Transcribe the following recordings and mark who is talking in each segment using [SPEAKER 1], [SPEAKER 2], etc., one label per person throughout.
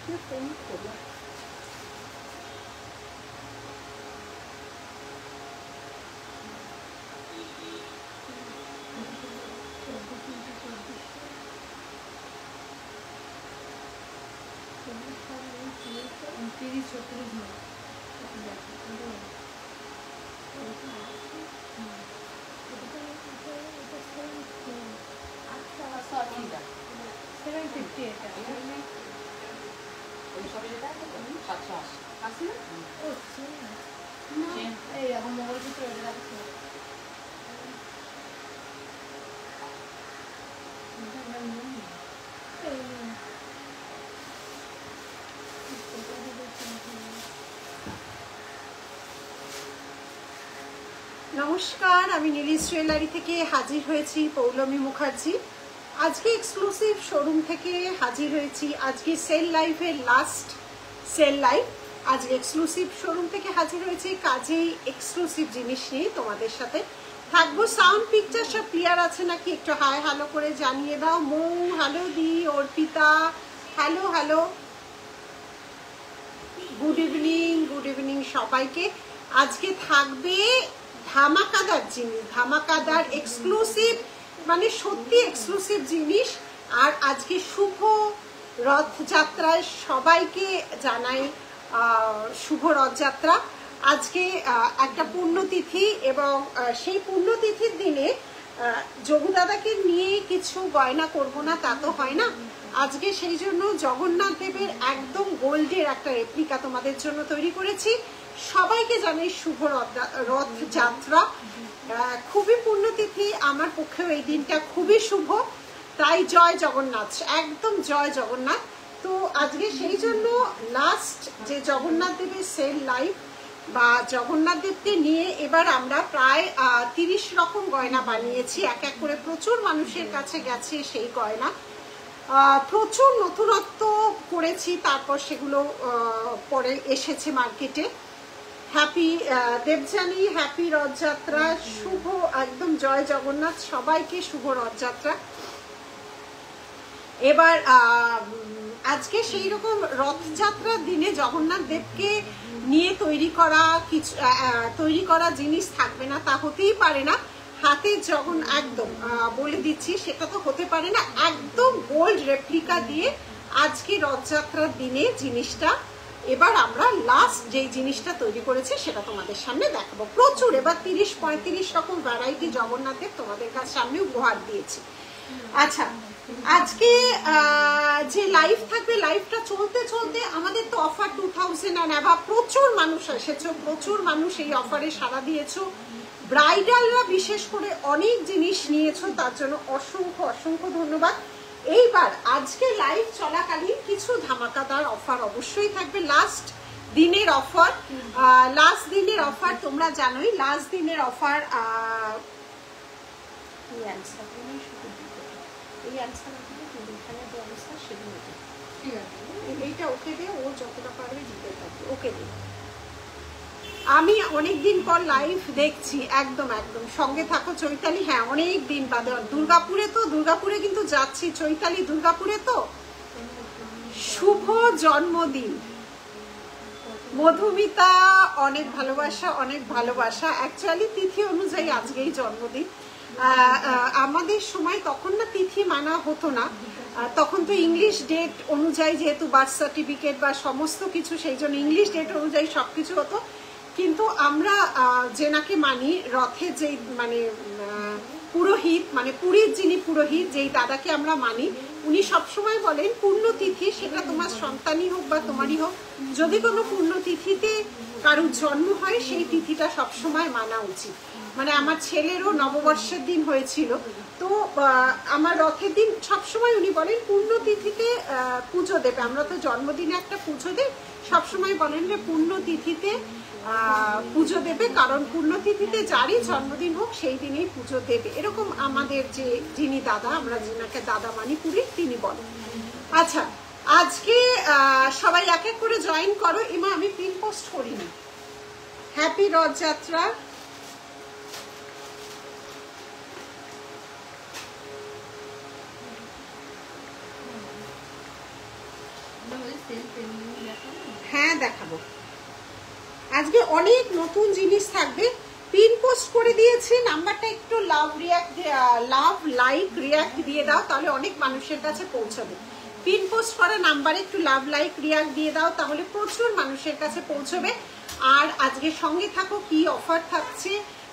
[SPEAKER 1] নমস্কার, আমি নীলিশ জুয়েলারি থেকে হাজির হয়েছি পৌলমী মুখার্জি। আজকে এক্সক্লুসিভ শোরুম থেকে হাজির হয়েছি। আজকে সেল লাইভের লাস্ট সেল লাইভ। আজকে এক্সক্লুসিভ শোরুম থেকে হাজির হয়েছি, কাজেই এক্সক্লুসিভ জিনিস নিয়ে তোমাদের সাথে থাকবো। সাউন্ড পিকচার সব ক্লিয়ার আছে নাকি একটু হাই হ্যালো করে জানিয়ে দাও। মৌ হ্যালো, দি Arpita hello hello, good evening সবাইকে। আজকে থাকবে ধামাকাদার জিনিস, ধামাকাদার এক্সক্লুসিভ, মানে সত্যি এক্সক্লুসিভ জিনিস। আর আজকে শুভ রথযাত্রায় সবাইকে জানাই শুভ রথযাত্রা। আজকে একটা পুণ্যতিথি এবং সেই পুণ্যতিথির দিনে যোগু দাদাকে নিয়ে কিছু গয়না করব না তা তো হয় না। আজকে সেই জন্য জগন্নাথ দেবের একদম গোল্ডের একটা রেপ্লিকা তোমাদের জন্য তৈরি করেছি। সবাইকে জানাই শুভ রথযাত্রা। খুবই পুণ্যতিথি, আমার পক্ষেও এই দিনটা খুবই শুভ, তাই জয় জগন্নাথ, একদম জয় জগন্নাথ। তো আজকে সেই জন্য লাস্ট যে জগন্নাথ দেবের সেল লাইভ বা জগন্নাথ দেবকে নিয়ে এবার আমরা প্রায় 30 রকম গয়না বানিয়েছি। এক এক করে প্রচুর মানুষের কাছে গেছে সেই গয়না, প্রচুর নতুনত্ব করেছি, তারপর সেগুলো পরে এসেছে মার্কেটে। হ্যাপি দেবযানী, হ্যাপি রথযাত্রা, শুভ একদম জয় জগন্নাথ, সবাইকে শুভ রথযাত্রা। এবার আজকে সেই রকম রথযাত্রার দিনে জগন্নাথ দেবকে নিয়ে তৈরি করা জিনিস থাকবে না, তা হতেই পারে না। হাতে একদম বলে দিচ্ছি, সেটা তো হতে পারে না। একদম গোল্ড রেপ্লিকা দিয়ে আজকে রথযাত্রার দিনে জিনিসটা এবার আমরা লাস্ট যেই জিনিসটা তৈরি করেছি সেটা তোমাদের সামনে দেখাবো। প্রচুর, এবার 30-35 রকম ভ্যারাইটি জগন্নাথ দেব তোমাদের কাছে সামনে উপহার দিয়েছি। আচ্ছা, আজকে যে লাইভ থাকবে, লাইভটা চলতে চলতে আমাদের তো অফার 2000 and above, প্রচুর মানুষ এসেছো, প্রচুর মানুষ এই অফারে সাড়া দিয়েছো। ব্রাইডালরা বিশেষ করে অনেক জিনিস নিয়েছো, তার জন্য অসংখ্য ধন্যবাদ। এইবার আজকে লাইভ চলাকালীন কিছু ধামাকাদার অফার অবশ্যই থাকবে। লাস্ট দিনের অফার তোমরা জানোই, লাস্ট দিনের অফার এইটা ওকে দিয়ে, ও যতটা পারবে দিতে থাকবে, ওকে দিয়ে। আমি অনেকদিন পর লাইভ দেখছি, একদম সঙ্গে থাকো চৈতালি। হ্যাঁ, অনেক দিন বাদে দুর্গাপুরে কিন্তু যাচ্ছি। চৈতালি, দুর্গাপুরে তো শুভ জন্মদিন মধুমিতা, অনেক ভালোবাসা। অ্যাকচুয়ালি তিথি অনুযায়ী আজকেই জন্মদিন। আমাদের সময় তখন না তিথি মানা হতো না, তখন তো ইংলিশ ডেট অনুযায়ী, যেহেতু বার্থ সার্টিফিকেট বা সমস্ত কিছু, সেই জন্য ইংলিশ ডেট অনুযায়ী সবকিছু হতো। কিন্তু আমরা যেনাকে মানি, রথের যেই মানে পুরোহিত, মানে পুরীর যিনি পুরোহিত, যেই দাদাকে আমরা মানি, উনি সবসময় বলেন পুণ্যতিথি, সেটা তোমার সন্তানই হোক বা তোমারই হোক, যদি কোনো পুণ্যতিথিতে কারুর জন্ম হয় সেই তিথিটা সবসময় মানা উচিত। মানে আমার ছেলেরও নববর্ষের দিন হয়েছিল, তো আমার রথের দিন সবসময় উনি বলেন পুণ্যতিথিতে পুজো দেবে। আমরা তো জন্মদিনে একটা পুজো দিই, সবসময় বলেন যে পুণ্যতিথিতে পুজো দেবে, কারণ পুণ্যতিথিতে যারই জন্মদিন হোক সেই দিনেই পুজো দেবে, এরকম আমাদের যিনি দাদা, আমরা যিনাকে দাদা মানি পুরীর, তিনি বলেন। আচ্ছা, আজকে সবাই এক এক করে জয়েন করো। এমা, আমি পিন পোস্ট করিনি। হ্যাপি রথযাত্রা। হ্যাঁ দেখাবো, আজকে অনেক নতুন জিনিস থাকবে। পিন পোস্ট করে দিয়েছি, নাম্বারটা একটু লাভ লাইক রিয়াক্ট দিয়ে দাও, তাহলে অনেক মানুষের কাছে পৌঁছাবে। পিন পোস্ট করা নাম্বারে একটু লাভ লাইক রিয়াক্ট দিয়ে দাও, তাহলে প্রচুর মানুষের কাছে পৌঁছবে। আর আজকে সঙ্গে থাকো, কি অফার থাকছে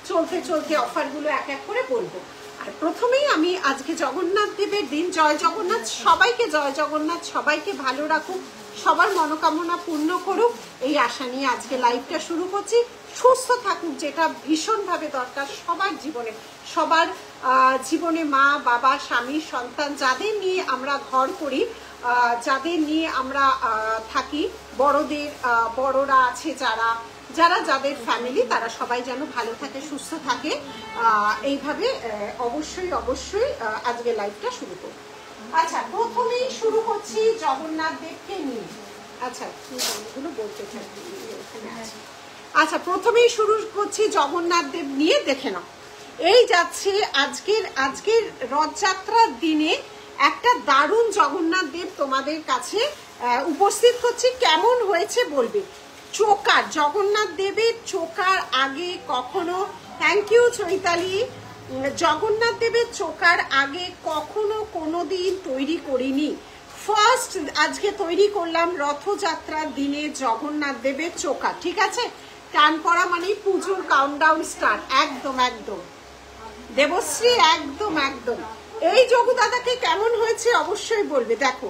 [SPEAKER 1] চলতে চলতে অফারগুলো এক এক করে বলবো। আর প্রথমেই আমি আজকে জগন্নাথ দেবের দিন, জয় জগন্নাথ, সবাইকে জয় জগন্নাথ, সবাইকে ভালো রাখুক, সবার মনোকামনা পূর্ণ করুক, এই আশা নিয়ে আজকে লাইভটা শুরু করছি। সুস্থ থাকুক, যেটা ভীষণভাবে দরকার সবার জীবনে, সবার জীবনে মা বাবা স্বামী সন্তান যাদের নিয়ে আমরা ঘর করি, যাদের নিয়ে আমরা থাকি, বড়দের বড়রা আছে যারা যারা যাদের ফ্যামিলি, তারা সবাই যেন ভালো থাকে সুস্থ থাকে, এইভাবে অবশ্যই অবশ্যই আজকে লাইভটা শুরু করব। আচ্ছা, প্রথমেই শুরু করছি জগন্নাথ দেবকে নিয়ে। আচ্ছা, গানগুলো বলতে থাকি এখানে আছে। আচ্ছা, প্রথমেই শুরু করছি জগন্নাথ দেব নিয়ে, দেখে নাও। এই যাচ্ছে আজকের রথযাত্রার দিনে একটা দারুণ জগন্নাথ দেব তোমাদের কাছে উপস্থিত করছি। কেমন হয়েছে বলবে। চোকার, জগন্নাথ দেবের চোকার আগে কখনো, থ্যাংক ইউ চৈতালি, জগন্নাথ দেবের চোকার আগে কখনো কোনোদিন তৈরি করিনি। ফার্স্ট আজকে তৈরি করলাম রথযাত্রার দিনে জগন্নাথ দেবের চোকা। ঠিক আছে, টান পড়া মানে পুজোর কাউন্টডাউন স্টার্ট। একদম একদম দেবশ্রী, একদম একদম। এই যোগু দাদাকে কেমন হয়েছে অবশ্যই বলবে। দেখো,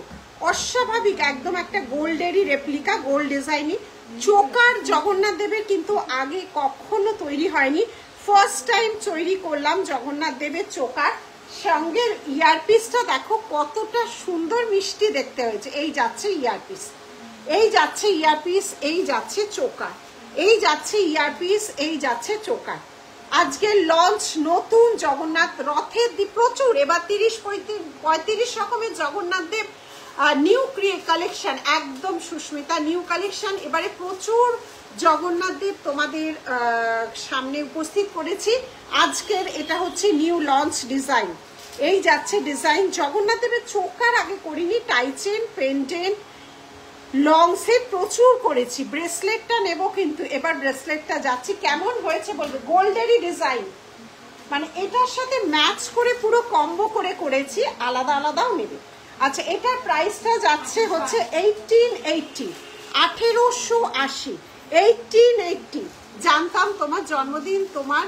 [SPEAKER 1] অস্বাভাবিক, একদম একটা গোল্ডেরই রেপ্লিকা, গোল্ড ডিজাইনই চোকার জগন্নাথ দেবের কিন্তু আগে কখনো তৈরি হয়নি। ফার্স্ট টাইম তৈরি করলাম জগন্নাথ দেবের চোকার। সঙ্গে ইয়ারপিসটা দেখো কতটা সুন্দর মিষ্টি দেখতে হয়েছে। এই যাচ্ছে ইয়ারপিস, এই যাচ্ছে ইয়ারপিস, এই যাচ্ছে চোকার, এই যাচ্ছে ইয়ারপিস, এই যাচ্ছে চোকার। আজকে লঞ্চ নতুন জগন্নাথ রথের প্রচুর, এবার 30-35 রকমের জগন্নাথ দেব নিউ কালেকশন, একদম সুস্মিতা নিউ কালেকশন। এবারে প্রচুর জগন্নাথ দেব তোমাদের সামনে উপস্থিত করেছি। আজকের এটা হচ্ছে নিউ লঞ্চ ডিজাইন। এই যাচ্ছে ডিজাইন জগন্নাথ দেবের চোকার আগে করিনি। টাইচেন, পেন্ডেন্ট, লং সেট প্রচুর করেছি। ব্রেসলেটটা নেব কিন্তু এবার, ব্রেসলেটটা যাচ্ছি। কেমন হয়েছে বলবে। গোল্ডেরই ডিজাইন, মানে এটার সাথে ম্যাচ করে পুরো কম্বো করে করেছি, আলাদা আলাদাও নেবে। আচ্ছা, এটার প্রাইসটা যাচ্ছে হচ্ছে 1880, 1880, 1880। জানতাম তোমার জন্মদিন, তোমার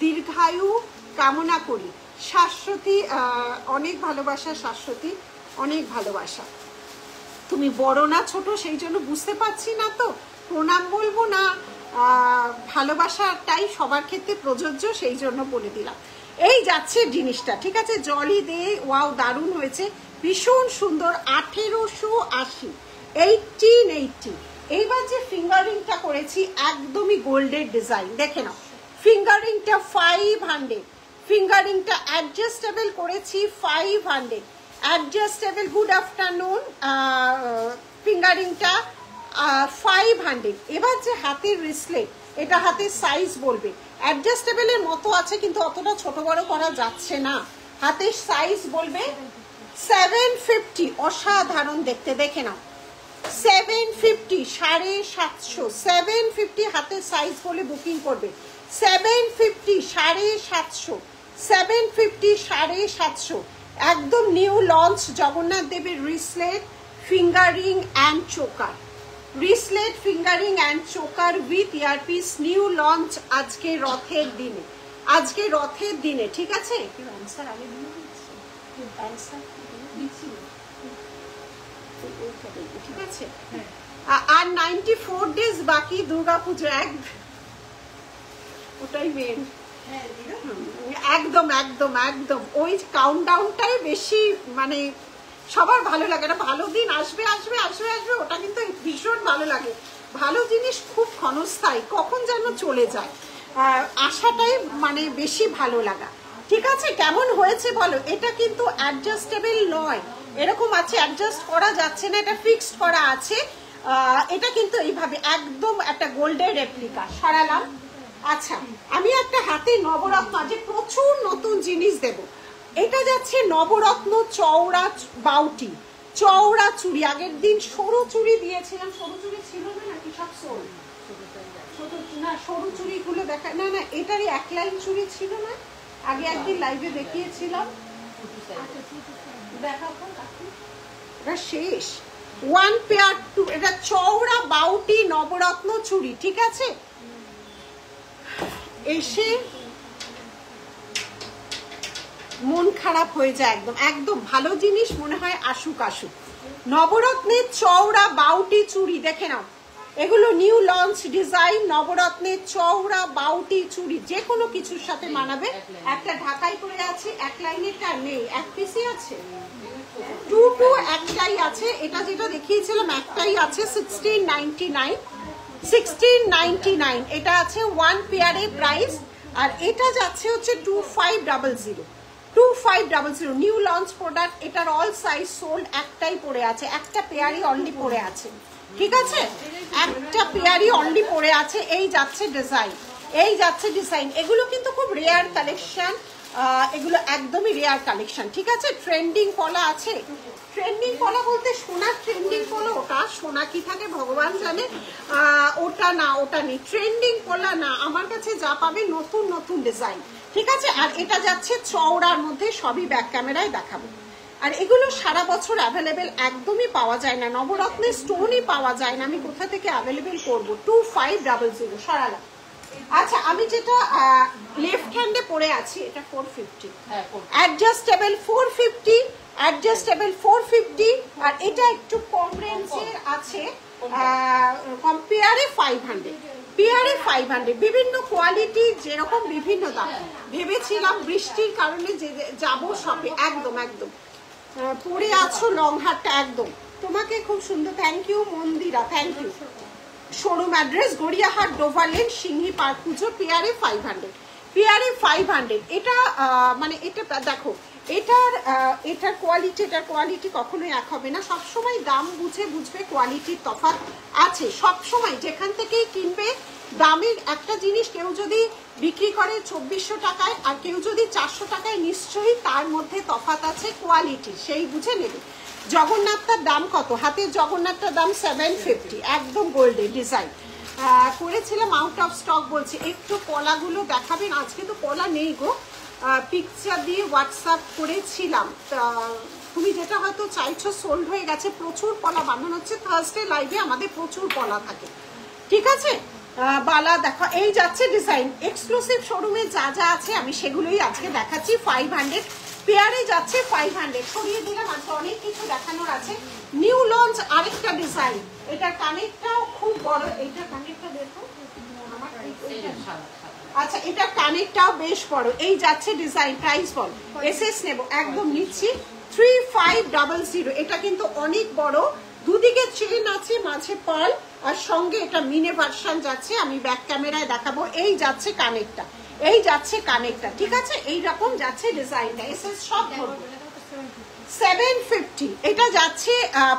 [SPEAKER 1] দীর্ঘায়ু কামনা করি। শাশ্বতী, অনেক ভালোবাসা শাশ্বতী, অনেক ভালোবাসা। তুমি বড় না ছোট সেই জন্য বুঝতে পারছি না, তো প্রণাম বলবো না, ভালোবাসাটাই সবার ক্ষেত্রে প্রযোজ্য, সেই জন্য বলে দিলাম। এই যাচ্ছে জিনিসটা, ঠিক আছে। জলি দে, ওয়াও দারুণ হয়েছে, ভীষণ সুন্দর। 1880, 1880। এইবার যে ফিঙ্গারিংটা করেছি একদমই গোল্ডের ডিজাইন, দেখে নাও। ফিঙ্গারিংটা 500, ফিঙ্গারিংটা অ্যাডজাস্টেবল করেছি 500, অ্যাডজাস্টেবল। Good afternoon. ফিঙ্গারিংটা 500। এবার যে হাতের রিসলেট, এটা হাতের সাইজ বলবে। অ্যাডজাস্টেবলের মতো আছে কিন্তু অতটা ছোট বড় করা যাচ্ছে না। হাতের সাইজ বলবে 750, অসাধারণ দেখতে, দেখে নাও। 750, 750, 750 হাতের সাইজ বলে বুকিং করবে। 750, 750, 750, 750। একদম নিউ লঞ্চ জগন্নাথ দেবের রিসলেট, fingering and choker, রিসলেট, fingering and choker with earpiece, new launch আজকে রথের দিনে, আজকে রথের দিনে। ঠিক আছে, ঠিক আছে। আর 94 ডেজ বাকি দুর্গাপুজো, ওটাই মেন। একদম একদম একদম ওই কাউন্টডাউনটাই বেশি, মানে সবার ভালো লাগে। না ভালো দিন আসবে আসবে আসবে আসবে, ওটা কিন্তু ভীষণ ভালো লাগে। ভালো জিনিস খুব ক্ষণস্থায়ী, কখন যেন চলে যায়, আশাটাই মানে বেশি ভালো লাগা। ঠিক আছে, কেমন হয়েছে বলো। এটা কিন্তু অ্যাডজাস্টেবল নয়, এরকম আছে, অ্যাডজাস্ট করা যাচ্ছে না, এটা ফিক্সড করা আছে। এটা কিন্তু এইভাবে একদম একটা গোল্ডের রেপ্লিকা। সরালাম। আচ্ছা, আমি একটা হাতে নবরত্ন, আজ প্রচুর নতুন জিনিস দেব। এটা যাচ্ছে নবরত্ন চওড়া বাউটি, চওড়া চুড়ি, আগের দিন সরু চুড়ি দিয়েছিলাম, সরু চুড়ি ছিল না নাকি সব সোল? না সরু চুড়ি গুলো দেখা, না না এটারই এক লাইন চুড়ি ছিল না, আগে একদিন লাইভে দেখিয়েছিলাম। এটা শেষ, ওয়ান পেয়ার টু, এটা চওড়া বাউটি নবরত্ন চুড়ি, ঠিক আছে? এসে মন খারাপ হয়ে যায় একদম, একদম ভালো জিনিস মনে হয় আসুক আসুক। নবরত্নের চওড়া বাউটি চুড়ি দেখে নাও, এগুলো নিউ লঞ্চ ডিজাইন, নবরত্নের চওড়া বাউটি চুড়ি, যে কোনো কিছুর সাথে মানাবে। একটা ঢাকাই পরে আছে, এক লাইনেরটা নেই, এক পিসই আছে, টু টু একটাই আছে, এটা যেটা দেখিয়েছিলাম একটাই আছে, 1699, এটা আছে ওয়ান পেয়ারের প্রাইস। আর এটা যাচ্ছে হচ্ছে 2500 নিউ লঞ্চ প্রোডাক্ট, এটার অল সাইজ সোল্ড, একটাই পড়ে আছে, একটা পেয়ারই অনলি পড়ে আছে, ঠিক আছে? একটা পেয়ারই অনলি পড়ে আছে। এই যাচ্ছে ডিজাইন, এই যাচ্ছে ডিজাইন, এগুলো কিন্তু খুব রেয়ার কালেকশন, এগুলো একদমই রেয়ার কালেকশন, ঠিক আছে? ট্রেন্ডিং পলা আছে, ট্রেন্ডিং পলা বলতে সোনার ট্রেন্ডিং পলা, ওটা সোনা কি থাকে ভগবান জানে, ওটা না, ওটা নেই, ট্রেন্ডিং পলা না, আমার কাছে যা পাবে নতুন নতুন ডিজাইন, ঠিক আছে? আর এটা যাচ্ছে চওড়ার মধ্যে, সবই ব্যাক ক্যামেরায় দেখাবো। আর এগুলো সারা বছর অ্যাভেলেবেল একদমই পাওয়া যায় না, নবরত্নের স্টোনই পাওয়া যায় না, আমি কোথা থেকে অ্যাভেলেবেল করবো? 2500 সরালাম। আচ্ছা আমি যেটা লেফট হ্যান্ডে পরে আছি, এটা 450, অ্যাডজাস্টেবল 450, অ্যাডজাস্টেবল 450, আর এটা একটু কম রেঞ্জের আছে, পেয়ারে 500, পেয়ারে 500, বিভিন্ন কোয়ালিটি, যেরকম বিভিন্ন দাম। ভেবেছিলাম বৃষ্টির কারণে যে যাবো শপে, একদম একদম পরে আছো লং হাটটা, একদম তোমাকে খুব সুন্দর, thank you Mandira, thank you. Showroom address Gariahat Dover Lane Singhi park Puja, পেয়ারে 500, পেয়ারে 500। এটা মানে এটা দেখো, এটার কোয়ালিটি কখনোই এক হবে না, সবসময় দাম বুঝবে, কোয়ালিটির তফাৎ আছে সবসময়, যেখান থেকেই কিনবে দামের একটা জিনিস কেউ যদি বিক্রি করে 2400 টাকায় আর কেউ যদি 400 টাকায়, নিশ্চয়ই তার মধ্যে তফাৎ আছে কোয়ালিটি, সেই বুঝে নেবে। জগন্নাথটার দাম কত? হাতের জগন্নাথটার দাম 750, একদম গোল্ডের ডিজাইন করেছিলাম, আউট অফ স্টক বলছি। একটু পলাগুলো দেখাবেন? আজকে তো পলা নেই গো, পিকচার দিয়ে হোয়াটসঅ্যাপ করেছিলাম, তুমি যেটা হয়তো চাইছো সোল্ড হয়ে গেছে, প্রচুর পলা বানানো হচ্ছে, থার্সডে লাইভে আমাদের প্রচুর পলা থাকে, ঠিক আছে? বালা দেখো, এই যাচ্ছে ডিজাইন, এক্সক্লুসিভ শোরুমে যা যা আছে আমি সেগুলোই আজকে দেখাচ্ছি। 500 পেয়ারে যাচ্ছে 500, সরিয়ে দিলাম, আজকে অনেক কিছু দেখানোর আছে। নিউ লঞ্চ আরেকটা ডিজাইন, এটার কানেরটাও খুব বড়, এইটা কানেরটা দেখো, আচ্ছা এটা কানেরটাও বেশ বড়, এই যাচ্ছে ডিজাইন, প্রাইস বল, এসএস নেব, একদম নিচ্ছি 3500, এটা কিন্তু অনেক বড়, দুদিকে চেন আছে, মাঝে পার্ল, আর সঙ্গে এটা মিনে ভার্সন যাচ্ছে, আমি ব্যাক ক্যামেরায় দেখাবো। এই যাচ্ছে কানেরটা, এই যাচ্ছে কানেরটা, ঠিক আছে? এইরকম যাচ্ছে ডিজাইনটা, এসএস সব ধরবো। 750, এটা যাচ্ছে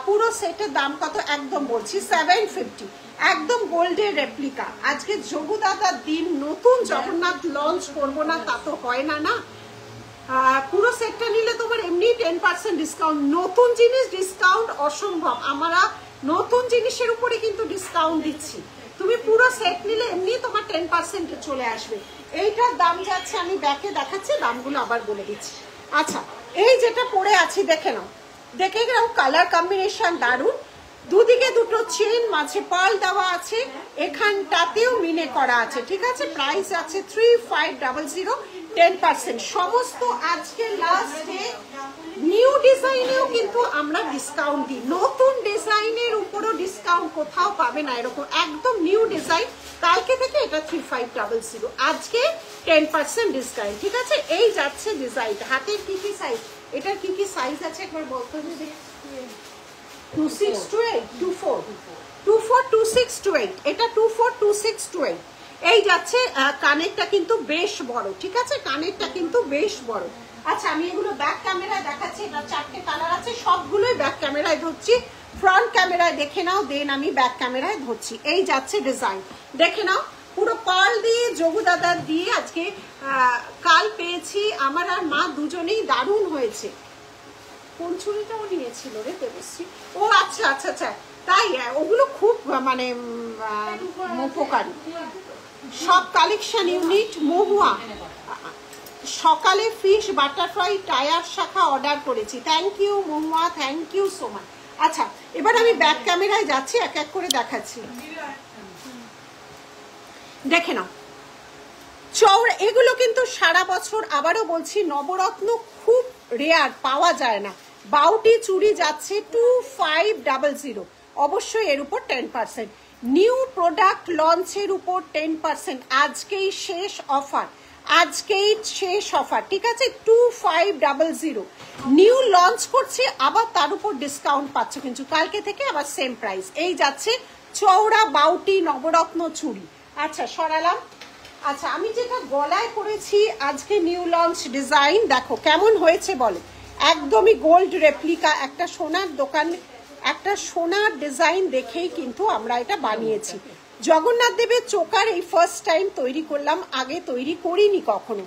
[SPEAKER 1] পুরো সেটের দাম কত একদম বলছি, 750, একদম গোল্ডের রেপ্লিকা। আজকে যোগু দাদার দিন, নতুন জগন্নাথ লঞ্চ করবো না তা তো হয় না, না পুরো সেটটা নিলে তোমার এমনি 10% ডিসকাউন্ট, নতুন জিনিস ডিসকাউন্ট অসম্ভব, আমরা নতুন জিনিসের উপরে কিন্তু ডিসকাউন্ট দিচ্ছি, তুমি পুরো সেট নিলে এমনি তোমার 10% চলে আসবে। এইটার দাম যাচ্ছে, আমি ব্যাকে দেখাচ্ছি, দামগুলো আবার বলে দিচ্ছি। আচ্ছা এই যেটা পরে আছি দেখে নাও, দেখে নাও, কালার কম্বিনেশন দারুণ, দুদিকে দুটো চেন, মাঝে পার্ল দেওয়া আছে, এখানটাতেও মিনে করা আছে, ঠিক আছে? প্রাইস আছে 3500, 10%, সমস্ত আজকে লাস্ট ডে। নিউ ডিজাইনেও কিন্তু আমরা ডিসকাউন্ট দিই, নতুন ডিজাইনের উপরও ডিসকাউন্ট কোথাও পাবে না এরকম, একদম নিউ ডিজাইন। কালকে থেকে এটা 3500, আজকে 10% ডিসকাউন্ট, ঠিক আছে? এই যাচ্ছে ডিজাইনটা, হাতের কি কি সাইজ, এটার কি কি সাইজ আছে একবার বলতে হবে। 2628, 24, 2628, এটা 242628, এই যাচ্ছে। কানেরটা কিন্তু বেশ বড়, ঠিক আছে? কানেরটা কিন্তু বেশ বড়। আচ্ছা আমি এগুলো ব্যাক ক্যামেরায় দেখাচ্ছি, এটা 4টে কালার আছে, সবগুলোই ব্যাক ক্যামেরায় ধরছি, ফ্রন্ট ক্যামেরায় দেখে নাও, দেন আমি ব্যাক ক্যামেরায় ধরছি। এই যাচ্ছে ডিজাইন, দেখে নাও, পুরো পার্ল দিয়ে, যোগু দাদার দিয়ে আজকে কাল পেয়েছি, আমার আর মা দুজনেই দারুণ হয়েছে, কোন চুড়িটাও নিয়েছিল রে দেবশ্রী? ও আচ্ছা আচ্ছা আচ্ছা, তাই ওগুলো খুব মানে উপকারী সব কালেকশন ইউনিট। মহুয়া সকালে ফিশ বাটারফ্লাই টায়ার শাখা অর্ডার করেছি, thank you Mahua, thank you so much. আচ্ছা এবার আমি ব্যাক ক্যামেরায় যাচ্ছি, এক এক করে দেখাচ্ছি, দেখে নাও। চওড়া এগুলো কিন্তু সারা বছর, আবারও বলছি, নবরত্ন খুব রেয়ার, পাওয়া যায় না। বাউটি চুড়ি যাচ্ছে 2500, অবশ্যই এর উপর 10%। নিউ প্রোডাক্ট লঞ্চের উপর 10%, আজকেই শেষ অফার, আজকেই শেষ অফার, ঠিক আছে? 2500 নিউ লঞ্চ করছে, আবার তার উপর ডিসকাউন্ট পাচ্ছ, কিন্তু কালকে থেকে আবার সেম প্রাইস। এই যাচ্ছে চওড়া বাউটি নবরত্ন চুড়ি। আচ্ছা সরালাম। আচ্ছা আমি যেটা গলায় করেছি আজকে নিউ লঞ্চ ডিজাইন, দেখো কেমন হয়েছে বলো। একদমই গোল্ড রেপ্লিকা, একটা সোনার দোকান, একটা সোনার ডিজাইন দেখেই কিন্তু আমরা এটা বানিয়েছি। জগন্নাথ দেবের চোকার এই ফার্স্ট টাইম তৈরি করলাম, আগে তৈরি করিনি কখনো।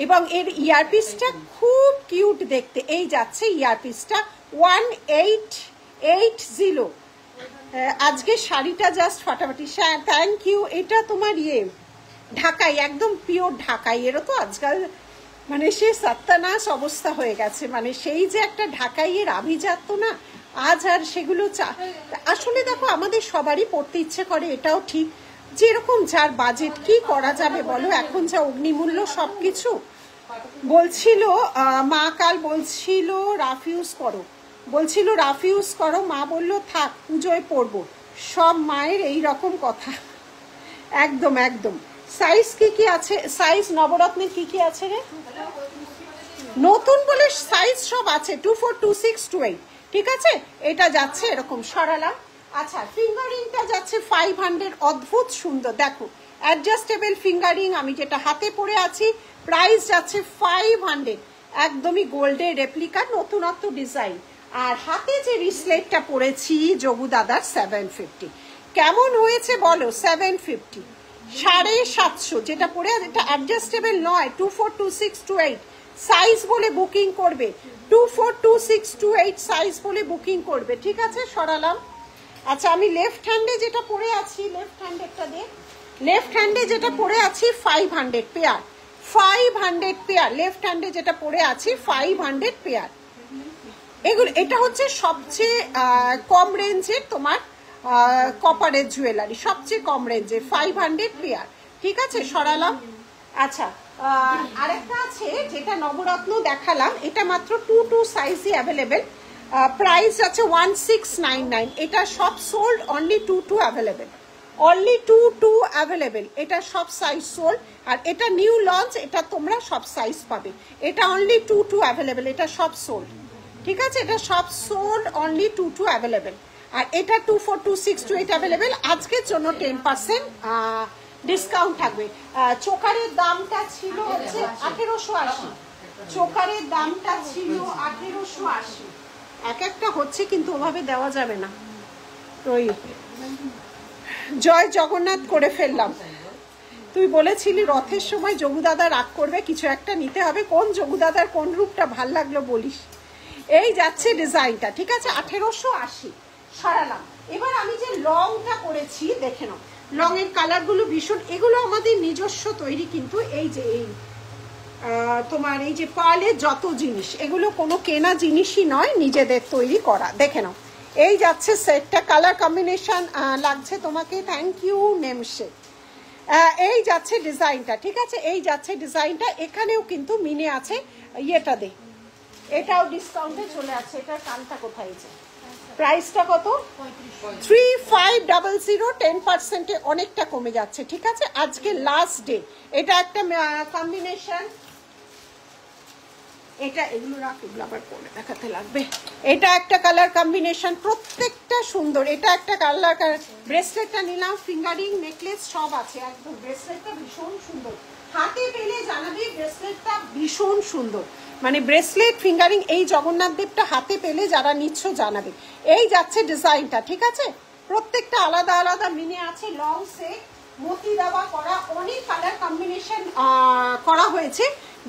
[SPEAKER 1] এবং এর ইয়ারপিসটা খুব কিউট দেখতে। এই যাচ্ছে ইয়ারপিসটা 1880। আজকে শাড়িটা জাস্ট ফাটাফাটি, থ্যাংক ইউ। এটা তোমার ঢাকাই, একদম পিওর ঢাকাই। এরও তো আজকাল মানে সে সত্যানাশ অবস্থা হয়ে গেছে, মানে সেই যে একটা ঢাকাইয়ের আভিজাত্য না, আজ আর সেগুলো আসলে দেখো আমাদের সবারই পড়তে ইচ্ছে করে, এটাও ঠিক, যেরকম যার বাজেট, কি করা যাবে বলো, এখন যা অগ্নিমূল্য সবকিছু। বলছিল মা কাল বলছিল রাফ ইউজ করো, বলছিল রাফ ইউজ করো, মা বললো থাক পুজোয় পড়বো। সব মায়ের এই রকম কথা, একদম একদম। সাইজ কি কি আছে, সাইজ নবরত্নের কি কি আছে রে? নতুন বলে সাইজ সব আছে, 24, 26, 28, ঠিক আছে? এটা যাচ্ছে এরকম, সরালাম। আচ্ছা ফিঙ্গারিংটা যাচ্ছে 500, অদ্ভুত সুন্দর, দেখো অ্যাডজাস্টেবল ফিঙ্গারিং, আমি যেটা হাতে পরে আছি, প্রাইস যাচ্ছে 500, একদমই গোল্ডের রেপ্লিকা, নতুনত্ব ডিজাইন। আর হাতে যে রিসলেটটা পরেছি যোগু দাদার 750, কেমন হয়েছে বলো? 750, 750, যেটা পরে এটা অ্যাডজাস্টেবল নয়, 24, 26, 28 সাইজ বলে বুকিং করবে, 24, 26, 28 সাইজ বলে বুকিং করবে, ঠিক আছে? সরালাম। আচ্ছা আমি লেফট হ্যান্ডে যেটা পরে আছি, লেফট হ্যান্ডেরটা দে, লেফট হ্যান্ডে যেটা পরে আছি 500 পেয়ার, 500 পেয়ার, লেফট হ্যান্ডে যেটা পরে আছি 500 পেয়ার। এগুলো, এটা হচ্ছে সবচেয়ে কম রেঞ্জের তোমার কপারের জুয়েলারি, সবচেয়ে কম রেঞ্জে 500 পেয়ার, ঠিক আছে? সরালাম। আচ্ছা আরেকটা আছে যেটা নবরত্ন দেখালাম, এটা মাত্র 22 সাইজই অ্যাভেলেবেল, প্রাইস আছে 1699, এটা সব sold, only 22 available, only 22 available, এটা সব সাইজ সোল্ড। আর এটা নিউ লঞ্চ, এটা তোমরা সব সাইজ পাবে, এটা অনলি 22 অ্যাভেলেবেল, এটা সব সোল্ড, ঠিক আছে? এটা সব সোল্ড, অনলি 22 অ্যাভেলেবেল। আর এটা 24, 26, 28 অ্যাভেলেবেল। আজকের জন্য 10% ডিসকাউন্ট থাকবে। চোকারের দামটা ছিল হচ্ছে 1880, চোকারের দামটা ছিল 1880, এক একটা হচ্ছে কিন্তু ওভাবে দেওয়া যাবে না। ওই জয় জগন্নাথ করে ফেললাম। তুই বলেছিলি রথের সময় যোগুদাদা রাগ করবে, কিছু একটা নিতে হবে, কোন যোগুদাদার কোন রূপটা ভাল লাগলো বলিস। এই যাচ্ছে ডিজাইনটা, ঠিক আছে? 1880, সরালাম। এবার আমি যে লংটা করেছি দেখে নাও, লং এর কালারগুলো ভীষণ, এগুলো আমাদের নিজস্ব তৈরি, কিন্তু এই যে এই তোমার এই যে পার্লের যত জিনিস, এগুলো কোনো কেনা জিনিসই নয়, নিজেদের তৈরি করা, দেখে নাও। এই যাচ্ছে সেটটা, কালার কম্বিনেশন লাগছে তোমাকে, থ্যাংক ইউ নেমসে। এই যাচ্ছে ডিজাইনটা, ঠিক আছে? এই যাচ্ছে ডিজাইনটা, এখানেও কিন্তু মিনে আছে ইয়েটা দে, এটাও ডিসকাউন্টে চলে আছে। এটার কানটা কোথায় যায়? প্রাইসটা কত? 3500, 10%-এ অনেকটা কমে যাচ্ছে, ঠিক আছে? আজকে লাস্ট ডে। এটা একটা কম্বিনেশন, এটা এগুলো রাখ, এগুলো আবার পরে দেখাতে লাগবে। এটা একটা কালার কম্বিনেশন, প্রত্যেকটা সুন্দর। এটা একটা কালার, ব্রেসলেটটা নিলাম, ফিঙ্গারিং নেকলেস সব আছে একদম। ব্রেসলেটটা ভীষণ সুন্দর, হাতে পেলে জানাবি ব্রেসলেটটা ভীষণ সুন্দর, মানে ব্রেসলেট ফিঙ্গারিং এই জগন্নাথ দেবটা হাতে পেলে যারা নিচ্ছ জানাবে। এই যাচ্ছে ডিজাইনটা, ঠিক আছে? প্রত্যেকটা আলাদা আলাদা মিনে আছে, লং সেট, মতি দেওয়া করা, অনেক কালার কম্বিনেশন করা হয়েছে,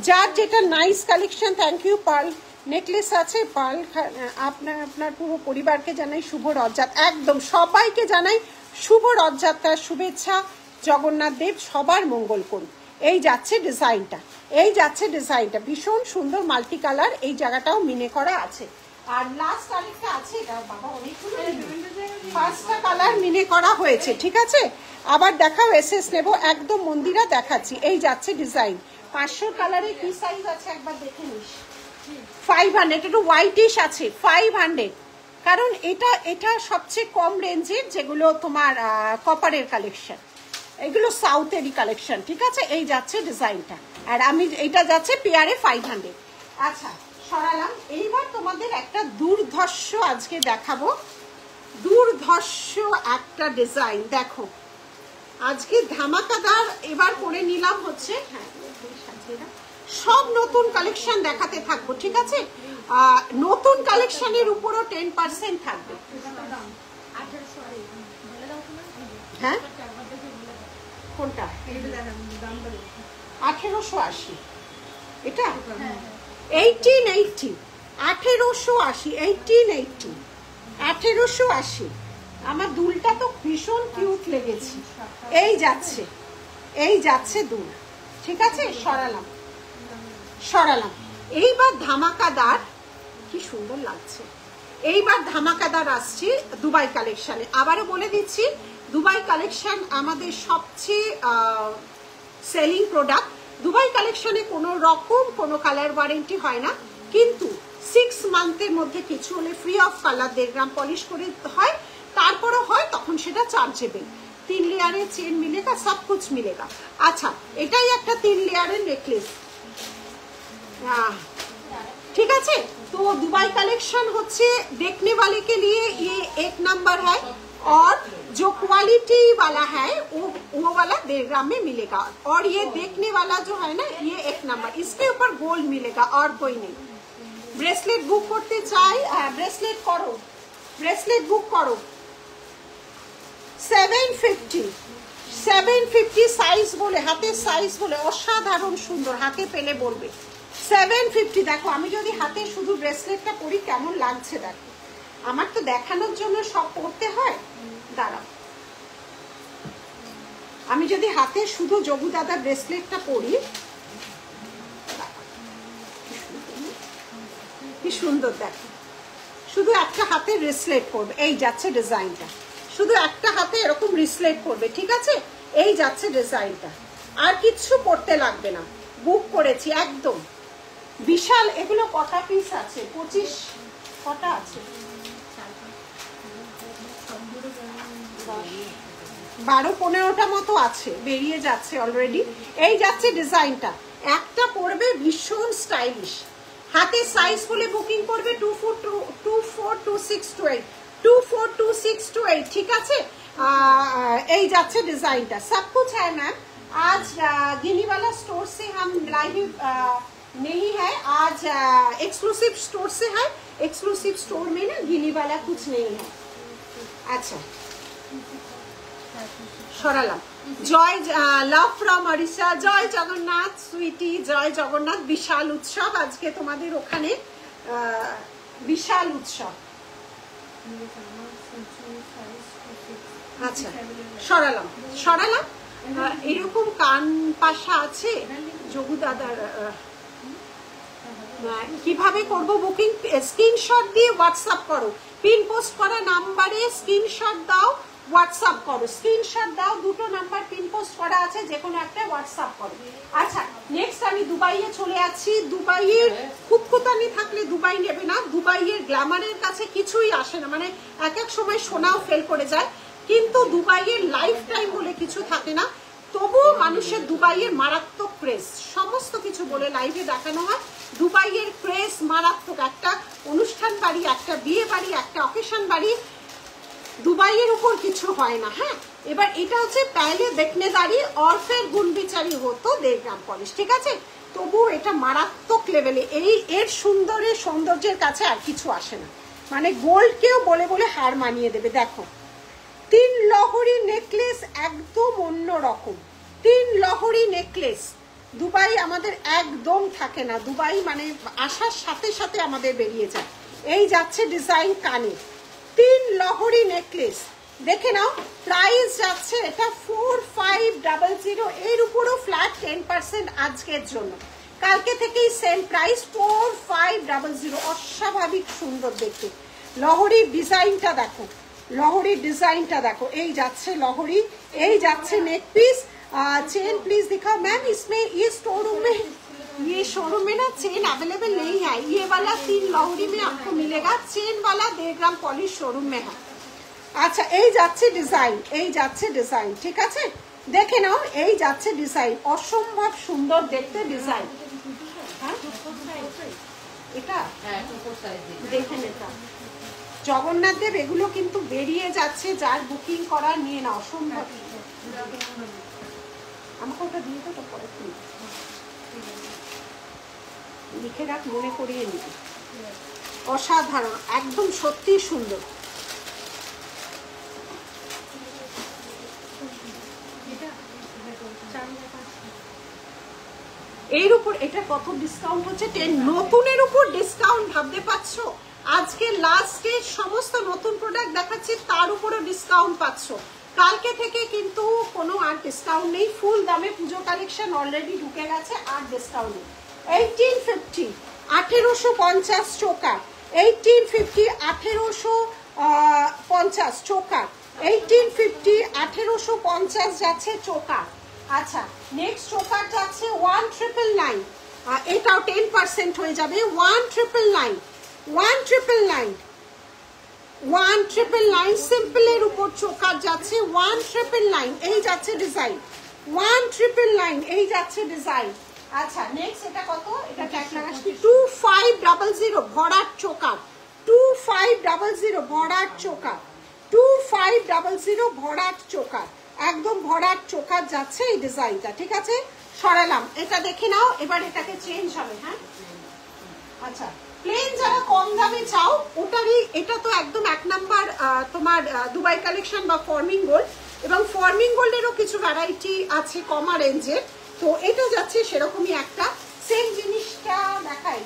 [SPEAKER 1] যার যেটা nice collection. Thank you pearl, necklace আছে পাল। আপনার পুরো পরিবারকে জানাই শুভ রথযাত্রা, একদম সবাইকে জানাই শুভ রথযাত্রার শুভেচ্ছা। জগন্নাথ দেব সবার মঙ্গল করুন। এই যাচ্ছে ডিজাইনটা, এই যাচ্ছে ডিজাইনটা, ভীষণ সুন্দর মাল্টি কালার। এই জায়গাটাও মিনে করা আছে। আর লাস্ট আরেকটা আছে, এটা বাবা অনেকগুলো, 5টা কালার মিনে করা হয়েছে, ঠিক আছে। আবার দেখাও, এসএস নেব, একদম মন্দিরা দেখাচ্ছি। এই যাচ্ছে ডিজাইন, 500 কালারে কি সাইজ আছে একবার দেখে নিস। 500, একটু হোয়াইটিশ আছে, 500, কারণ এটা সবচেয়ে কম রেঞ্জের যেগুলো তোমার কপারের কালেকশন, এগুলো সাউথেরই কালেকশন, ঠিক আছে। এই যাচ্ছে ডিজাইনটা, আর আমি এটা যাচ্ছে পেয়ারে 500। আচ্ছা সরালাম। এইবার তোমাদের একটা দুর্ধর্ষ আজকে দেখাবো, দুর্ধর্ষ একটা ডিজাইন দেখো। আজকে ধামাকাদার এবার করে নিলাম হচ্ছে, হ্যাঁ সব নতুন কালেকশন দেখাতে থাকবো, ঠিক আছে। নতুন কালেকশনের উপরও 10% থাকবে। হ্যাঁ কোনটা? 1880, এটা 1880, 1880, 1880, 1880। আমার দুলটা তো ভীষণ কিউট লেগেছে। এই যাচ্ছে, এই যাচ্ছে দুল, ঠিক আছে। সরালাম, সরালাম। এইবার ধামাকাদার, কি সুন্দর লাগছে। এইবার ধামাকাদার আসছে দুবাই কালেকশনে। আবারও বলে দিচ্ছি, দুবাই কালেকশন আমাদের সবচেয়ে সেলিং প্রোডাক্ট। দুবাই কালেকশনে কোনো রকম কোনো কালার ওয়ারেন্টি হয় না, কিন্তু 6 মান্থের মধ্যে কিছু হলে free of colour 1.5 gram polish করে হয়, তারপরও হয় তখন সেটা চার্জেবল। 3 লেয়ারের চেন মিলেগা, সব কুছ মিলেগা। আচ্ছা এটাই একটা 3 লেয়ারের নেকলেস, ठीक है। तो दुबई कलेक्शन होच्छे देखने वाले के लिए ये 1 नंबर है, और जो क्वालिटी वाला है वो वाला 1.5 ग्राम में मिलेगा, और ये देखने वाला जो है ना ये 1 नंबर, इसके ऊपर गोल्ड मिलेगा और कोई नहीं। ब्रेसलेट बुक करते चाই, ब्रेसलेट करो, ब्रेसलेट बुक करो। 750 साइज बोले, हाथे साइज बोले असाधारण सुंदर, हाथे पेले बोलबे 750। देखो আমি যদি হাতে শুধু ব্রেসলেটটা পরি কেমন লাগছে দেখো, আমার তো দেখানোর জন্য সব পরতে হয়। দাঁড়াও, আমি যদি হাতে শুধু যোগু দাদা ব্রেসলেটটা পরি, কি সুন্দর দেখো। শুধু একটা হাতে ব্রেসলেট পরবে, এই যাচ্ছে ডিজাইনটা, শুধু একটা হাতে এরকম ব্রেসলেট পরবে, ঠিক আছে। এই যাচ্ছে ডিজাইনটা, আর কিছু পরতে লাগবে না। বুক করেছি একদম বিশাল। এগুলো কটা পিস আছে? 25 কটা আছে? 12-15টা মতো আছে, বেরিয়ে যাচ্ছে অলরেডি। এই যাচ্ছে ডিজাইনটা, একটা পরবে ভীষণ স্টাইলিশ। হাতে সাইজ বলে বুকিং করবে 242628, 242628, ঠিক আছে। এই যাচ্ছে ডিজাইনটা, সব कुछ है मैम। आज गिनी वाला स्टोर से हम लाइव नहीं है, आज एक्सक्लूसिव स्टोर से है। एक्सक्लूसिव स्टोर में ना गिनी वाला कुछ नहीं है। अच्छा সরালাম। জয় লাভ ফ্রম ওড়িশা, জয় জগন্নাথ সুইটি, জয় জগন্নাথ। বিশাল উৎসব আজকে তোমাদের ওখানে, বিশাল উৎসব। আচ্ছা সরালাম, সরালাম। এরকম কান পাশা আছে যোগু দাদার, কিভাবে করব বুকিং? স্ক্রিনশট দিয়ে হোয়াটসঅ্যাপ করো, পিন পোস্ট করা নাম্বারে স্ক্রিনশট দাও, হোয়াটসঅ্যাপ করো। স্ক্রিনশট দাও, 2টো নাম্বার পিন পোস্ট করা আছে, যে কোনো একটা হোয়াটসঅ্যাপ করো। আচ্ছা নেক্সট আমি দুবাইয়ে চলে যাচ্ছি। দুবাইয়ের খুঁতখুঁতানি থাকলে দুবাই নেবে না, দুবাইয়ের গ্ল্যামারের কাছে কিছুই আসে না, মানে এক এক সময় সোনাও ফেল করে যায়, কিন্তু দুবাইয়ের লাইফ টাইম বলে কিছু থাকে না। তবুও মানুষের দুবাইয়ের মারাত্মক ক্রেজ, সমস্ত কিছু বলে লাইভে দেখানো হয়। দুবাইয়ের ক্রেজ মারাত্মক, একটা অনুষ্ঠান বাড়ি, একটা বিয়ে বাড়ি, একটা অকেশন বাড়ি, দুবাইয়ের উপর কিছু হয় না। হ্যাঁ এবার এটা হচ্ছে পहले देखने दारी और फिर गुण বিচারি হতো 1.5 গ্রাম পলিশ, ঠিক আছে। তবু এটা মারাত্মক লেভেলে, এই এর সৌন্দর্যের কাছে আর কিছু আসে না, মানে গোল্ডকেও বলে বলে হার মানিয়ে দেবে। দেখো 3 লহরি নেকলেস, একদম অন্য রকম 3 লহরি নেকলেস, দুবাই আমাদের একদম থাকে না, দুবাই মানে আসার সাথে সাথে আমাদের বেরিয়ে যায়। এই যাচ্ছে ডিজাইন কানে, 3 লহরি নেকলেস, দেখে নাও। প্রাইস যাচ্ছে এটা 4500, এর উপরও ফ্ল্যাট 10% আজকের জন্য। কালকে থেকেই সেম প্রাইস 4500। অস্বাভাবিক সুন্দর দেখতে। লহরির ডিজাইনটা দেখো, লহরির ডিজাইনটা দেখো। এই যাচ্ছে লহরি, এই যাচ্ছে নেক পিস। चेन प्लीज दिखाओ मैम, इसमें ये स्टोर रूम में, ये शोरूम में ना चेन अवेलेबल नहीं है। ये वाला 3 लहरी में आपको मिलेगा, चेन वाला 1.5 ग्राम पॉलिश शोरूम में है। अच्छा এই যাচ্ছে ডিজাইন, এই যাচ্ছে ডিজাইন, ঠিক আছে দেখে নাও। এই যাচ্ছে ডিজাইন, অসম্ভব সুন্দর দেখতে ডিজাইন। হ্যাঁ এটা দেখেন, এটা জগন্নাথ দেব, এগুলো কিন্তু বেরিয়ে যাচ্ছে, যার বুকিং করা নিয়ে না, অসম্ভব। আমাকে ওটা দিয়ে তো পরে লিখে রাখ, মনে করিয়ে নিবি। অসাধারণ, একদম সত্যি সুন্দর। এর উপর এটা কত ডিসকাউন্ট হচ্ছে? 10। নতুনের উপর ডিসকাউন্ট, ভাবতে পারছো? আজকে লাস্টে সমস্ত নতুন প্রোডাক্ট দেখাচ্ছি, তার উপরও ডিসকাউন্ট পাচ্ছ। কালকে থেকে কিন্তু কোনো আর ডিসকাউন্ট নেই, ফুল দামে পুজো কালেকশন অলরেডি ঢুকে গেছে, আর ডিসকাউন্ট নেই। 1850 1850 চোকার, 1850 1850 চোকার, 1850 1850 যাচ্ছে চোকার। আচ্ছা নেক্সট চোকার যাচ্ছে 1999, এটাও 10% হয়ে যাবে। 1999 1999 1999 সিম্পল এর উপর চোকার যাচ্ছে 1999। এই যাচ্ছে ডিজাইন 1999, এই যাচ্ছে ডিজাইন। আচ্ছা নেক্সট এটা কত? এটা ট্যাগ লাগাচ্ছি 2500 ভরাট চোকার, 2500 ভরাট চোকার, 2500 ভরাট চোকার, একদম ভরাট চোকার যাচ্ছে এই ডিজাইনটা, ঠিক আছে সরালাম। এটা দেখে নাও, এবার এটাকে চেঞ্জ হবে। হ্যাঁ আচ্ছা প্লেন যারা কম দামে চাও ওটারই, এটা তো একদম 1 নাম্বার তোমার দুবাই কালেকশন বা ফর্মিং গোল্ড, এবং ফর্মিং গোল্ডেরও কিছু ভ্যারাইটি আছে কমা রেঞ্জের। তো এটা যাচ্ছে সেরকমই একটা, সেম জিনিসটা দেখাই।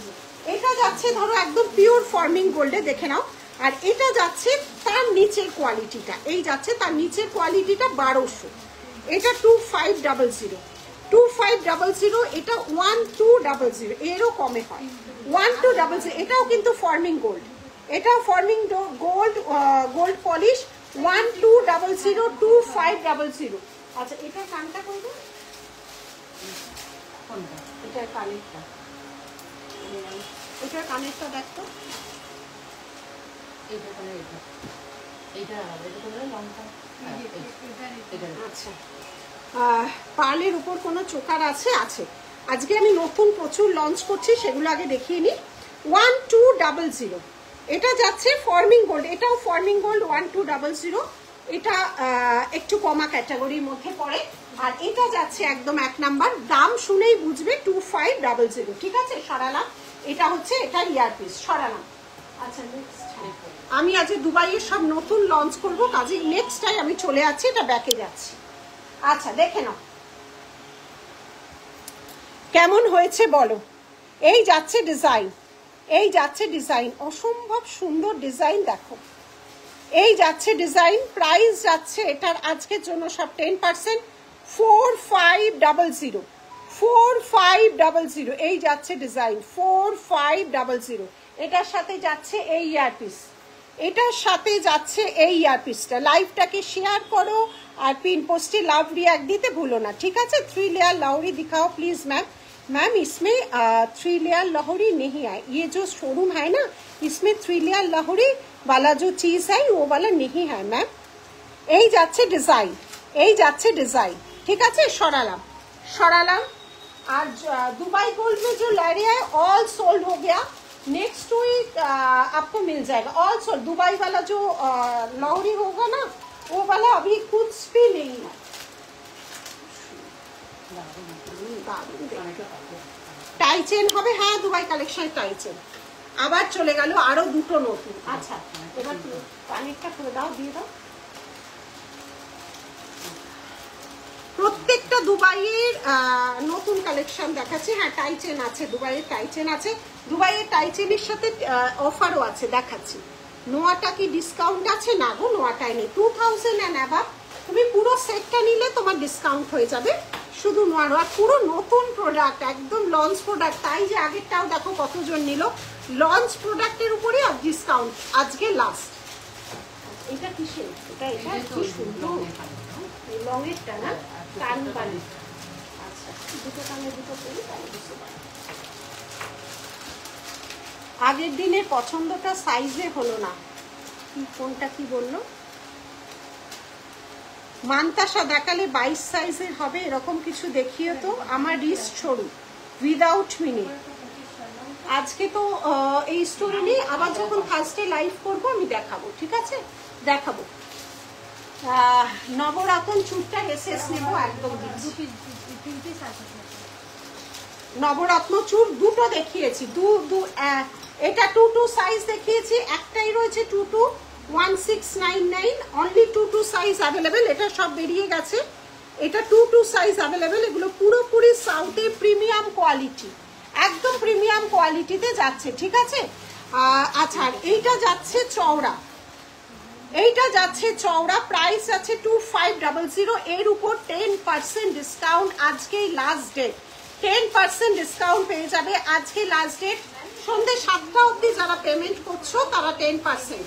[SPEAKER 1] এটা যাচ্ছে ধরো একদম পিওর ফর্মিং গোল্ডে, দেখে নাও। আর এটা যাচ্ছে তার নিচের কোয়ালিটিটা, এই যাচ্ছে তার নিচের কোয়ালিটিটা 1200, এটা 2500, 2500, এটা 1200, এরও কমে হয় 1200। এটাও কিন্তু ফর্মিং গোল্ড, এটাও ফর্মিং গোল্ড, গোল্ড পলিশ 1200, 2500। আচ্ছা এটার কানটা করবো, এটার কানেরটা, এটার কানেরটা দেখো, আচ্ছা পার্লের উপর কোনো চোকার আছে? আছে। আজকে আমি নতুন প্রচুর লঞ্চ করছি, সেগুলো আগে দেখিয়ে নিই। 1200, এটা যাচ্ছে ফর্মিং গোল্ড, এটাও ফর্মিং গোল্ড 1200, এটা একটু কমা ক্যাটাগরির মধ্যে পড়ে। আর এটা যাচ্ছে একদম 1 নাম্বার, দাম শুনেই বুঝবে 2500, ঠিক আছে সরালাম। এটা হচ্ছে এটা ইয়ারপিস, সরালাম। আচ্ছা নেক্সট, আমি আজ দুবাইয়ের সব নতুন লঞ্চ করবো, কাজে নেক্সট টাইম আমি চলে যাচ্ছি, এটা ব্যাকে যাচ্ছি। আচ্ছা দেখে নাও কেমন হয়েছে বলো। এই যাচ্ছে ডিজাইন, এই যাচ্ছে ডিজাইন, অসম্ভব সুন্দর ডিজাইন দেখো। এই যাচ্ছে ডিজাইন, প্রাইস যাচ্ছে এটার আজকের জন্য সব 10%, 4500, 4500, এই যাচ্ছে ডিজাইন 4500। এটার সাথে যাচ্ছে এই ইয়ারপিস, এটার সাথে যাচ্ছে এই ইয়ারপিসটা। লাইভটাকে শেয়ার করো আর পিন পোস্টে লাভ রিয়াক্ট দিতে ভুলো না, ঠিক আছে। 3 लेयर लाहौरी दिखाओ प्लीज मैम। मैम इसमें 3 लेयर लाहौरी नहीं है, ये जो शोरूम है ना इसमें 3 लेयर लाहौरी वाला जो चीज है वो वाला नहीं है मैम। এই যাচ্ছে ডিজাইন, এই যাচ্ছে ডিজাইন, ঠিক আছে সরালাম, সরালাম। আর दुबई गोल्ड में जो लहरे है ऑल सोल्ड हो गया, नेक्स्ट वीक आपको मिल जाएगा ऑल सोल्ड। दुबई वाला जो लाहौरी होगा ना वो वाला अभी कुछ भी नहीं है। টাই চেন হবে, হ্যাঁ দুবাই কালেকশন টাই চেন। আবার চলে গেল আরো দুটো নতুন। আচ্ছা এবার পানিটা করে দাও, দিয়ে দাও। প্রত্যেকটা দুবাইয়ের নতুন কালেকশন দেখাচ্ছি। হ্যাঁ, টাই চেন আছে, দুবাইয়ের টাই চেন আছে। দুবাইয়ের টাই চেনের সাথে অফারও আছে, দেখাচ্ছি। নোয়াটা কি ডিসকাউন্ট আছে? না গো, নোয়াটাই নেই। 2000 অ্যান্ড অ্যাবাভ তুমি পুরো সেটটা নিলে তোমার ডিসকাউন্ট হয়ে যাবে, শুধু নোয়ার। আর পুরো নতুন প্রোডাক্ট, একদম লঞ্চ প্রোডাক্ট। তাই যে আগেরটাও দেখো কতজন নিল। লঞ্চ প্রোডাক্টের উপরে আর ডিসকাউন্ট আজকে লাস্ট। এটা কিসের? এটা কি সুন্দর লংয়েরটা না, কান বালি। আচ্ছা, দুটো কানে দুটো করি তাহলে বুঝতে পারি। আগের দিনের পছন্দটা সাইজে হলো না। কি কোনটা কি বললো? মান্তাসা দেখালে 22 সাইজের হবে, এরকম কিছু দেখিয়ে তো। আমার রিস্ট সরু, উইদাউট মিনি। আজকে তো এই স্টোরি নেই, আবার যখন ফার্স্টে লাইভ করবো আমি দেখাবো, ঠিক আছে? দেখাবো। নবরত্ন চুরটা এসএস নেবো, একদম নবরত্ন চুর দুটো দেখিয়েছি, এটা 22 সাইজ দেখিয়েছি, একটাই রয়েছে 22 1699, অনলি 22 সাইজ অ্যাভেলেবেল। এটা সব বেরিয়ে গেছে। এটা 22 সাইজ অ্যাভেলেবেল। এগুলো পুরোপুরি সাউথে প্রিমিয়াম কোয়ালিটি, একদম প্রিমিয়াম কোয়ালিটিতে যাচ্ছে, ঠিক আছে? আচ্ছা, এইটা যাচ্ছে চওড়া, এইটা যাচ্ছে চওড়া, প্রাইস আছে 2500। এর উপর 10% ডিসকাউন্ট, আজকেই লাস্ট ডেট। 10% ডিসকাউন্ট পেয়ে যাবে, আজকে লাস্ট ডেট। সন্ধ্যে 7টা অবধি যারা পেমেন্ট করছো তারা 10%,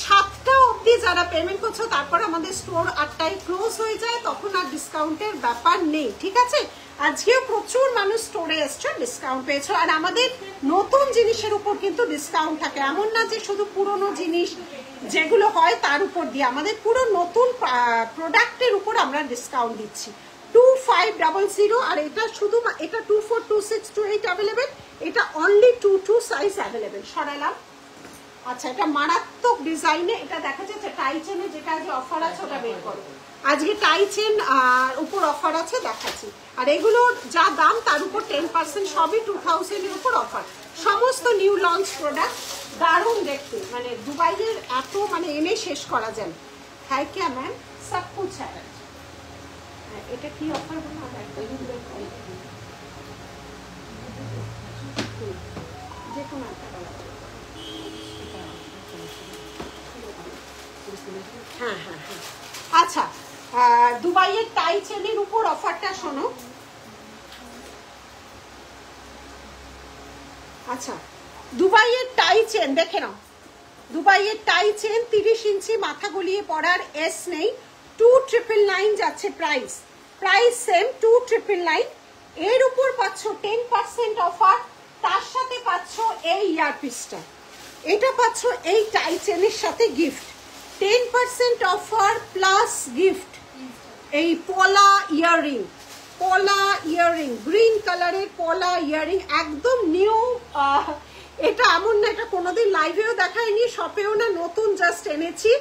[SPEAKER 1] 7টা অবধি যারা পেমেন্ট করছো। তারপর আমাদের স্টোর 8টায় ক্লোজ হয়ে যায়, তখন আর ডিসকাউন্টের ব্যাপার নেই, ঠিক আছে? আজকেও প্রচুর মানুষ স্টোরে এসছো, ডিসকাউন্ট পেয়েছো। আর আমাদের নতুন জিনিসের উপর কিন্তু ডিসকাউন্ট থাকে, এমন না যে শুধু পুরনো জিনিস যেগুলো হয় তার উপর দিয়ে। আমাদের পুরো নতুন প্রোডাক্টের উপর আমরা ডিসকাউন্ট দিচ্ছি। 2500। আর এটা শুধু, এটা 24, 26, 28 অ্যাভেলেবেল। এটা অনলি 22 সাইজ অ্যাভেলেবেল। সরালাম। আচ্ছা, এটা মারাত্মক ডিজাইনে, এটা দেখা যাচ্ছে টাই চেনে, যেটা আজকে অফার আছে ওটা বের করো। আজকে টাই চেন আর উপর অফার আছে, দেখাচ্ছি। আর এগুলোর যা দাম তার উপর 10%, সবই 2000 এর উপর অফার। সমস্ত নিউ লঞ্চ প্রোডাক্ট, দারুণ দেখতে, মানে দুবাইয়ের এত মানে এনে শেষ করা যায়। হ্যাঁ ক্যা ম্যাম, সব কুছ হ্যায়। এটা কি অফার বলো? যে কোনো একটা বলা। হ্যাঁ হ্যাঁ হ্যাঁ। আচ্ছা, দুবাইয়ের টাই চেনের উপর অফারটা শোনো। আচ্ছা, দুবাইয়ের টাই চেন দেখে নাও। দুবাইয়ের টাই চেন 30 ইঞ্চি, মাথা গলিয়ে পড়ার এস নেই। 2999 যাচ্ছে প্রাইস, প্রাইস সেম 2999। এর উপর পাচ্ছ 10% অফার, তার সাথে পাচ্ছ এই ইয়ারপিসটা। এটা পাচ্ছ এই টাই চেনের সাথে গিফট, 10% অফার প্লাস গিফট। এই পলা ইয়াররিং, পলা ইয়াররিং, গ্রিন কালারের পলা ইয়াররিং, একদম নিউ। এটা এমন না এটা কোনোদিন লাইভেও দেখায়নি, শপেও না, নতুন জাস্ট এনেছি।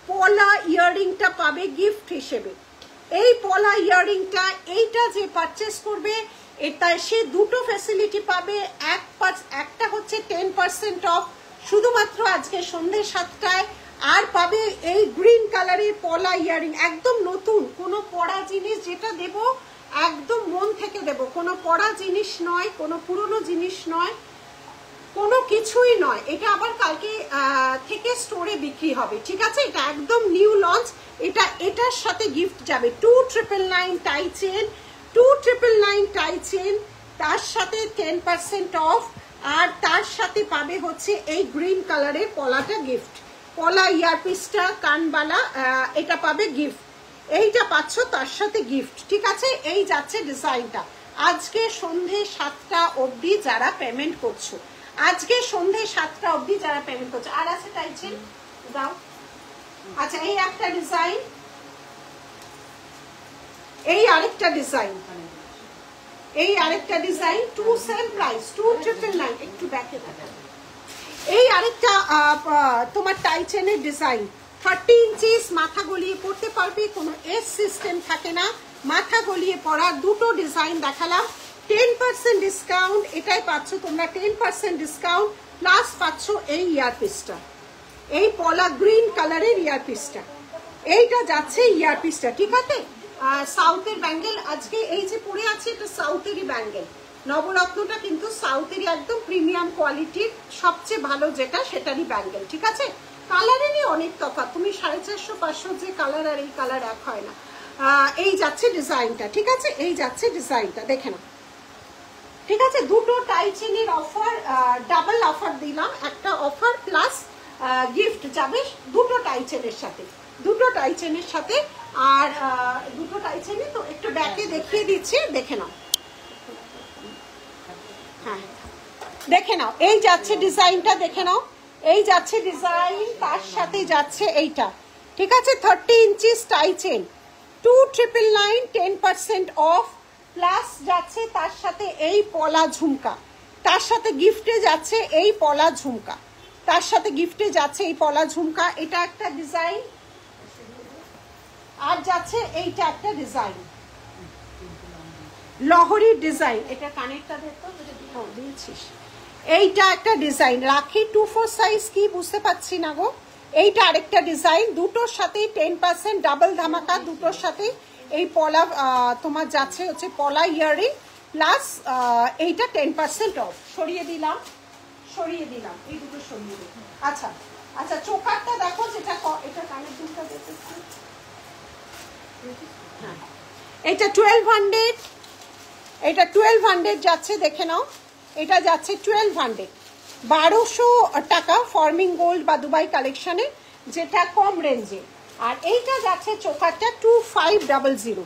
[SPEAKER 1] পলা ইয়াররিংটা পাবে গিফট হিসেবে। এই পলা ইয়াররিংটা, এইটা যে পারচেস করবে এটা সে দুটো ফ্যাসিলিটি পাবে। একটা হচ্ছে 10% অফ শুধুমাত্র আজকে সন্ধ্যে 7টায়, আর পাবে এই গ্রিন কালারের পলা ইয়াররিং, একদম নতুন। কোনো পড়া জিনিস যেটা দেব একদম মন থেকে দেব, কোনো পড়া জিনিস নয়, কোনো পুরনো জিনিস নয়, কোনো কিছুই নয়। এটা আবার কালকে থেকে স্টোরে বিক্রি হবে, ঠিক আছে? এটা একদম নিউ লঞ্চ। এটা এটার সাথে গিফট যাবে 2999 টাই চেন, 2999 টাই চেন, তার সাথে 10% অফ। আর তার সাথে পাবে হচ্ছে এই গ্রিন কালারের পলাটা গিফট, পলা ইয়ারপিসটা কানবালা, এটা পাবে গিফট। এইটা পাচ্ছ তার সাথে গিফট, ঠিক আছে? এই যাচ্ছে ডিজাইনটা। আজকে সন্ধে 7টা অবধি যারা পেমেন্ট করছো, আজকে সন্ধে 7টা অবধি যারা পেমেন্ট করছো। আর আছে টাইচেন দাও। আচ্ছা, এই একটা ডিজাইন, এই আরেকটা ডিজাইন, এই আরেকটা ডিজাইন, 2 সেম প্রাইস 2999। একটু ব্যাকে থাকে। এই আরেকটা তোমার টাইচেনের ডিজাইন, 30 ইঞ্চিস, মাথা গলিয়ে পড়তে পারবে, কোনো এস সিস্টেম থাকে না, মাথা গলিয়ে পড়ার দুটো ডিজাইন দেখালাম। 10% ডিসকাউন্ট, এটাই পাচ্ছ তোমরা 10% ডিসকাউন্ট, প্লাস পাচ্ছ এই ইয়ারপিসটা, এই পলা গ্রিন কালারের ইয়ারপিসটা। এইটা যাচ্ছে ইয়ারপিসটা, ঠিক আছে? সাউথের ব্যাঙ্গেল আজকে এই যে পরে আছে এটা সাউথেরই ব্যাঙ্গেল, নবরত্নটা কিন্তু সাউথেরই একদম প্রিমিয়াম কোয়ালিটির সবচেয়ে ভালো যেটা সেটারই ব্যাঙ্গেল, ঠিক আছে। কালারেরই অনেক তফাৎ, তুমি 450-500 যে কালার আর এই কালার এক হয় না। এই যাচ্ছে ডিজাইনটা, ঠিক আছে, এই যাচ্ছে ডিজাইনটা দেখে নাও, ঠিক আছে। দুটো টাই চেনের অফার, ডাবল অফার দিলাম, একটা অফার প্লাস গিফট যাবে দুটো টাই চেনের সাথে, দুটো টাই চেনের সাথে। আর দুটো টাই চেনে তো একটু ব্যাকে দেখিয়ে দিচ্ছি, দেখে নাও, হ্যাঁ দেখে নাও, এই যাচ্ছে ডিজাইনটা দেখে নাও, এই যাচ্ছে ডিজাইন, তার সাথে যাচ্ছে এইটা, ঠিক আছে। 30 ইঞ্চি টাই চেন, 2999, 10% অফ, প্লাস যাচ্ছে তার সাথে এই পলা ঝুমকা, তার সাথে গিফটে যাচ্ছে এই পলা ঝুমকা, তার সাথে গিফটে যাচ্ছে এই পলা ঝুমকা, এটা একটা ডিজাইন। আর যাচ্ছে এইটা একটা ডিজাইন, লহরির ডিজাইন, এটা কানেরটা দেখো দিয়েছিস, এইটা একটা ডিজাইন। রাখি 2-4 সাইজ কি বুঝতে পারছি না গো। এইটা আরেকটা ডিজাইন, দুটোর সাথেই 10% ডাবল ধামাকা, দুটোর সাথেই এই পলা তোমার যাচ্ছে হচ্ছে পলা ইয়ারিং, প্লাস এইটা 10% অফ। সরিয়ে দিলাম, সরিয়ে দিলাম, এই দুটো সরিয়ে দিলাম। আচ্ছা আচ্ছা, চোকারটা দেখো, যেটা এটা কানের দুলটা দেখো, হ্যাঁ এটা 1200, এটা 1200 যাচ্ছে, দেখে নাও, এটা যাচ্ছে 1200, 1200 টাকা ফর্মিং গোল্ড বা দুবাই কালেকশনে, যেটা কম রেঞ্জে। আর এইটা যাচ্ছে চোকারটা 2500,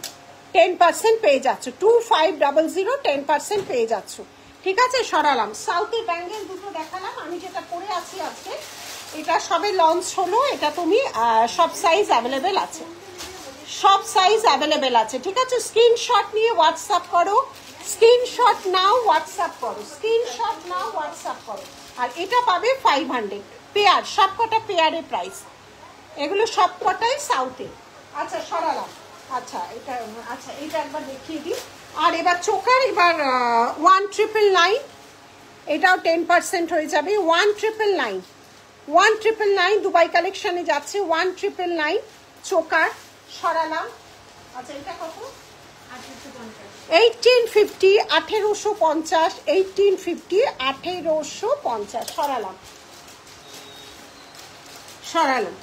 [SPEAKER 1] 10% পেয়ে যাচ্ছ, 2500, 10% পেয়ে যাচ্ছ, ঠিক আছে। সরালাম, সাউথের ব্যাঙ্গেল দুটো দেখালাম, আমি যেটা পরে আছি আজকে এটা সবে লঞ্চ হলো, এটা তুমি সব সাইজ অ্যাভেলেবেল আছে, সব সাইজ অ্যাভেলেবেল আছে, ঠিক আছে। স্ক্রিনশট নিয়ে হোয়াটসঅ্যাপ করো, স্ক্রিনশট নাও হোয়াটসঅ্যাপ করো, স্ক্রিনশট নাও হোয়াটসঅ্যাপ করো। আর এটা পাবে 500 পেয়ার, সব কটা পেয়ারের প্রাইস, এগুলো সব কটাই সাউথে। আচ্ছা সরালাম, আচ্ছা এটা, আচ্ছা এটা একবার দেখিয়ে দিই। আর এবার চোকার, এবার 1999, এটাও 10% হয়ে যাবে, 1999, 1999 দুবাই কালেকশনে যাচ্ছে, 1999 চোকার। সরালাম, আচ্ছা এটা কত, 1850, 1850, 1850, 1850, সরালাম, সরালাম।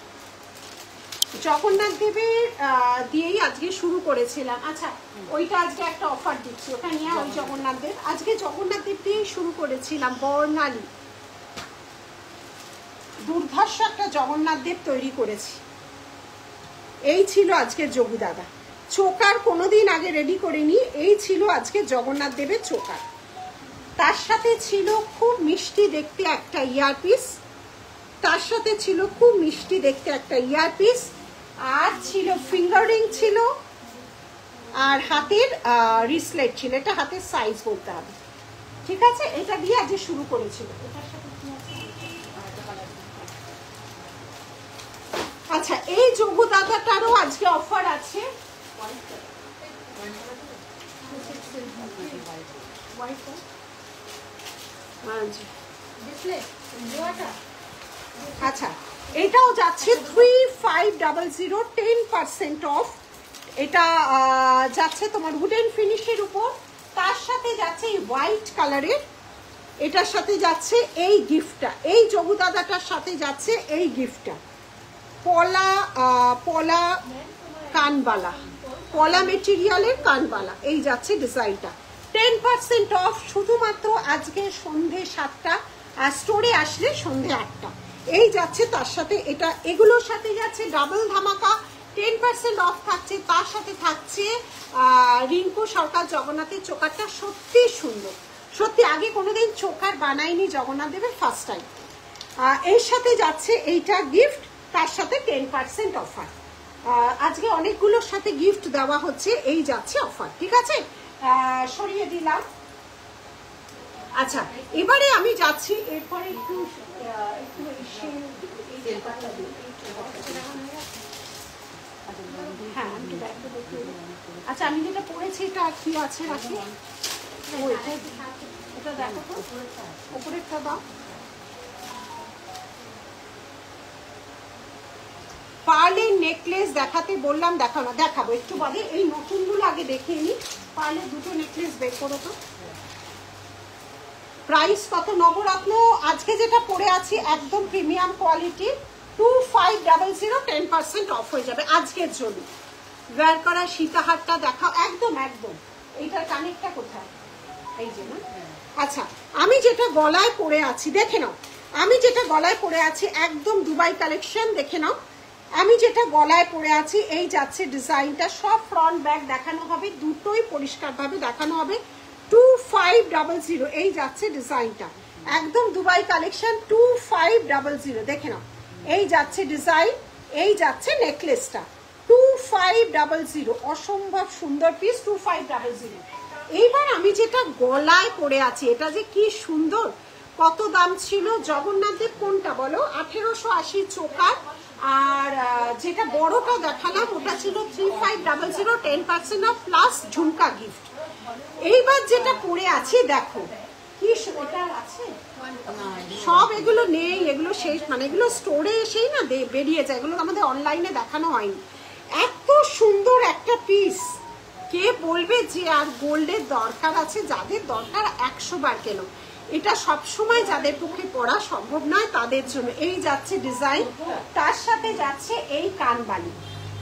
[SPEAKER 1] জগন্নাথ দেবের দিয়েই আজকে শুরু করেছিলাম, আচ্ছা ওইটা আজকে একটা অফার দিচ্ছি, ওটা নিয়ে ওই জগন্নাথ দেব, আজকে জগন্নাথ দেব দিয়েই শুরু করেছিলাম। বর্ণালী দুর্ধর্ষ একটা জগন্নাথ দেব তৈরি করেছি, এই ছিল আজকে যোগী দাদা। চোকার কোনোদিন আগে রেডি করিনি, এই ছিল আজকে জগন্নাথ দেবের চোকার। তার সাথে ছিল খুব মিষ্টি দেখতে একটা ইয়ারপিস, তার সাথে ছিল খুব মিষ্টি দেখতে একটা ইয়ারপিস, আর ছিল ফিঙ্গার রিং ছিল, আর হাতের রিসলেট ছিল, এটা হাতের সাইজ বলতে হবে, ঠিক আছে। এটা দিয়ে আজকে শুরু করেছিল। আচ্ছা এই যোগু দাদাটারও আজকে অফার আছে, আচ্ছা এটাও যাচ্ছে 3500, 10% অফ, এটা যাচ্ছে তোমার উডেন ফিনিশের উপর, তার সাথে যাচ্ছে এই হোয়াইট কালারের, এটার সাথে যাচ্ছে এই গিফটটা, এই যোগু দাদাটার সাথে যাচ্ছে এই গিফটটা, পলা পলা কানবালা, পলা মেটেরিয়ালের কানবালা, এই যাচ্ছে ডিজাইনটা, 10% অফ শুধুমাত্র আজকে সন্ধে 7টা, আর স্টোরে আসলে সন্ধে 8টা, এই যাচ্ছে তার সাথে এটা, এগুলোর সাথে যাচ্ছে ডাবল ধামাকা, 10% অফ থাকছে, তার সাথে থাকছে রিঙ্কু সরকার জগন্নাথের চোকারটা, সত্যি সুন্দর, সত্যি আগে কোনোদিন চোকার বানায়নি জগন্নাথ দেবের, ফার্স্ট টাইম। এর সাথে যাচ্ছে এইটা গিফট, তার সাথে 10% অফার, আজকে অনেকগুলোর সাথে গিফট দেওয়া হচ্ছে, এই যাচ্ছে অফার, ঠিক আছে। সরিয়ে দিলাম। আচ্ছা এবারে আমি যাচ্ছি, এরপরে একটু হ্যাঁ আচ্ছা আমি যেটা পড়েছি এটা কি আছে রাখি, এটা দেখো তো উপরেরটা দাও, পার্লের নেকলেস দেখাতে বললাম, দেখাও না, দেখাবো একটু বাদে। এই নতুনগুলো আগে দেখিয়ে নি, পারলে দুটো নেকলেস বের করো তো। প্রাইস কত নবরত্ন আজকে যেটা পরে আছি একদম প্রিমিয়াম কোয়ালিটি, 2500, 10% অফ হয়ে যাবে আজকের জন্য। ওয়্যার করা সীতাহারটা দেখাও, একদম একদম। এইটার কানেরটা কোথায়? এই যে না। আচ্ছা, আমি যেটা গলায় পরে আছি দেখে নাও, আমি যেটা গলায় পরে আছি একদম দুবাই কালেকশন, দেখে নাও। আমি যেটা গলায় পরে আছি এই যাচ্ছে ডিজাইনটা, সব ফ্রন্ট ব্যাক দেখানো হবে, দুটোই পরিষ্কারভাবে দেখানো হবে। 2500 এই যাচ্ছে ডিজাইনটা, একদম দুবাই কালেকশন, 2500 দেখে নাও। এই যাচ্ছে ডিজাইন, এই যাচ্ছে নেকলেসটা, 2500, অসম্ভব সুন্দর পিস, 2500। এইবার আমি যেটা গলায় পরে আছি এটা যে কি সুন্দর, কত দাম ছিল জগন্নাথদেব কোনটা বলো, 1880 চোকার, আর যেটা বড়টা দেখালাম ওটা ছিল 3500, 10% অফ প্লাস ঝুমকা গিফট। এইবার যেটা পরে আছি দেখো কি, এটা আছে সব, এগুলো নেই, এগুলো শেষ, মানে এগুলো স্টোরে এসেই না বেরিয়ে যায়, এগুলো আমাদের অনলাইনে দেখানো হয়নি। এত সুন্দর একটা পিস, কে বলবে যে আর গোল্ডের দরকার আছে? যাদের দরকার 100 বার কেন, এটা সব সময় যাদের পক্ষে পরা সম্ভব নয় তাদের জন্য। এই যাচ্ছে ডিজাইন, তার সাথে যাচ্ছে এই কানবালি,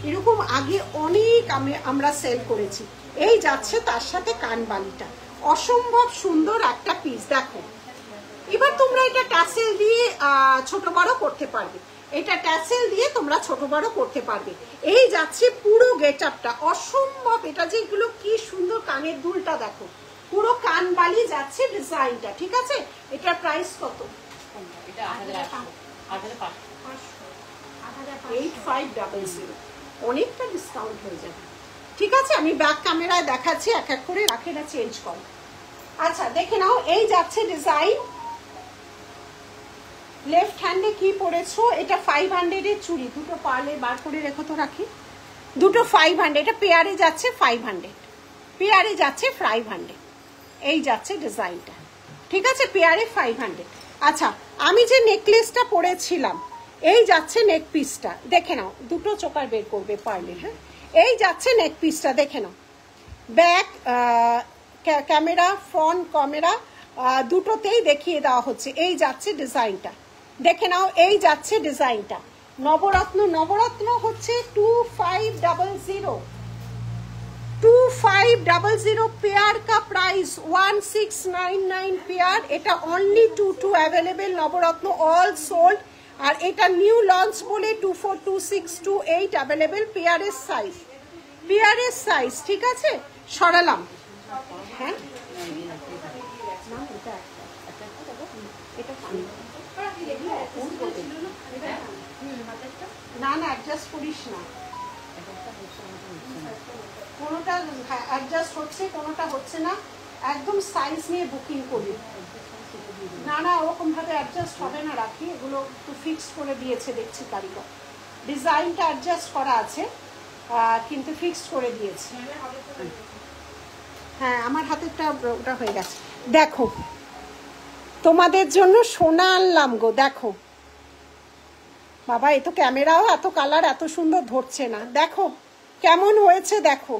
[SPEAKER 1] এরকম আগে অনেক আমরা সেল করেছি। এই যাচ্ছে তার সাথে কানবালিটা, অসম্ভব সুন্দর একটা পিস দেখো। এবার তোমরা এটা ট্যাসেল দিয়ে ছোট বড় করতে পারবে, এটা ট্যাসেল দিয়ে তোমরা ছোট বড় করতে পারবে। এই যাচ্ছে পুরো গেট আপটা, অসম্ভব, এটা যেগুলো কি সুন্দর, কানের দুলটা দেখো, পুরো কানবালি যাচ্ছে ডিজাইনটা, ঠিক আছে। এটার প্রাইস কত? 8500, অনেকটা ডিসকাউন্ট হয়ে যাবে, ঠিক আছে। আমি ব্যাক ক্যামেরায় দেখাচ্ছি, এক এক করে রাখেটা চেঞ্জ করো। আচ্ছা দেখে নাও, এই যাচ্ছে ডিজাইন, লেফট হ্যান্ডে কি পরেছো, এটা 500 এর চুড়ি, দুটো পার্লে বার করে রেখো তো, রাখি দুটো 500, এটা পেয়ারে যাচ্ছে 500, পেয়ারে যাচ্ছে 500, এই যাচ্ছে ডিজাইনটা, ঠিক আছে, পেয়ারে 500। আচ্ছা, আমি যে নেকলেসটা পরেছিলাম এই যাচ্ছে নেক পিসটা, দেখে নাও, দুটো চোকার বের করবে পারলে, হ্যাঁ, এই যাচ্ছে নেক পিসটা দেখে নাও, ব্যাক ক্যামেরা ফ্রন্ট ক্যামেরা দুটোতেই দেখিয়ে দেওয়া হচ্ছে। এই যাচ্ছে ডিজাইনটা, দেখে নাও, এই যাচ্ছে ডিজাইনটা, নবরত্ন, নবরত্ন হচ্ছে 2500 পেয়ার কা প্রাইস 1699 পেয়ার, এটা অনলি 22 অ্যাভেলেবেল নবরত্ন, অল সোল্ড। আর এটা নিউ লঞ্চ বলে 242628 অ্যাভেলেবেল, পেয়ারের সাইজ, পেয়ারের সাইজ, ঠিক আছে। সরালাম, হ্যাঁ না না অ্যাডজাস্ট করিস না, কোনোটা অ্যাডজাস্ট হচ্ছে কোনোটা হচ্ছে না, একদম সাইজ নিয়ে বুকিং করি। না না ওরকম ভাবে অ্যাডজাস্ট হবে না, রাখি, এগুলো একটু ফিক্স করে দিয়েছে দেখছি কারিগর, ডিজাইনটা অ্যাডজাস্ট করা আছে কিন্তু ফিক্সড করে দিয়েছে। হ্যাঁ আমার হাতেরটা ওটা হয়ে গেছে। দেখো তোমাদের জন্য সোনা আনলাম গো, দেখো বাবা, এ তো ক্যামেরাও এত কালার এত সুন্দর ধরছে না, দেখো কেমন হয়েছে দেখো।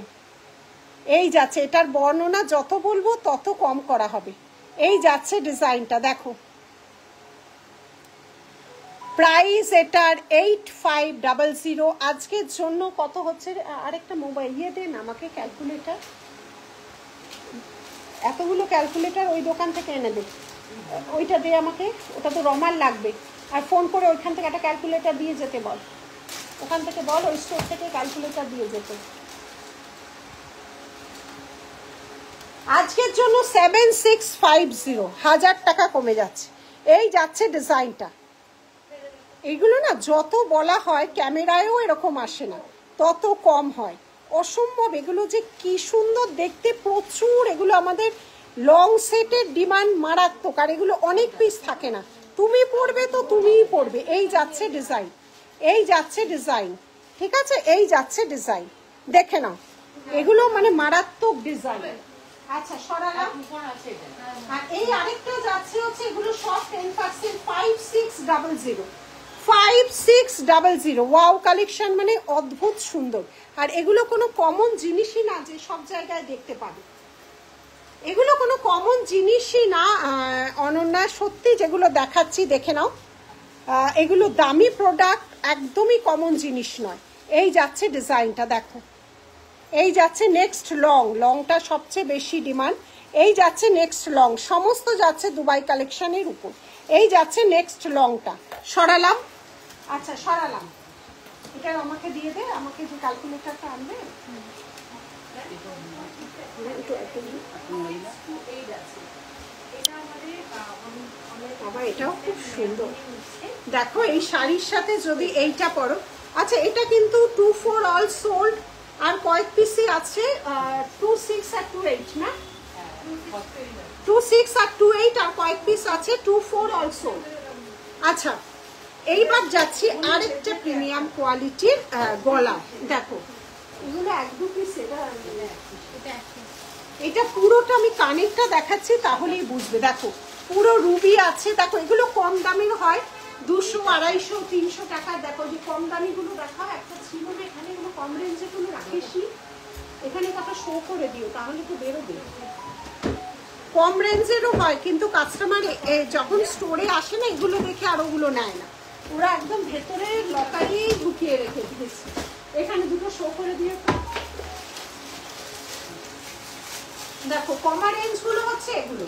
[SPEAKER 1] এই যাচ্ছে, এটার বর্ণনা যত বলবো তত কম করা হবে। এই যাচ্ছে ডিজাইনটা দেখো, প্রাইস এটার 8500। আজকের জন্য কত হচ্ছে, আরেকটা মোবাইল ইয়ে দেন আমাকে, ক্যালকুলেটর, এতগুলো ক্যালকুলেটর ওই দোকান থেকে এনে দে, ওইটা দে আমাকে, ওটা তো রমাল লাগবে। আর ফোন করে ওইখান থেকে একটা ক্যালকুলেটর দিয়ে যেতে বল, ওখান থেকে বল ওই স্টোর থেকে ক্যালকুলেটর দিয়ে যেতে। আজকের জন্য 7650, 1000 টাকা কমে যাচ্ছে। এই যাচ্ছে ডিজাইনটা, এইগুলো না যত বলা হয় ক্যামেরায়ও এরকম আসে না, তত কম হয়, অসম্ভব। এগুলো যে কি সুন্দর দেখতে, প্রচুর, এগুলো আমাদের লং সেটের ডিমান্ড মারাত্মক, আর এগুলো অনেক পিস থাকে না, তুমি পড়বে তো তুমিই পড়বে। এই যাচ্ছে ডিজাইন, এই যাচ্ছে ডিজাইন, ঠিক আছে, এই যাচ্ছে ডিজাইন, দেখে নাও, এগুলো মানে মারাত্মক ডিজাইন। আচ্ছা সরালাম। আর এই আরেকটা যাচ্ছে হচ্ছে, এগুলো সব 10%, 5600, 5600। ওয়াও কালেকশন, মানে অদ্ভুত সুন্দর। আর এগুলো কোনো কমন জিনিসই না যে সব জায়গায় দেখতে পাবে, এগুলো কোনো কমন জিনিসই না অনন্যা, সত্যি যেগুলো দেখাচ্ছি দেখে নাও। এগুলো দামি প্রোডাক্ট, একদমই কমন জিনিস নয়। এই যাচ্ছে ডিজাইনটা দেখো, এই যাচ্ছে নেক্সট লং, লংটা সবচেয়ে বেশি ডিমান্ড। এই যাচ্ছে নেক্সট লং, সমস্ত যাচ্ছে দুবাই কালেকশনের উপর। এই যাচ্ছে নেক্সট লংটা, সরালাম। আচ্ছা সরালাম, এটা আমাকে দিয়ে দে, আমাকে যে ক্যালকুলেটরটা আনবে। বাবা এটাও খুব সুন্দর, দেখো এই শাড়ির সাথে যদি এইটা পরো। আচ্ছা এটা কিন্তু 24 অল সোল্ড, আর কয়েক পিসই আছে, 26 আর 28 না, 26 আর 28 আর কয়েক পিস আছে, 24 অল সোল্ড। আচ্ছা এইবার যাচ্ছি আরেকটা প্রিমিয়াম কোয়ালিটির গলা, দেখো এগুলো এক দু পিস। এটা পুরোটা আমি কানেরটা দেখাচ্ছি তাহলেই বুঝবে। দেখো পুরো রুবি আছে, দেখো এগুলো কম দামের হয়, 200, 250, 300 টাকা। দেখো যে কম দামি গুলো দেখা একটা ছিল না এখানে, এগুলো কম রেঞ্জে কোনো রাখিসনি, এখানে কথা শো করে দিও তাহলে তো বেরোবে। কম রেঞ্জেরও হয়, কিন্তু কাস্টমার যখন স্টোরে আসে না এগুলো দেখে আর ওগুলো নেয় না, ওরা একদম ভেতরে লকারেই ঢুকিয়ে রেখে দিয়েছে। এখানে দুটো শো করে দিও তো। দেখো কমা রেঞ্জ গুলো হচ্ছে এগুলো,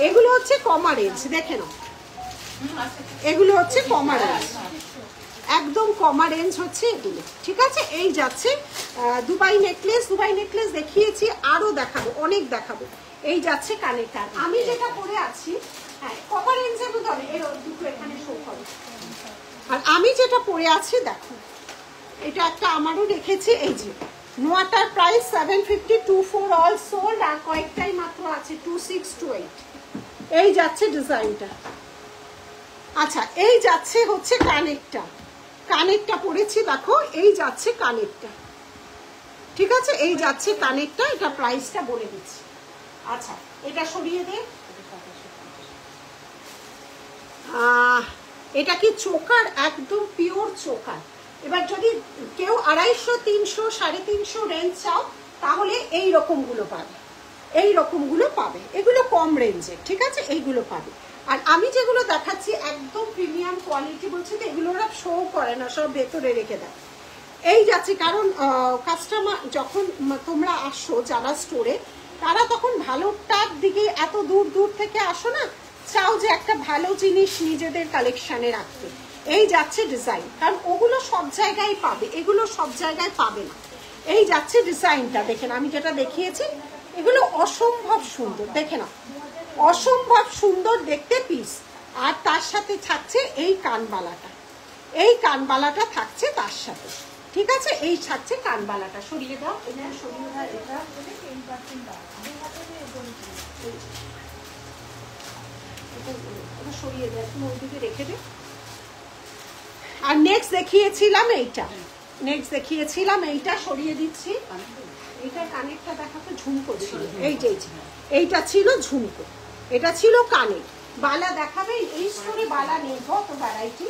[SPEAKER 1] এগুলো হচ্ছে কমা রেঞ্জ, দেখে নাও এগুলো হচ্ছে কমা রেঞ্জ, একদম কমা রেঞ্জ হচ্ছে এগুলো, ঠিক আছে। এই যাচ্ছে দুবাই নেকলেস, দুবাই নেকলেস দেখিয়েছি, আরো দেখাবো, অনেক দেখাবো। এই যাচ্ছে কানেরটা, আমি যেটা পরে আছি হ্যাঁ কমা রেঞ্জের মধ্যে, এর দুটো এখানে শো করে। আর আমি যেটা পরে আছি দেখো, এটা একটা আমারও রেখেছি, এই যে নোয়াটার প্রাইস 750, 24 অল সোল্ড, আর কয়েকটাই মাত্র আছে, 26 to 8। এই যাচ্ছে ডিজাইনটা। আচ্ছা এই যাচ্ছে হচ্ছে কানেরটা, কানেরটা পরেছি দেখো, এই যাচ্ছে কানেরটা, ঠিক আছে। এই যাচ্ছে কানেরটা, এটা প্রাইসটা বলে দিচ্ছি। আচ্ছা এটা সরিয়ে দে, এটা কি চোকার, একদম পিওর চোকার। এবার যদি কেউ 250, 300, 350 রেঞ্জ চাও তাহলে এই রকমগুলো পাবে, এই রকমগুলো পাবে, এগুলো কম রেঞ্জে, ঠিক আছে, এইগুলো পাবে। আর আমি যেগুলো দেখাচ্ছি একদম প্রিমিয়াম কোয়ালিটি বলছি তো, এগুলো ওরা শো করে না, সব ভেতরে রেখে দেয়। এই যাচ্ছে, কারণ কাস্টমার যখন তোমরা আসো যারা স্টোরে, তারা তখন ভালোটার দিকে এত দূর দূর থেকে আসো না, চাও যে একটা ভালো জিনিস নিজেদের কালেকশানে রাখতে। এই যাচ্ছে ডিজাইন, কারণ ওগুলো সব জায়গায় পাবে, এগুলো সব জায়গায় পাবে না। এই যাচ্ছে ডিজাইনটা, দেখেন আমি যেটা দেখিয়েছি, এগুলো অসম্ভব সুন্দর, দেখে না অসম্ভব সুন্দর দেখতে পিস। আর তার সাথে থাকছে এই কানবালাটা, এই কানবালাটা থাকছে তার সাথে, ঠিক আছে। এই থাকছে কানবালাটা, সরিয়ে দাও, এটা সরিয়ে দাও, এটা সরিয়ে দাও, তুমি ওইদিকে রেখে দে। আর নেক্সট দেখিয়েছিলাম এইটা, নেক্সট দেখিয়েছিলাম এইটা, সরিয়ে দিচ্ছি। এইটা কানেরটা দেখাতে ঝুমকো ছিল, এই যে এইটা ছিল ঝুমকো, এটা ছিল কানের। বালা দেখাবে, এই স্টোরে বালা নেই, কত ভ্যারাইটি।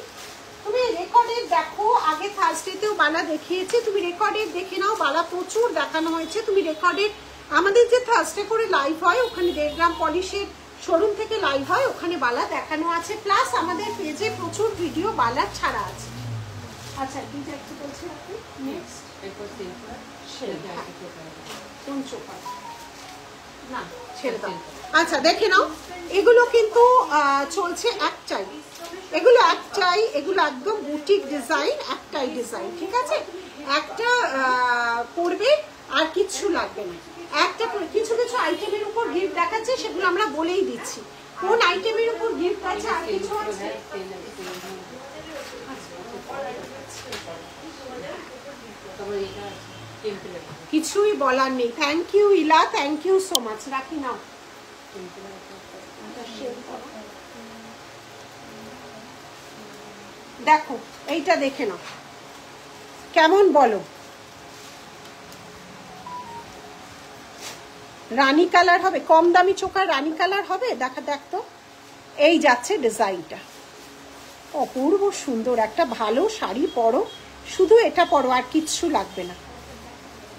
[SPEAKER 1] তুমি রেকর্ডের দেখো, আগে থার্সডেতেও বালা দেখিয়েছি, তুমি রেকর্ডের দেখে নাও, বালা প্রচুর দেখানো হয়েছে। তুমি রেকর্ডের আমাদের যে থার্সডে করে লাইভ হয়, ওখানে 1.5 গ্রাম পলিশের শোরুম থেকে লাইভ হয়, ওখানে বালা দেখানো আছে, প্লাস আমাদের পেজে প্রচুর ভিডিও বালার ছাড়া আছে। আচ্ছা ডিজাইন কি বলছেন আপনি? নেক্সট কোন চোপা না ছেড়ে দাও। আচ্ছা দেখে নাও, এগুলো কিন্তু চলছে একটাই, এগুলো একটাই, এগুলো একদম বুটিক ডিজাইন, একটাই ডিজাইন, ঠিক আছে। একটা পরবে আর কিচ্ছু লাগবে না, একটা কিছু কিছু আইটেমের উপর গিফট দেখাচ্ছে, সেগুলো আমরা বলেই দিচ্ছি কোন আইটেমের উপর গিফট আছে। আর কিছু আছে কিছুই বলার নেই। থ্যাংক ইউ ইলা, থ্যাংক ইউ সো মাচ। রাখি নাও, দেখো এইটা দেখে নাও কেমন, বলো রানী কালার হবে, কম দামি চোখা রানী কালার হবে, দেখা দেখ তো এই যাচ্ছে ডিজাইনটা, অপূর্ব সুন্দর। একটা ভালো শাড়ি পরো, শুধু এটা পরো, আর কিচ্ছু লাগবে না।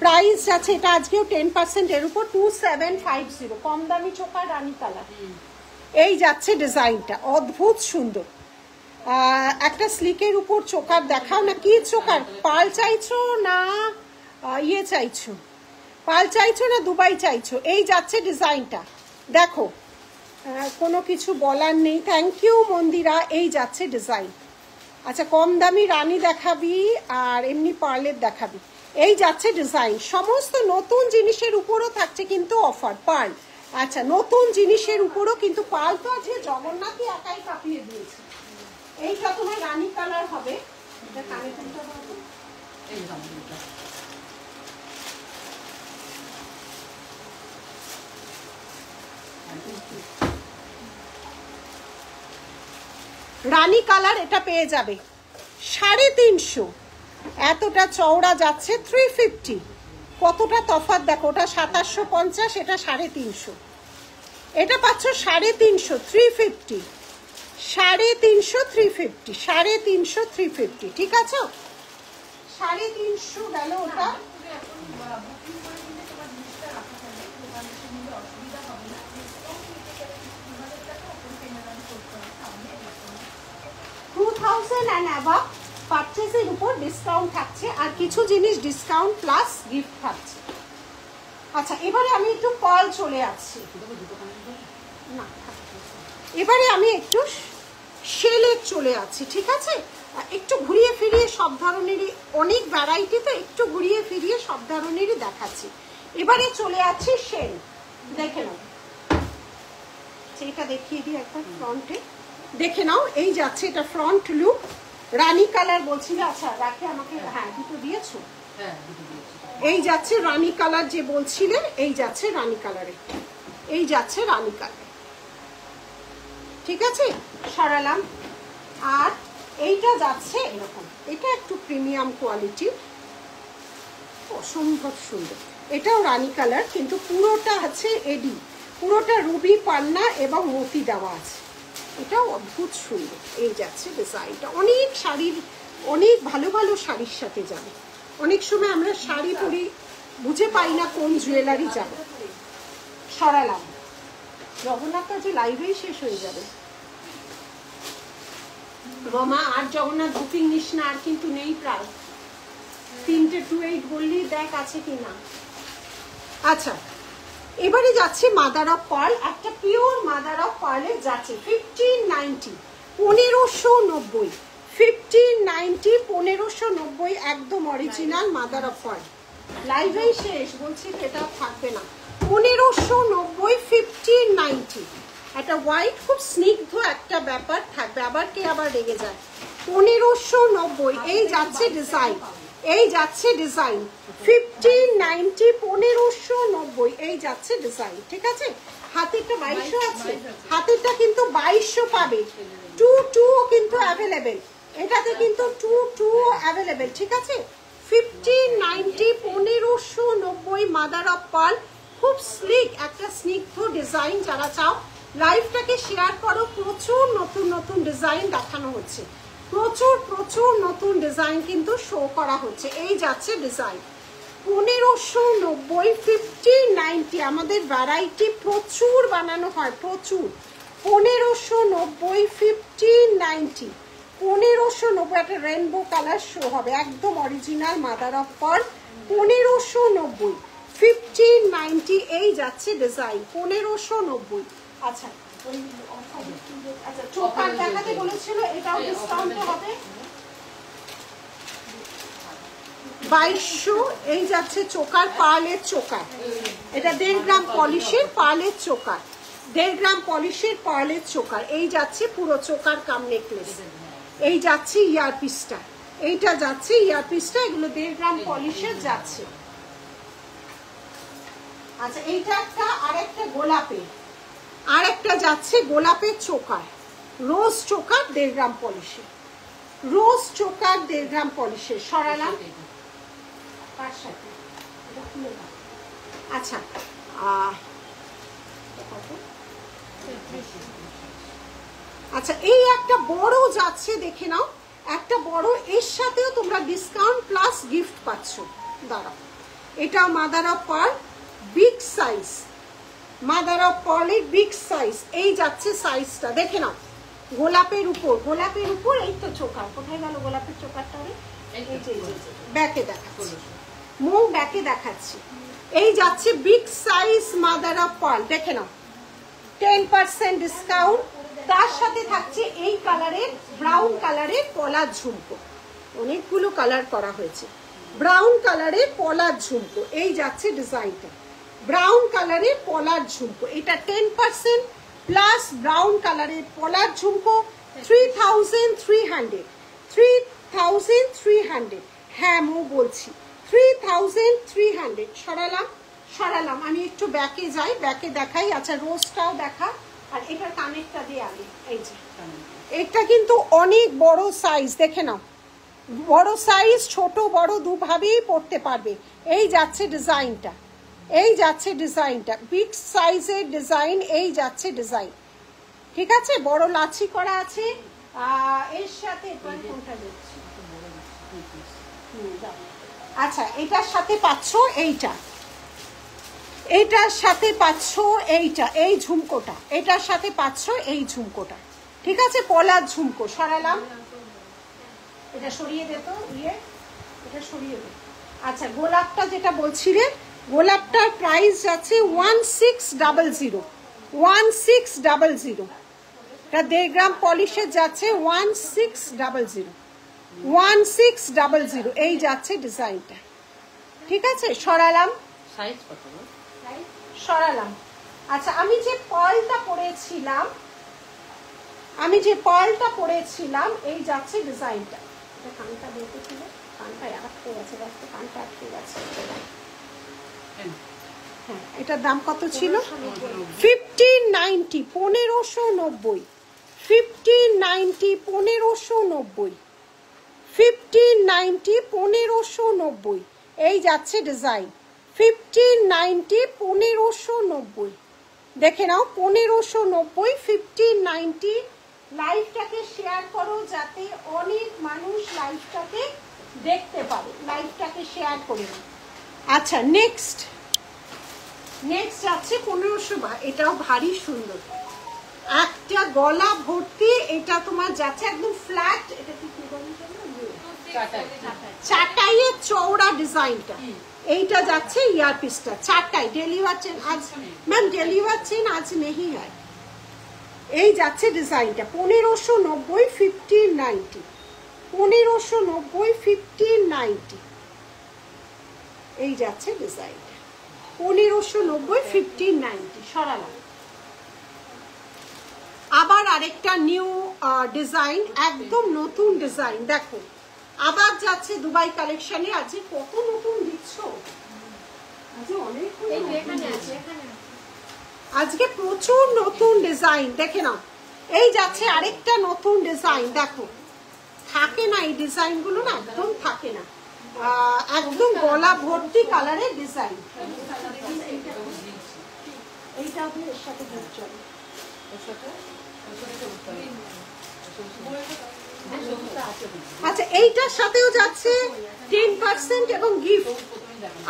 [SPEAKER 1] প্রাইস যাচ্ছে এটা আজকেও 10% এর উপর, 2750। কম দামি চোকার রানী কালার। এই যাচ্ছে ডিজাইনটা, অদ্ভুত সুন্দর। একটা স্লিকের উপর চোকার দেখাও না। কি চোকার, পাল চাইছো না ইয়ে চাইছো, পাল চাইছো না দুবাই চাইছো? এই যাচ্ছে ডিজাইনটা, দেখো কোনো কিছু বলার নেই। থ্যাংক ইউ মন্দিরা। এই যাচ্ছে ডিজাইন। আচ্ছা, কম দামি রানী দেখাবি আর এমনি পার্লের দেখাবি? এই যাচ্ছে ডিজাইন। সমস্ত নতুন জিনিসের উপরও থাকছে কিন্তু অফার, পার্ল। আচ্ছা, নতুন জিনিসের উপরও কিন্তু পার্ল তো আজকে জগন্নাথই একাই কাঁপিয়ে দিয়েছে। এইটা তোমার রানী কালার হবে। এটা কানে তুলতে পারবো? রানী কালার এটা পেয়ে যাবে 350। এতটা চওড়া যাচ্ছে 350। কতটা তফাৎ দেখো, ওটা 2750, এটা 350। এটা পাচ্ছ 350, 350, 350, 350, 350, 350। ঠিক আছে, 350 গেল ওটা। পারচেজের উপর ডিসকাউন্ট থাকছে, আর কিছু জিনিস ডিসকাউন্ট প্লাস গিফট থাকছে। আচ্ছা, এবারে আমি একটু পার্ল চলে আসছি। না, এবারে আমি একটু শেলের চলে আছি। ঠিক আছে, একটু ঘুরিয়ে ফিরিয়ে সব ধরনেরই, অনেক ভ্যারাইটি তো, একটু ঘুরিয়ে ফিরিয়ে সব ধরনেরই দেখাচ্ছি। এবারে চলে আছি শেল, দেখে নাও। এটা দেখিয়ে দিই একবার ফ্রন্টে, দেখে নাও। এই যাচ্ছে এটা ফ্রন্ট লুক, রানী কালার বলছিলে। আচ্ছা রাখে আমাকে, হ্যাঁ দুটো দিয়েছো। এই যাচ্ছে রানী কালার যে বলছিলেন, এই যাচ্ছে রানী কালারে, এই যাচ্ছে রানী কালার। ঠিক আছে, সরালাম। আর এইটা যাচ্ছে এরকম, এটা একটু প্রিমিয়াম কোয়ালিটি, অসম্ভব সুন্দর। এটাও রানী কালার, কিন্তু পুরোটা আছে এডি, পুরোটা রুবি পান্না এবং মতি দেওয়া আছে। এটাও অদ্ভুত সুন্দর। এই যাচ্ছে ডিজাইনটা, অনেক শাড়ির, অনেক ভালো ভালো শাড়ির সাথে যাবে। অনেক সময় আমরা শাড়ি পরি, বুঝে পাই না কোন জুয়েলারি যাবে। সরালাম। জগন্নাথ যে লাইভেই শেষ হয়ে যাবে। রমা, আর জগন্নাথ বুকিং নিস না, আর কিন্তু নেই প্রায়। 328 বললি, দেখ আছে কিনা। আচ্ছা, এবারে যাচ্ছে মাদার অফ পার্ল, একটা পিওর মাদার অফ পার্লের যাচ্ছে 1590, 1590, 1590, 1590, একদম অরিজিনাল মাদার অফ পার্ল। লাইভেই শেষ বলছি, এটা থাকবে না। 1590, 1590, একটা হোয়াইট, খুব স্নিগ্ধ একটা ব্যাপার থাকবে। আবার কে আবার রেগে যায়। 1590, এই যাচ্ছে ডিজাইন, এই যাচ্ছে ডিজাইন 1590, 1590, এই যাচ্ছে ডিজাইন। ঠিক আছে, হাতেরটা 2200 আছে, হাতেরটা কিন্তু 2200 পাবে। 22 কিন্তু অ্যাভেলেবেল, এটাতে কিন্তু 22 অ্যাভেলেবেল। ঠিক আছে, 1590, 1590, মাদার অফ পার্ল, খুব স্লিক একটা স্নিগ্ধ ডিজাইন। যারা চাও লাইভটাকে শেয়ার করো, প্রচুর নতুন নতুন ডিজাইন দেখানো হচ্ছে, প্রচুর প্রচুর নতুন ডিজাইন কিন্তু শো করা হচ্ছে। এই যাচ্ছে ডিজাইন 1590, 1590, আমাদের ভ্যারাইটি প্রচুর বানানো হয়, প্রচুর। 1590, 1590, 1590, একটা রেনবো কালার শো হবে, একদম অরিজিনাল মাদার অফ পার্ল। 1590, 1590, এই যাচ্ছে ডিজাইন 1590। আচ্ছা, আচ্ছা চোকার দেখাতে বলেছিল, এটাও ডিসকাউন্ট হবে 2200। এই যাচ্ছে চোকার, পার্লের চোকার, এটা 1.5 গ্রাম পলিশের পার্লের চোকার, 1.5 গ্রাম পলিশের পার্লের চোকার। এই যাচ্ছে পুরো চোকার কাম নেকলেস। এই যাচ্ছে ইয়ারপিসটা, এইটা যাচ্ছে ইয়ারপিসটা, এগুলো 1.5 গ্রাম পলিশের যাচ্ছে। আচ্ছা, এইটা একটা, আরেকটা গোলাপের, আর একটা যাচ্ছে গোলাপের চোকার, রোজ চোকার 1.5 গ্রাম পলিশের, রোজ চোকার 1.5 গ্রাম পলিশের। সরালাম। আচ্ছা, 33 আচ্ছা এই একটা বড় যাচ্ছে, দেখে নাও একটা বড়, এর সাথেও তোমরা ডিসকাউন্ট প্লাস গিফট পাচ্ছ। দাঁড়াও, এটা mother of pearl big size, mother of পার্লের বিগ সাইজ। এই যাচ্ছে সাইজটা, দেখে নাও গোলাপের উপর, গোলাপের উপর। এই তো চোকার, কোথায় গেল গোলাপের চোকারটা? ব্যাকে দেখাচ্ছি, মুখ ব্যাকে দেখাচ্ছি। এই যাচ্ছে big size mother of pearl, দেখে নাও 10% ডিসকাউন্ট। তার সাথে থাকছে এই কালারের ব্রাউন কালারের পলার ঝুমকো, অনেকগুলো কালার করা হয়েছে। ব্রাউন কালারের পলার ঝুমকো, এই যাচ্ছে ডিজাইনটা, ব্রাউন কালারের পলার ঝুমকো। এটা 10% প্লাস ব্রাউন কালারের পলার ঝুমকো 3300, 3300। হ্যাঁ মো বলছি 3300। সরালাম আমি একটু ব্যাকে যাই, ব্যাকে দেখাই। আচ্ছা রোজটাও দেখা, আর এটার কানেরটা দিয়ে আগে। এই যে এটা কিন্তু অনেক বড় সাইজ, দেখে নাও বড় সাইজ, ছোট বড় দুভাবেই পড়তে পারবে। এই যাচ্ছে ডিজাইনটা, এই যাচ্ছে ডিজাইনটা, বিগ সাইজের ডিজাইন। এই যাচ্ছে ডিজাইন, ঠিক আছে, বড় লাচি করা আছে। এর সাথে কোনটা দেখছি, আচ্ছা এটার সাথে পাচ্ছ এইটা, এটার সাথে পাচ্ছ এইটা, এই ঝুমকোটা, এটার সাথে পাচ্ছ এই ঝুমকোটা, ঠিক আছে, পলার ঝুমকো। সরালাম, এটা সরিয়ে দে তো, এটা সরিয়ে দে। আচ্ছা গোলাপটা যেটা বলছিলে, গোলাপটার প্রাইস যাচ্ছে 1600, 1600। এটা 1.5 গ্রাম পলিশের যাচ্ছে 1600, 1600। এই যাচ্ছে ডিজাইনটা, ঠিক আছে। সরালাম, সরালাম। আচ্ছা আমি যে পার্লটা পরেছিলাম, এই যাচ্ছে ডিজাইনটা। এটা কানটা দেখেছিল, কানটা আটকে গেছে, কানটা আটকে গেছে। হ্যাঁ এটার দাম কত ছিল? 1590, 1590, 1590, 1590, 1590, 1590। এই যাচ্ছে ডিজাইন 1590, 1590। দেখে নাও 1590, 1590। লাইভটাকে শেয়ার করো যাতে অনেক মানুষ লাইভটাকে দেখতে পারে, লাইভটাকে শেয়ার করে নাও। আচ্ছা নেক্সট যাচ্ছে 1500। এটাও ভারী সুন্দর, একটা গলা ভর্তি। এটা তোমার যাচ্ছে একদম ফ্ল্যাট, এটা কি চাটাইয়ের চওড়া ডিজাইনটা। এইটা যাচ্ছে ইয়ারপিসটা চাটাই। ডেলিভার চেন আজ ম্যাম, ডেলিভার চেন আজ নেই হয়। এই যাচ্ছে ডিজাইনটা 1590, 1590, 1590, 1590। এই যাচ্ছে ডিজাইনটা 1590, 1590। সরালাম। আবার আরেকটা নিউ ডিজাইন, একদম নতুন ডিজাইন। দেখো আবার যাচ্ছে দুবাই কালেকশনে। আজকে কত নতুন দিচ্ছ, আজকে প্রচুর নতুন ডিজাইন, দেখে নাও। এই যাচ্ছে আরেকটা নতুন ডিজাইন। দেখো থাকে না এই ডিজাইন গুলো, না একদম থাকে না, একদম গলা ভর্তি কালারের ডিজাইন। এইটা এর সাথে আচ্ছা এইটার সাথেও যাচ্ছে 10% এবং গিফট।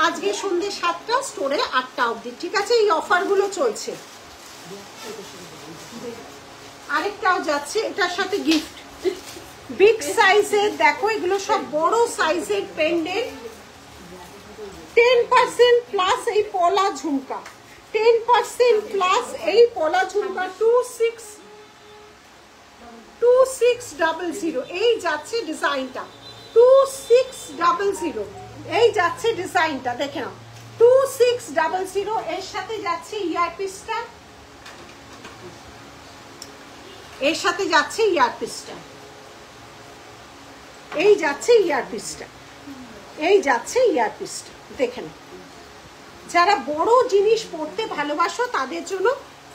[SPEAKER 1] আজকে সন্ধ্যে 7টা, স্টোরে 8টা অবধি, ঠিক আছে। এই অফারগুলো চলছে। আরেকটাও যাচ্ছে এটার সাথে গিফট, বিগ সাইজের। দেখো এগুলো সব বড় সাইজের পেন্ডেন্ট, 10% প্লাস এই পলা ঝুমকা, 10% প্লাস এই পলা ঝুমকা 2600। এই যাচ্ছে ডিজাইনটা 2600। এই যাচ্ছে ডিজাইনটা, দেখে নাও 2600। এর সাথে যাচ্ছে ইয়ারপিসটা, এর সাথে যাচ্ছে ইয়ারপিসটা। এই যাচ্ছে ইয়ারপিসটা, এই যাচ্ছে ইয়ারপিসটা, দেখে নাও। যারা বড় জিনিস পড়তে ভালোবাসো তাদের জন্য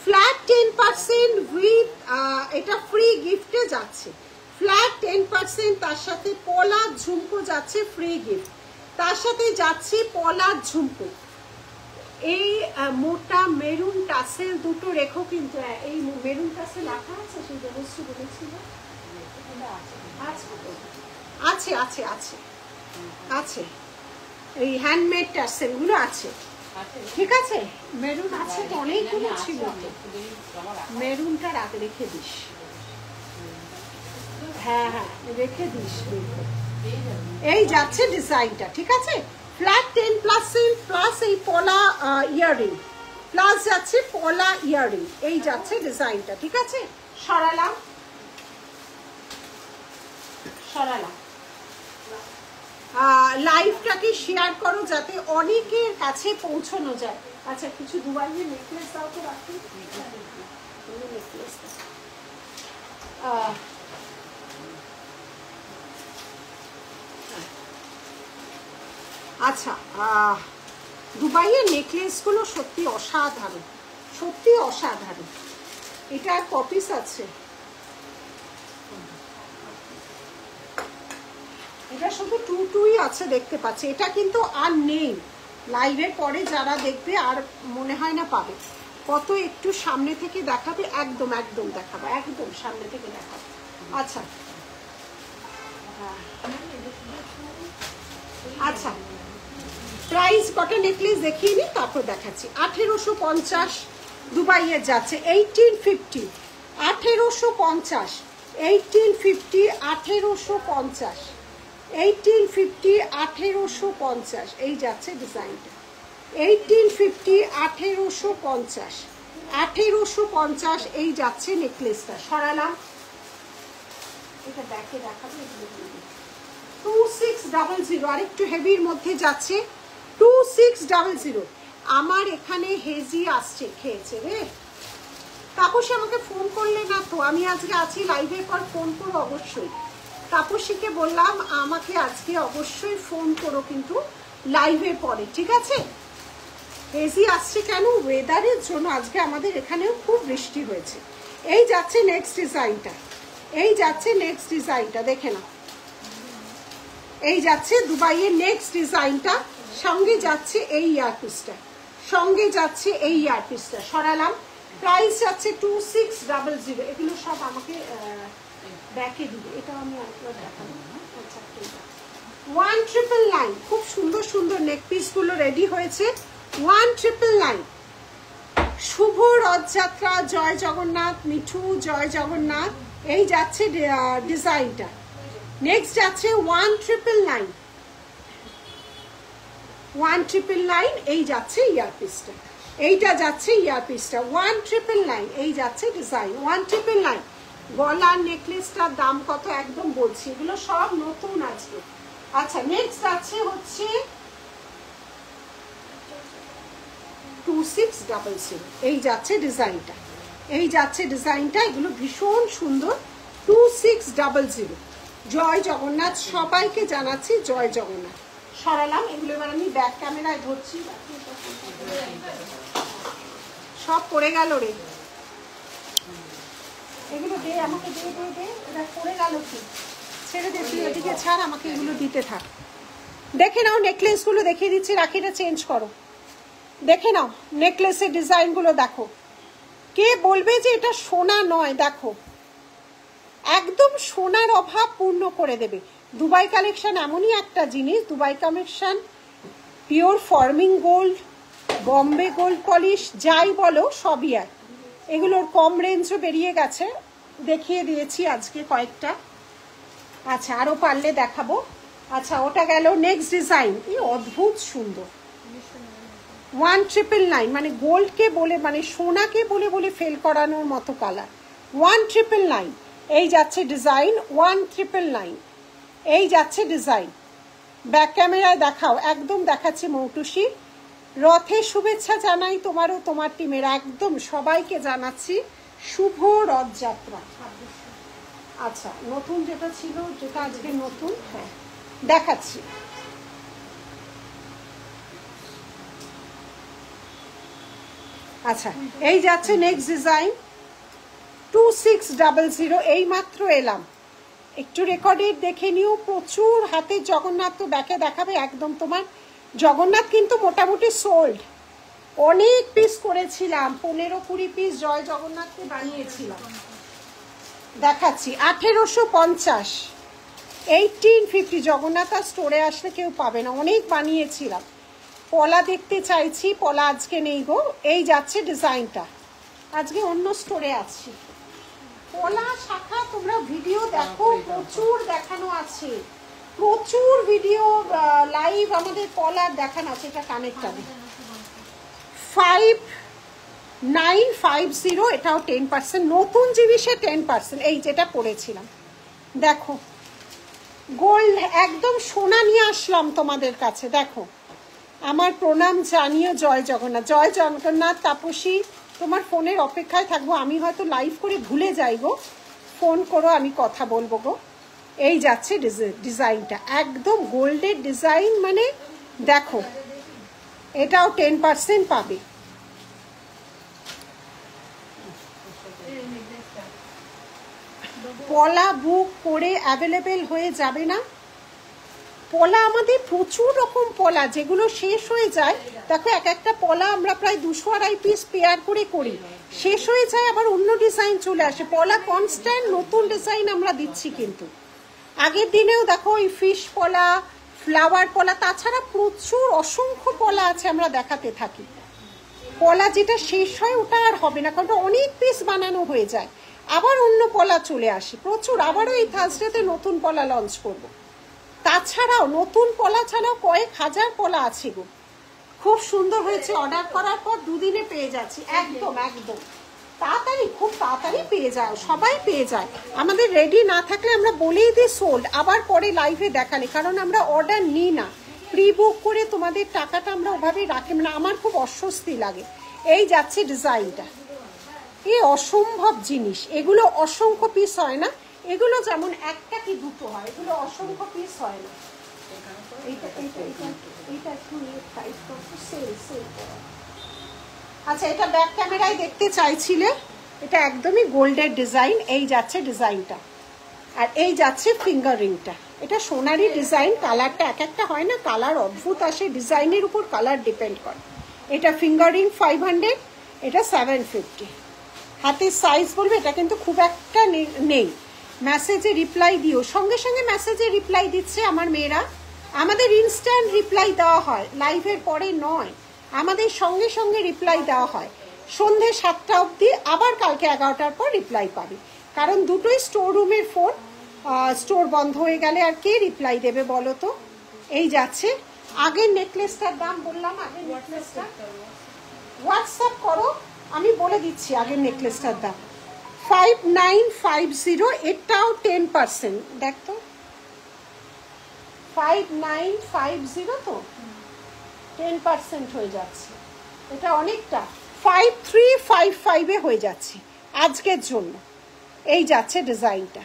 [SPEAKER 1] ফ্ল্যাট 10% উইথ এটা ফ্রি গিফটে যাচ্ছে, ফ্ল্যাট 10%। তার সাথে পলার ঝুমকো যাচ্ছে ফ্রি গিফট, তার সাথে যাচ্ছে পলার ঝুমকো। এই মোটা মেরুন টাসেল দুটো রেখো কিন্তু, এই মেরুন টাসেল রাখা আছে, সেই দেবশ্রী বলেছিল। আছে আছে আছে আছে, এই হ্যান্ডমেড টাসেল গুলো আছে, ঠিক আছে। মেরুন আছে তো, অনেকগুলো ছিল, মেরুনটা রেখে দিস। হ্যাঁ হ্যাঁ রেখে দিস। এই যাচ্ছে ডিজাইনটা, ঠিক আছে। ফ্ল্যাট 10% প্লাস এই পলা ইয়াররিং, প্লাস যাচ্ছে পলা ইয়াররিং, এই যাচ্ছে ডিজাইনটা, ঠিক আছে। সরালাম সরালাম। লাইভটাকে শেয়ার করো যাতে অনেকের কাছে পৌঁছানো যায়। আচ্ছা কিছু দুবাইয়ের নেকলেস দাও তো, রাখি নেকলেস। আচ্ছা দুবাইয়ের নেকলেসগুলো সত্যি অসাধারণ, সত্যি অসাধারণ। এটা কপিস আছে, এটা শুধু 2 আছে দেখতে পাচ্ছি, এটা কিন্তু আর নেই। লাইভের পরে যারা দেখবে আর মনে হয় না পাবে। কত একটু সামনে থেকে দেখাবে, একদম একদম দেখাবো, একদম সামনে থেকে দেখাবো। আচ্ছা আচ্ছা প্রাইস কটা নেকলেস দেখিয়ে নি, তারপর দেখাচ্ছি। 1850 দুবাইয়ের যাচ্ছে, 1850, 1850, 1850, 1850, 1850, 1850, এই যাচ্ছে ডিজাইনটা। 1850, 1850, 1850, এই যাচ্ছে নেকলেসটা। সরালাম, এটা দেখে দেখাবে। 2600, আর একটু হেভির মধ্যে যাচ্ছে 2600। আমার এখানে হেজি আসছে, খেয়েছে রে। তাপসী আমাকে ফোন করলে না তো, আমি আজকে আছি, লাইভের পর ফোন করো অবশ্যই। তাপসীকে বললাম আমাকে আজকে অবশ্যই ফোন করো কিন্তু লাইভের পরে, ঠিক আছে। হেজি আসছে কেন, ওয়েদারের জন্য। আজকে আমাদের এখানেও খুব বৃষ্টি হয়েছে। এই যাচ্ছে নেক্সট ডিজাইনটা, এই যাচ্ছে নেক্সট ডিজাইনটা, দেখে না। এই যাচ্ছে দুবাইয়ের নেক্সট ডিজাইনটা, সঙ্গে যাচ্ছে এই ইয়ারপিসটা, সঙ্গে যাচ্ছে এই ইয়ারপিসটা। সরালাম। প্রাইস যাচ্ছে 2600। এগুলো সব আমাকে ব্যাকে দিবে, এটা আমি আরেকবার দেখাবো। 1999, খুব সুন্দর সুন্দর নেক পিসগুলো রেডি হয়েছে। 1999, শুভ রথযাত্রা, জয় জগন্নাথ মিঠু, জয় জগন্নাথ। এই যাচ্ছে ডিজাইনটা। নেক্সট যাচ্ছে 1999, 1999, এই যাচ্ছে ইয়ারপিসটা, এইটা যাচ্ছে ইয়ারপিসটা। 1999, এই যাচ্ছে ডিজাইন। 1999 গলার নেকলেসটার দাম কত একদম বলছি, এগুলো সব নতুন আজকে। আচ্ছা নেক্সট আছে হচ্ছে 2600, এই যাচ্ছে ডিজাইনটা, এই যাচ্ছে ডিজাইনটা। এগুলো ভীষণ সুন্দর। 2600, জয় জগন্নাথ, সবাইকে জানাচ্ছি জয় জগন্নাথ। সরালাম। এগুলো এবার আমি ব্যাক ক্যামেরায় ধরছি, সব পড়ে গেল রে। এগুলো দে আমাকে, দে দে দে, এটা পড়ে গেল কি, ছেড়ে দে তুই, এদিকে ছাড়, আমাকে এগুলো দিতে থাক। দেখে নাও নেকলেসগুলো দেখিয়ে দিচ্ছি, রাখিটা চেঞ্জ করো, দেখে নাও নেকলেসের ডিজাইনগুলো দেখো। কে বলবে যে এটা সোনা নয়, দেখো একদম সোনার অভাব পূর্ণ করে দেবে। দুবাই কালেকশন এমনই একটা জিনিস, Dubai collection pure forming gold, Bombay gold polish, যাই বলো সবই এক। এগুলোর কম রেঞ্জও বেরিয়ে গেছে, দেখিয়ে দিয়েছি আজকে কয়েকটা। আচ্ছা আরও পারলে দেখাবো। আচ্ছা ওটা গেল। নেক্সট ডিজাইন, এই অদ্ভুত সুন্দর। 1999, মানে গোল্ডকে বলে, মানে সোনাকে বলে বলে ফেল করানোর মতো কালার। 1999, এই যাচ্ছে ডিজাইন। 1999, এই যাচ্ছে ডিজাইন। ব্যাক ক্যামেরায় দেখাও, একদম দেখাচ্ছে মৌটুসি। রথের শুভেচ্ছা জানাই তোমারও, তোমার টিমের, একদম সবাইকে জানাচ্ছি শুভ রথযাত্রা। আচ্ছা নতুন যেটা ছিল, যেটা আজকে নতুন, হ্যাঁ দেখাচ্ছি। আচ্ছা এই যাচ্ছে নেক্সট ডিজাইন 2600, এই মাত্র এলাম, একটু রেকর্ডেড দেখে নিও। প্রচুর হাতের জগন্নাথ তো ব্যাকে দেখাবে একদম। তোমার জগন্নাথ কিন্তু মোটামুটি সোল্ড, অনেক পিস করেছিলাম, 15-20 পিস জয় জগন্নাথকে বানিয়েছিলাম। দেখাচ্ছি 1850, 1850। জগন্নাথ স্টোরে আসলে কেউ পাবে না, অনেক বানিয়েছিলাম। পলা দেখতে চাইছি, পলা আজকে নেই গো। এই যাচ্ছে ডিজাইনটা, আজকে অন্য স্টোরে আছি। পলা শাখা তোমরা ভিডিও দেখো, প্রচুর দেখানো আছে, প্রচুর ভিডিও লাইভ আমাদের পলার দেখানো আছে। এটা কানেক্ট 5950, এটাও 10%, নতুন জিনিসে 10%। এই যেটা পড়েছিলাম দেখো, গোল্ড একদম সোনা নিয়ে আসলাম তোমাদের কাছে। দেখো, আমার প্রণাম জানিও। জয় জগন্নাথ, জয় জগন্নাথ। তাপসী, তোমার ফোনের অপেক্ষায় থাকবো, আমি হয়তো লাইভ করে ভুলে যাই গো, ফোন করো, আমি কথা বলবো গো। এই যাচ্ছে ডিজাইনটা, একদম গোল্ডের ডিজাইন, মানে দেখো এটাও 10% পাবে। পলা বুক করে অ্যাভেলেবেল হয়ে যাবে না? পলা আমাদের প্রচুর রকম পলা, যেগুলো শেষ হয়ে যায়। দেখো, এক একটা পলা আমরা প্রায় 200-250 পিস পেয়ার করে করি, শেষ হয়ে যায়, আবার অন্য ডিজাইন চলে আসে। পলা কনস্ট্যান্ট নতুন ডিজাইন আমরা দিচ্ছি। কিন্তু আগের দিনেও দেখো ওই ফিশ পলা, ফ্লাওয়ার পলা, তাছাড়া প্রচুর অসংখ্য পলা আছে, আমরা দেখাতে থাকি। পলা যেটা শেষ হয় ওটা আর হবে না, কারণ অনেক পিস বানানো হয়ে যায়, আবার অন্য পলা চলে আসে প্রচুর। আবারও এই থার্সডেতে নতুন পলা লঞ্চ করব। তাছাড়াও নতুন পলা ছাড়াও কয়েক হাজার পলা আছে গো। খুব সুন্দর হয়েছে, অর্ডার করার পর 2 দিনে পেয়ে যাচ্ছি। একদম একদম তাড়াতাড়ি, খুব তাড়াতাড়ি পেয়ে যায়, সবাই পেয়ে যায়। আমাদের রেডি না থাকলে আমরা বলেই দিই সোল্ড, আবার পরে লাইভে দেখালে, কারণ আমরা অর্ডার নিই না, প্রি বুক করে তোমাদের টাকাটা আমরা ওভাবেই রাখি না, আমার খুব অস্বস্তি লাগে। এই যাচ্ছে ডিজাইনটা, এই অসম্ভব জিনিস, এগুলো অসংখ্য পিস হয় না, এগুলো যেমন একটা কি দুটো হয়, এগুলো অসংখ্য পিস হয় না। আচ্ছা, এটা ব্যাক ক্যামেরায় দেখতে চাইছিলে, এটা একদমই গোল্ডের ডিজাইন। এই যাচ্ছে ডিজাইনটা, আর এই যাচ্ছে ফিঙ্গার রিংটা। এটা সোনারি ডিজাইন, কালারটা এক একটা হয় না, কালার অদ্ভুত আসে, ডিজাইনের উপর কালার ডিপেন্ড করে। এটা ফিঙ্গার রিং 500, এটা 750। হাতের সাইজ বলবে, এটা কিন্তু খুব একটা নেই। মেসেজে রিপ্লাই দিও, সঙ্গে সঙ্গে মেসেজে রিপ্লাই দিচ্ছে আমার মেয়েরা। আমাদের ইনস্ট্যান্ট রিপ্লাই দেওয়া হয়, লাইভের পরে নয়, আমাদের সঙ্গে সঙ্গে রিপ্লাই দেওয়া হয়। সন্ধে 7টা অবধি, আবার কালকে 11টার পর রিপ্লাই পাবে, কারণ দুটোই স্টোর রুমের ফোন, স্টোর বন্ধ হয়ে গেলে আর কে রিপ্লাই দেবে বলো তো। এই যাচ্ছে, আগের নেকলেসটার দাম বললাম, আগের নেকলেসটা হোয়াটসঅ্যাপ করো, আমি বলে দিচ্ছি আগের নেকলেসটার দাম 5950, এটাও 10%। দেখ তো, 5950 তো 10% হয়ে যাচ্ছে, এটা অনেকটা। 5355 হয়ে যাচ্ছে আজকের জন্য। এই যাচ্ছে ডিজাইনটা,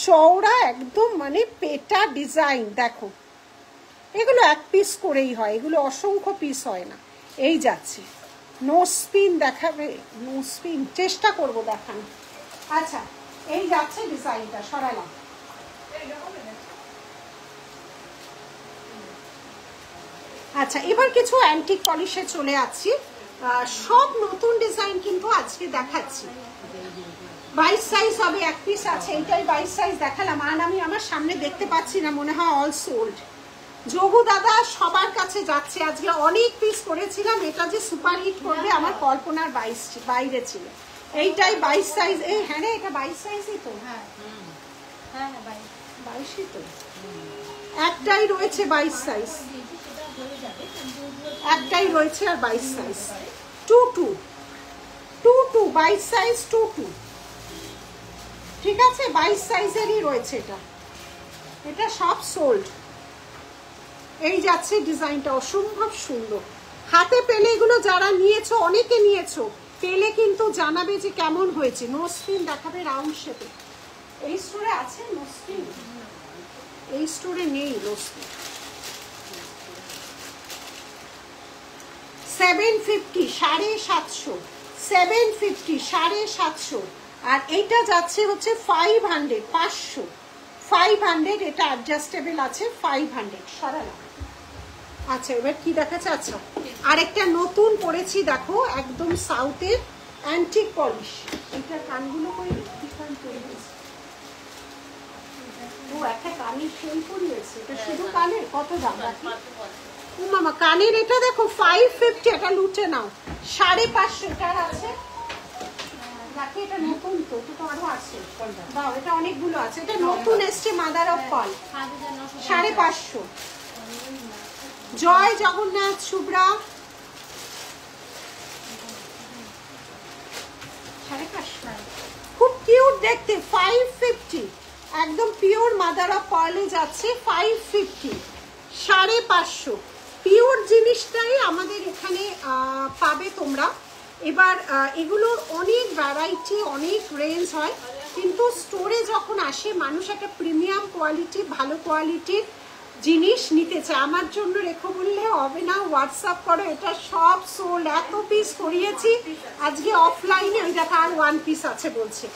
[SPEAKER 1] চওড়া একদম, মানে পেটা ডিজাইন। দেখো, এগুলো এক পিস করেই হয়, এগুলো অসংখ্য পিস হয় না। এই যাচ্ছে, নো স্পিন দেখাবে, নো স্পিন চেষ্টা করবো দেখানো। আচ্ছা, এই যাচ্ছে ডিজাইনটা, সরালাম। আচ্ছা, এবার কিছু অ্যান্টিক পলিশে চলে আসছি, সব নতুন ডিজাইন কিন্তু আজকে দেখাচ্ছি। 22 সাইজ হবে, এক পিস আছে, এইটাই 22 সাইজ দেখালাম। আর আমি আমার সামনে দেখতে পাচ্ছি না, মনে হয় অল সোল্ড। যোগু দাদা সবার কাছে যাচ্ছে, আজকে অনেক পিস করেছিলাম, এটা যে সুপার হিট করবে আমার কল্পনার বাইরে ছিল। এইটাই 22 সাইজ। এই হ্যাঁ রে, এটা 22 সাইজই তো। হ্যাঁ হ্যাঁ, 22ই তো, একটাই রয়েছে 22 সাইজ, একটাই রয়েছে আর 22 সাইজ। 22 22 সাইজ 22, ঠিক আছে, 22 সাইজেরই রয়েছে এটা। এটা সব সোল্ড। এই যাচ্ছে ডিজাইনটা, অসম্ভব সুন্দর। হাতে পেলে এগুলো যারা নিয়েছো, অনেকে নিয়েছো, পেলে কিন্তু জানাবে যে কেমন হয়েছে। নো স্পিন দেখাবে রাউন্ড শেপে। এই স্টোরে আছে নো স্পিন? এই স্টোরে নেই নো স্পিন। 750, 750, 750, 750। আর এইটা যাচ্ছে হচ্ছে 500, 500, 500। এটা অ্যাডজাস্টেবল আছে, 500 সরালাম। আচ্ছা, এবার কি দেখাচ্ছে? আচ্ছা, আরেকটা নতুন পরেছি দেখো, একদম সাউথের অ্যান্টিক পলিশ। এটা কানগুলো করে ও একটা কানের সেই পরিয়েছে, এটা শুধু কানের কত দাম রাখি? ও মামা কানের এটা দেখো 550, এটা লুটে নাও 550 এটার আছে রাখি। এটা নতুন তো, এটা তো আরো আছে, দাও এটা অনেকগুলো আছে, এটা নতুন এসছে মাদার অফ পল 550। জয় জগন্নাথ শুভ্রা 550, খুব কিউট দেখতে 550, একদম পিওর মাদার অফ পার্লে যাচ্ছে 550, 550 পিওর জিনিসটাই আমাদের এখানে পাবে তোমরা। এবার এগুলোর অনেক ভ্যারাইটি, অনেক রেঞ্জ হয়, কিন্তু স্টোরে যখন আসে মানুষ একটা প্রিমিয়াম কোয়ালিটি, ভালো কোয়ালিটির জিনিস নিতে চায়। আমার জন্য রেখো বললে হবে না, হোয়াটসঅ্যাপ করো। এটা সব সোল্ড, এত পিস করিয়েছি আজকে অফলাইনে, ওই দেখা আর 1 পিস আছে বলছে।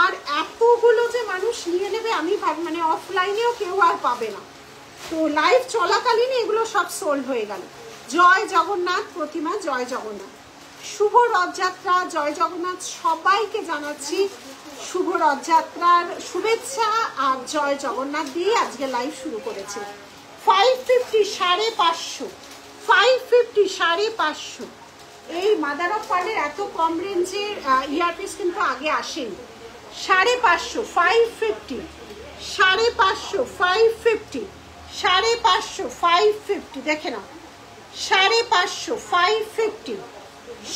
[SPEAKER 1] আর এতগুলো যে মানুষ নিয়ে নেবে আমি ভাবি, মানে অফলাইনেও কেউ আর পাবে না, তো লাইভ চলাকালীন এগুলো সব সোল্ড হয়ে গেল। জয় জগন্নাথ প্রতিমা, জয় জগন্নাথ, শুভ রথযাত্রা, জয় জগন্নাথ, সবাইকে জানাচ্ছি শুভ রথযাত্রার শুভেচ্ছা আর জয় জগন্নাথ দিয়ে আজকে লাইভ শুরু করেছে। 550, 550, 550, 550। এই মাদার অফ পার্লের এত কম রেঞ্জের ইয়ারপিস কিন্তু আগে আসেনি। 550, 550, 550, 550, 550, 550, দেখে নাও 550, 550।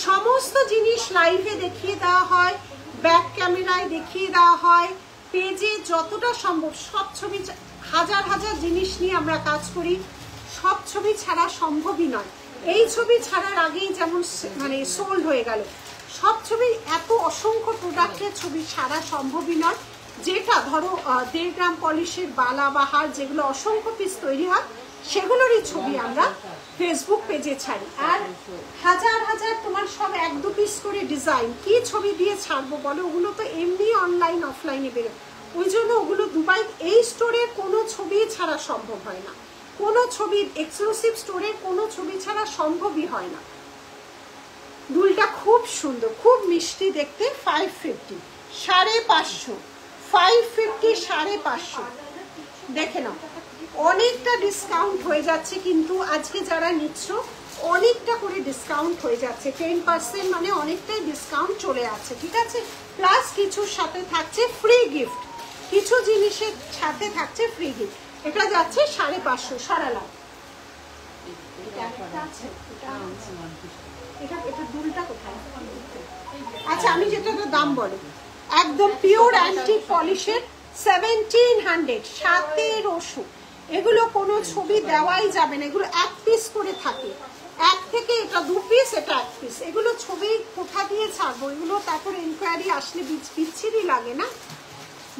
[SPEAKER 1] সমস্ত জিনিস লাইভে দেখিয়ে দেওয়া হয়, ব্যাক ক্যামেরায় দেখিয়ে দেওয়া হয়, পেজে যতটা সম্ভব সব ছবি, হাজার হাজার জিনিস নিয়ে আমরা কাজ করি, সব ছবি ছাড়া সম্ভবই নয়। এই ছবি ছাড়ার আগেই যেমন মানে সোল্ড হয়ে গেল, সব ছবি, এত অসংখ্য প্রোডাক্টের ছবি ছাড়া সম্ভবই নয়। যেটা ধরো 1.5 গ্রাম পলিশের বালা বা হার, যেগুলো অসংখ্য পিস তৈরি হয়, সেগুলোরই ছবি আমরা ফেসবুক পেজে ছাড়ি। আর হাজার হাজার তোমার সব 1-2 পিস করে ডিজাইন, কি ছবি দিয়ে ছাড়বো বলো? ওগুলো তো এমনি অনলাইন অফলাইনে বেরোয়, ওই জন্য ওগুলো দুবাই এই স্টোরের কোনো ছবি ছাড়া সম্ভব হয় না, কোনো ছবি এক্সক্লুসিভ স্টোরের কোনো ছবি ছাড়া সম্ভবই হয় না। দুলটা খুব সুন্দর, খুব মিষ্টি দেখতে, 550, 550, 550, 550, দেখে নাও। অনেকটা ডিসকাউন্ট হয়ে যাচ্ছে কিন্তু আজকে যারা নিচ্ছ অনেকটা করে ডিসকাউন্ট হয়ে যাচ্ছে, 10% মানে অনেকটাই ডিসকাউন্ট চলে যাচ্ছে, ঠিক আছে। প্লাস কিছুর সাথে থাকছে ফ্রি গিফট, কিছু জিনিসের সাথে থাকছে ফ্রি গিফট। এটা যাচ্ছে 550, সরালাম। এটা দুলটা কোথায়? আচ্ছা আমি যেটা দাম বলো, একদম পিওর অ্যান্টিক পলিশের 1700, 1700। এগুলো কোনো ছবি দেওয়াই যাবে না, এগুলো 1 পিস করে থাকে, 1 থেকে এটা 2 পিস, এটা 1 পিস। এগুলো ছবি কোথা দিয়ে ছাড়বো? এগুলো তারপর ইনকোয়ারি আসলে বিচ্ছিরি লাগে না?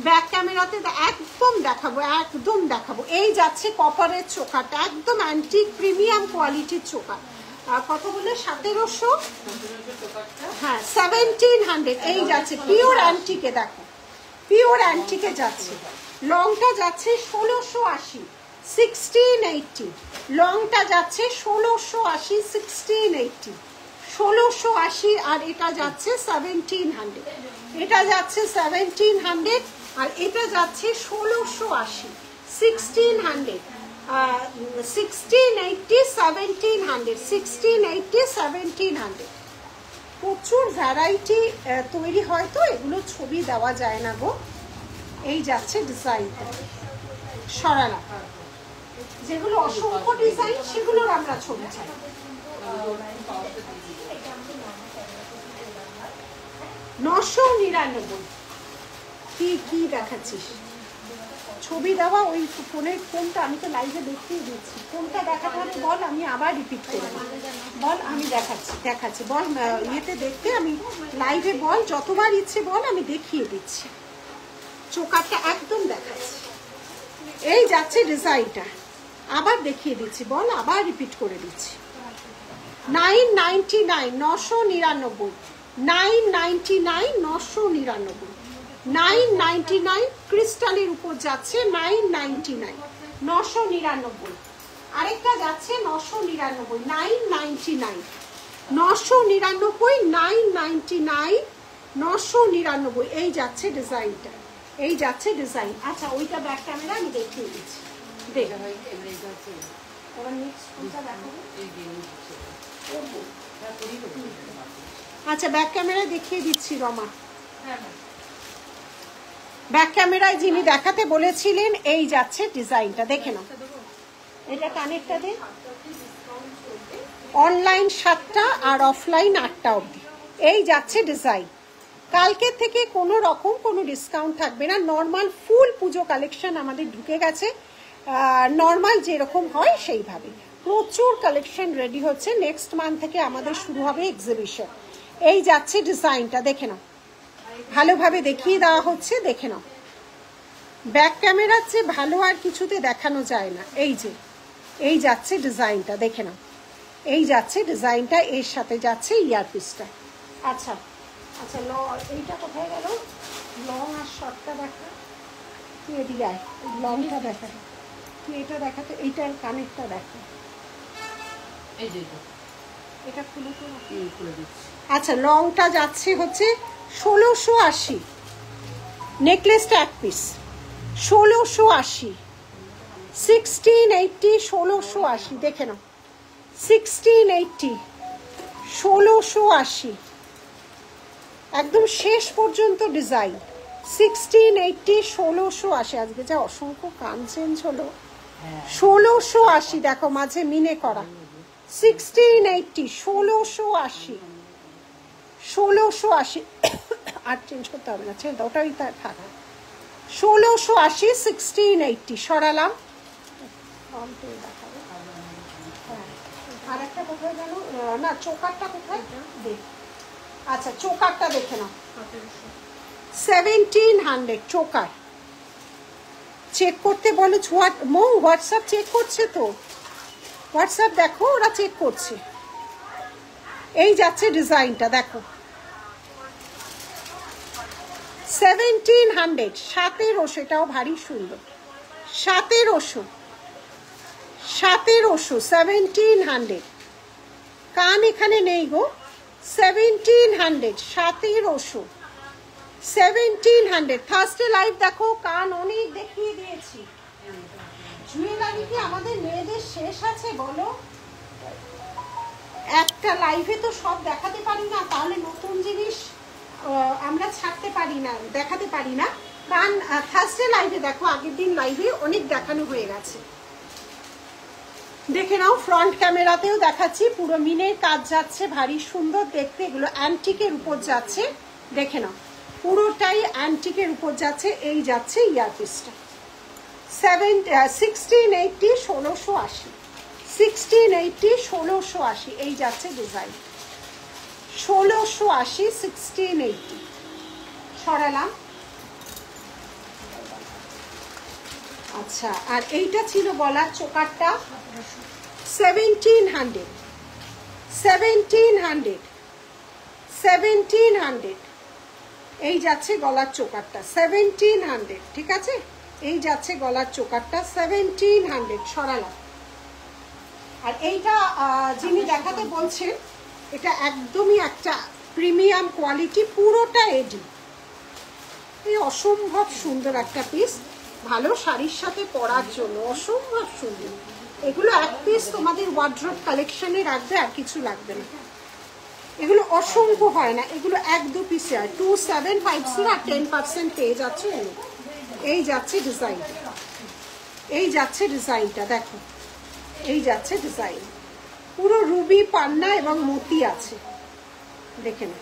[SPEAKER 1] ব্যাক ক্যামেরাতে একদম দেখাবো, একদম দেখাবো। এই যাচ্ছে কপারের চোকাটা, একদম অ্যান্টিক প্রিমিয়াম কোয়ালিটির চোকা। কত বলে? 1700, হ্যাঁ 1700। এই যাচ্ছে পিওর অ্যান্টিকে, দেখো পিওর অ্যান্টিকে যাচ্ছে। লংটা যাচ্ছে 1680, 1680। লংটা যাচ্ছে 1680, 1680, 1680। আর এটা যাচ্ছে 1700, এটা যাচ্ছে 1700, আর এটা যাচ্ছে 1680, 1600, 1680, 1700, 1680, 1700। প্রচুর ভ্যারাইটি তৈরি হয়, তো এগুলো ছবি দেওয়া যায় না গো। এই যাচ্ছে ডিজাইনটা, সরালা, যেগুলো অসংখ্য ডিজাইন সেগুলোর আমরা ছবি চাই। 999। কি দেখাচ্ছিস? ছবি দেওয়া ওই ফোনের কোনটা? আমি তো লাইভে দেখিয়ে দিচ্ছি, কোনটা দেখাতে হবে বল, আমি আবার রিপিট করব। বল, আমি দেখাচ্ছি বল, ইয়েতে দেখতে, আমি লাইভে বল, যতবার ইচ্ছে বল, আমি দেখিয়ে দিচ্ছি। চোকারটা একদম দেখাচ্ছি। এই যাচ্ছে ডিজাইনটা, আবার দেখিয়ে দিচ্ছি, বল, আবার রিপিট করে দিচ্ছি। 999, 999, 999, 999, 999। ক্রিস্টালের উপর যাচ্ছে 999, 999। আরেকটা যাচ্ছে 999, 999, 999, 999, 999, এই যাচ্ছে ডিজাইনটা, এই যাচ্ছে ডিজাইন। আচ্ছা ওইটা ব্যাক ক্যামেরা আমি দেখিয়ে দিচ্ছি, দেখ এবার নেক্সট কোনটা দেখাবো। আচ্ছা ব্যাক ক্যামেরায় দেখিয়ে দিচ্ছি রমা, ব্যাক ক্যামেরায় যিনি দেখাতে বলেছিলেন এই যাচ্ছে ডিজাইনটা, দেখে নাও। এটা কানেরটা দে। অনলাইন 7টা আর অফলাইন 8টা অবধি এই যাচ্ছে ডিজাইন। কালকের থেকে কোনো রকম কোনো ডিসকাউন্ট থাকবে না, নর্মাল ফুল পুজো কালেকশন আমাদের ঢুকে গেছে, নর্মাল যেরকম হয় সেইভাবে। প্রচুর কালেকশন রেডি হচ্ছে, নেক্সট মান্থ থেকে আমাদের শুরু হবে এক্সিবিশন। এই যাচ্ছে ডিজাইনটা, দেখে নাও, ভালোভাবে দেখিয়ে দেওয়া হচ্ছে, দেখে নাও। ব্যাক ক্যামেরার চেয়ে ভালো আর কিছুতে দেখানো যায় না। এই যে এই যাচ্ছে ডিজাইনটা, দেখে নাও, এই যাচ্ছে ডিজাইনটা, এর সাথে যাচ্ছে ইয়ারপিসটা। আচ্ছা আচ্ছা এইটা কোথায় গেল? লং আর শর্টটা দেখা, তুই এদিকে আয়, লংটা দেখা, তুই এটা দেখাতে, এইটার কানেরটা দেখা, এটা খুলে খুলে দিচ্ছি। আচ্ছা লংটা যাচ্ছে হচ্ছে 1680, নেকলেসটা এক পিস 1680, 1680, 1680, দেখে নাও, 1680, 1680, একদম শেষ পর্যন্ত ডিজাইন, 1680, 1680। আজকে যা অসংখ্য কান চেঞ্জ হলো। 1680 দেখো মাঝে মিনে করা, 1680, 1680, 1680 আর চেঞ্জ করতে হবে না, ছেড়ে দাও, ওটাই থাক। 1680, 1680 সরালাম। আর একটা কোথায় গেল না, চোকারটা কোথায় দেখ। আচ্ছা চোকারটা দেখে নাও, 1700 চোকার। চেক করতে বলো, হোয়াটসঅ্যাপ চেক করছে তো, হোয়াটসঅ্যাপ দেখো ওরা চেক করছে। এই যাচ্ছে ডিজাইনটা, দেখো 1700, 1700, এটাও ভারী সুন্দর, 1700, 1700, 1700, কান এখানে নেই গো, 1700, 1700, 1700। থার্সডে লাইভ দেখো, কান অনেক দেখিয়ে দিয়েছি। জুয়েলারি কি আমাদের মেয়েদের শেষ আছে বলো? একটা লাইভে তো সব দেখাতে পারি না, তাহলে নতুন জিনিস আমরা ছাড়তে পারি না, দেখাতে পারি না। কারণ থার্সডে লাইভে দেখো, আগের দিন লাইভে অনেক দেখানো হয়ে গেছে, দেখে নাও। ফ্রন্ট ক্যামেরাতেও দেখাচ্ছি, পুরো মিনের কাজ যাচ্ছে, ভারী সুন্দর দেখতে, এগুলো অ্যান্টিকের উপর যাচ্ছে, দেখে নাও পুরোটাই অ্যান্টিকের উপর যাচ্ছে। এই যাচ্ছে ইয়ারপিসটা, 1680, 1680, 1680, 1680, এই যাচ্ছে ডিজাইন, 1680, 1680 সরালাম। আচ্ছা আর এইটা ছিল গলার চোকারটা, 1700, 1700, 1700, এই যাচ্ছে গলার চোকারটা, 1700, ঠিক আছে, এই যাচ্ছে গলার চোকারটা, 1700 সরালাম। আর এইটা যিনি দেখাতে বলছেন, এটা একদমই একটা প্রিমিয়াম কোয়ালিটি, পুরোটা এডি, এই অসম্ভব সুন্দর একটা পিস, ভালো শাড়ির সাথে পরার জন্য অসম্ভব সুন্দর। এগুলো এক পিস তোমাদের ওয়ার্ড্রপ কালেকশনে রাখবে, আর কিছু লাগবে না। এগুলো অসংখ্য হয় না, এগুলো 1-2 পিসে হয়। 2750 আর 10% পেয়ে যাচ্ছে। এই যাচ্ছে ডিজাইনটা, এই যাচ্ছে ডিজাইনটা, দেখো এই যাচ্ছে ডিজাইন, পুরো রুবি পান্না এবং মতি আছে, দেখে না,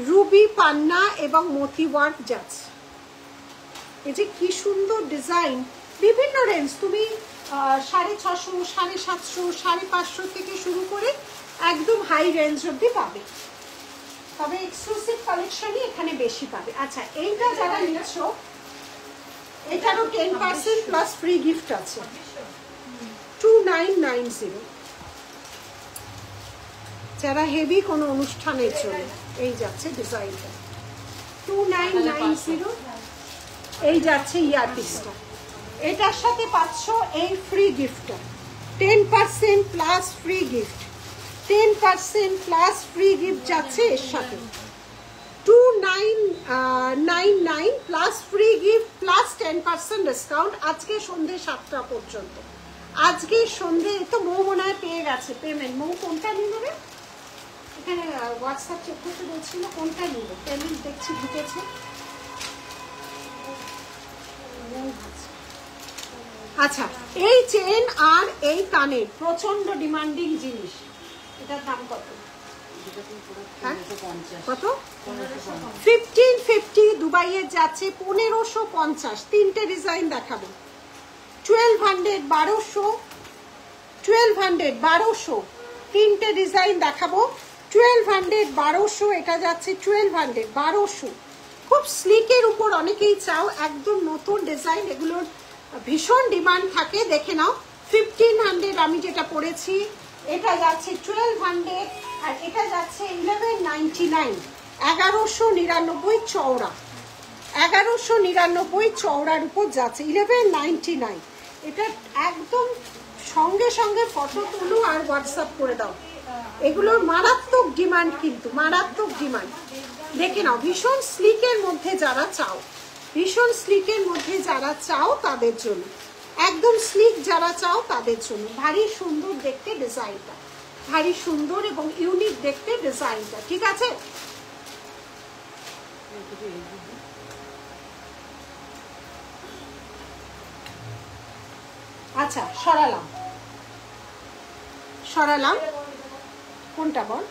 [SPEAKER 1] রুবি পান্না এবং মতি ওয়ার্ক যাচ্ছে। এই যে কি সুন্দর ডিজাইন, বিভিন্ন রেঞ্জ, তুমি 650, 750, 550 থেকে শুরু করে একদম হাই রেঞ্জ অব্দি পাবে, তবে এক্সক্লুসিভ কালেকশনই এখানে বেশি পাবে। আচ্ছা এইটা যারা নিচ্ছ, এটারও 10% প্লাস ফ্রি গিফট আছে, 2990, যারা হেভি কোনো অনুষ্ঠানের জন্য। এই যাচ্ছে ডিজাইনটা, 2990, এই যাচ্ছে ইয়ারপিসটা, এটার সাথে পাচ্ছ এই ফ্রি গিফটটা, 10% plus free gift, 10% plus free gift যাচ্ছে এর সাথে, 2999 plus free gift plus 10% discount আজকে সন্ধ্যে 7টা পর্যন্ত। আজকে সন্ধ্যে তো মৌ মনে হয় পেয়ে গেছে পেমেন্ট। মৌ কোনটা নিয়ে নেবে? এখানে হোয়াটসঅ্যাপ চেক করতে বলছিল কোনটা নেবে, পেমেন্ট দেখছি ঢুকেছে। আচ্ছা, এই চেন আর এই কানের প্রচন্ড ডিমান্ডিং জিনিস, এটার দাম কত? কত? 1550 দুবাইয়ের যাচ্ছে 1550। তিনটে ডিজাইন দেখাবো, 1200 1200 1200 1200 তিনটে ডিজাইন দেখাবো, 1200 1200 এটা যাচ্ছে 1200 1200। খুব স্লিকের উপর অনেকেই চাও, একদম নতুন ডিজাইন, এগুলোর ভীষণ ডিমান্ড থাকে। দেখে নাও 1500 আমি যেটা পরেছি এটা যাচ্ছে 1200 আর এটা যাচ্ছে 1199, 1199 চওড়া, 1199 চওড়ার উপর যাচ্ছে 1199। এটা একদম সঙ্গে সঙ্গে ফটো তুলো আর হোয়াটসঅ্যাপ করে দাও, এগুলোর মারাত্মক ডিমান্ড, কিন্তু মারাত্মক ডিমান্ড। দেখে নাও, ভীষণ স্লিকের মধ্যে যারা চাও, ভীষণ স্লিকের মধ্যে যারা চাও তাদের জন্য, একদম স্লিক যারা চাও তাদের জন্য। ভারী সুন্দর দেখতে ডিজাইনটা, ভারী সুন্দর এবং ইউনিক দেখতে ডিজাইনটা, ঠিক আছে? আচ্ছা, সরালাম সরালাম, কোনটা বল?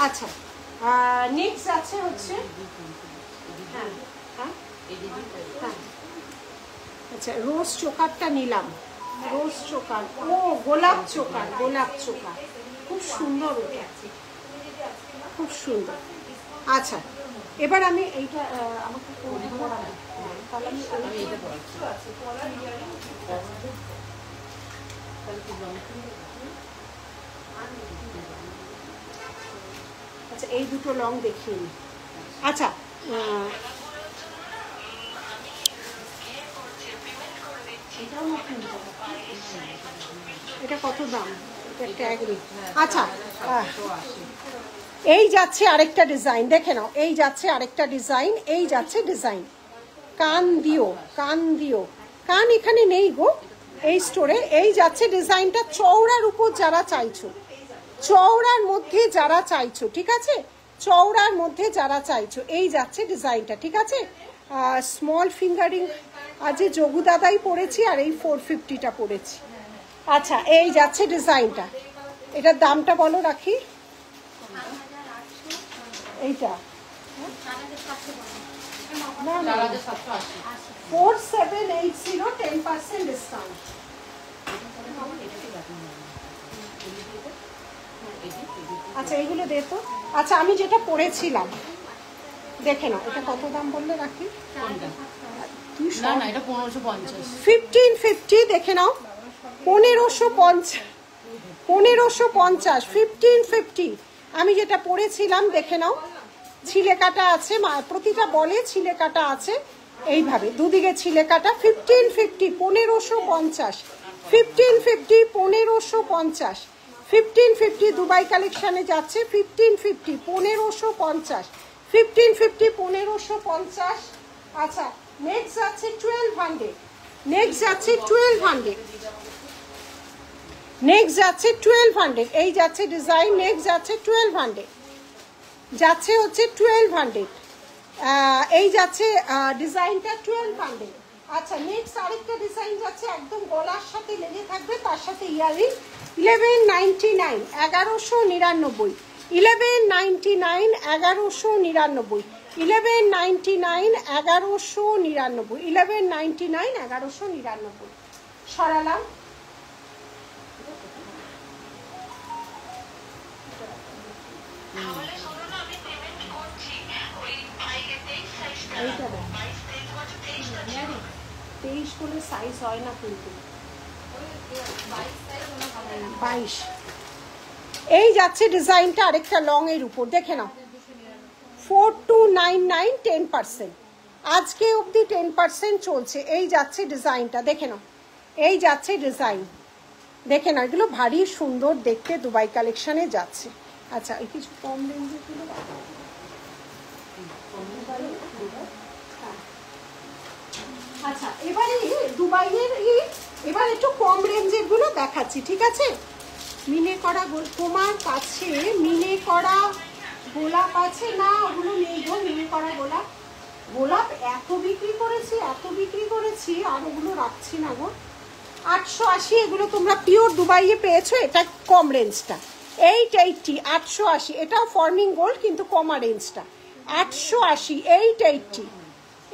[SPEAKER 1] আচ্ছা, নেক্সট আছে হচ্ছে আচ্ছা রোজ চোকারটা নিলাম, রোজ চোকার, ও গোলাপ চোকার, গোলাপ চোকার খুব সুন্দর, ওটা খুব সুন্দর। আচ্ছা, এবার আমি এইটা আমাকে তাহলে আমি আচ্ছা এই দুটো লং দেখিয়ে নি। আচ্ছা, এটা কত দাম? আচ্ছা, এই যাচ্ছে আরেকটা ডিজাইন, দেখে নাও, এই যাচ্ছে আরেকটা ডিজাইন, এই যাচ্ছে ডিজাইন। কান দিও, কান দিও, কান এখানে নেই গো এই স্টোরে। এই যাচ্ছে ডিজাইনটা, চওড়ার উপর যারা চাইছো, চওড়ার মধ্যে যারা চাইছো, ঠিক আছে, চওড়ার মধ্যে যারা চাইছো, এই যাচ্ছে ডিজাইনটা, ঠিক আছে? স্মল ফিঙ্গারিং আজ যোগু দাদাই পড়েছি আর এই 450টা পড়েছি। আচ্ছা, এই যাচ্ছে ডিজাইনটা, এটার দামটা বলো রাখি। এইটা না না 4780, 10% ডিসকাউন্ট। আচ্ছা এইগুলো দে তো। আচ্ছা, আমি যেটা পড়েছিলাম দেখে নাও, এটা কত দাম বললে রাখি? 1550 দেখে নাও, 1550, 1550 আমি যেটা পড়েছিলাম দেখে নাও, ছিলে কাটা আছে, প্রতিটা বলে ছিলে কাটা আছে, এইভাবে দুদিকে ছিলে কাটা। 1550 1550 1550 1550 1550 দুবাই কালেকশনে যাচ্ছে 1550 1550 1550 1550। আচ্ছা, নেক্সট যাচ্ছে 1200, নেক্সট যাচ্ছে 1200, নেক্সট যাচ্ছে 1200, এই যাচ্ছে ডিজাইন, নেক্সট যাচ্ছে 1200, যাচ্ছে হচ্ছে 1200, এই যাচ্ছে ডিজাইনটা 1200। আচ্ছা, নেক্সট আরেকটা ডিজাইন যাচ্ছে একদম গলার সাথে লেগে থাকবে, তার সাথে ইয়ারিং, 1199 1199 1199 1199 1199 1199 1199 1199। সরালাম। এইটা 23 করে সাইজ হয় না কিন্তু 22 এই যাচ্ছে ডিজাইনটা আরেকটা লং এর উপর, দেখে নাও 4299 10%, আজকে অবধি 10% চলছে। এই যাচ্ছে ডিজাইনটা, দেখে নাও, এই যাচ্ছে ডিজাইন, দেখে নাও, এগুলো ভারী সুন্দর দেখতে, দুবাই কালেকশনে যাচ্ছে। আচ্ছা এই কিছু কম রেঞ্জে গুলো, আচ্ছা এবারে দুবাইয়ের এবার একটু কম রেঞ্জের গুলো দেখাচ্ছি, ঠিক আছে? মিনে করা তোমার কাছে মিনে করা গোলাপ আছে না? ওগুলো নেই গো, মিনে করা গোলাপ, গোলাপ এত বিক্রি করেছি আর ওগুলো রাখছি না গো। 880 এগুলো তোমরা পিওর দুবাইয়ে পেয়েছো, এটা কম রেঞ্জটা 880 880, এটাও ফর্মিং গোল্ড কিন্তু কমা রেঞ্জটা 880 880,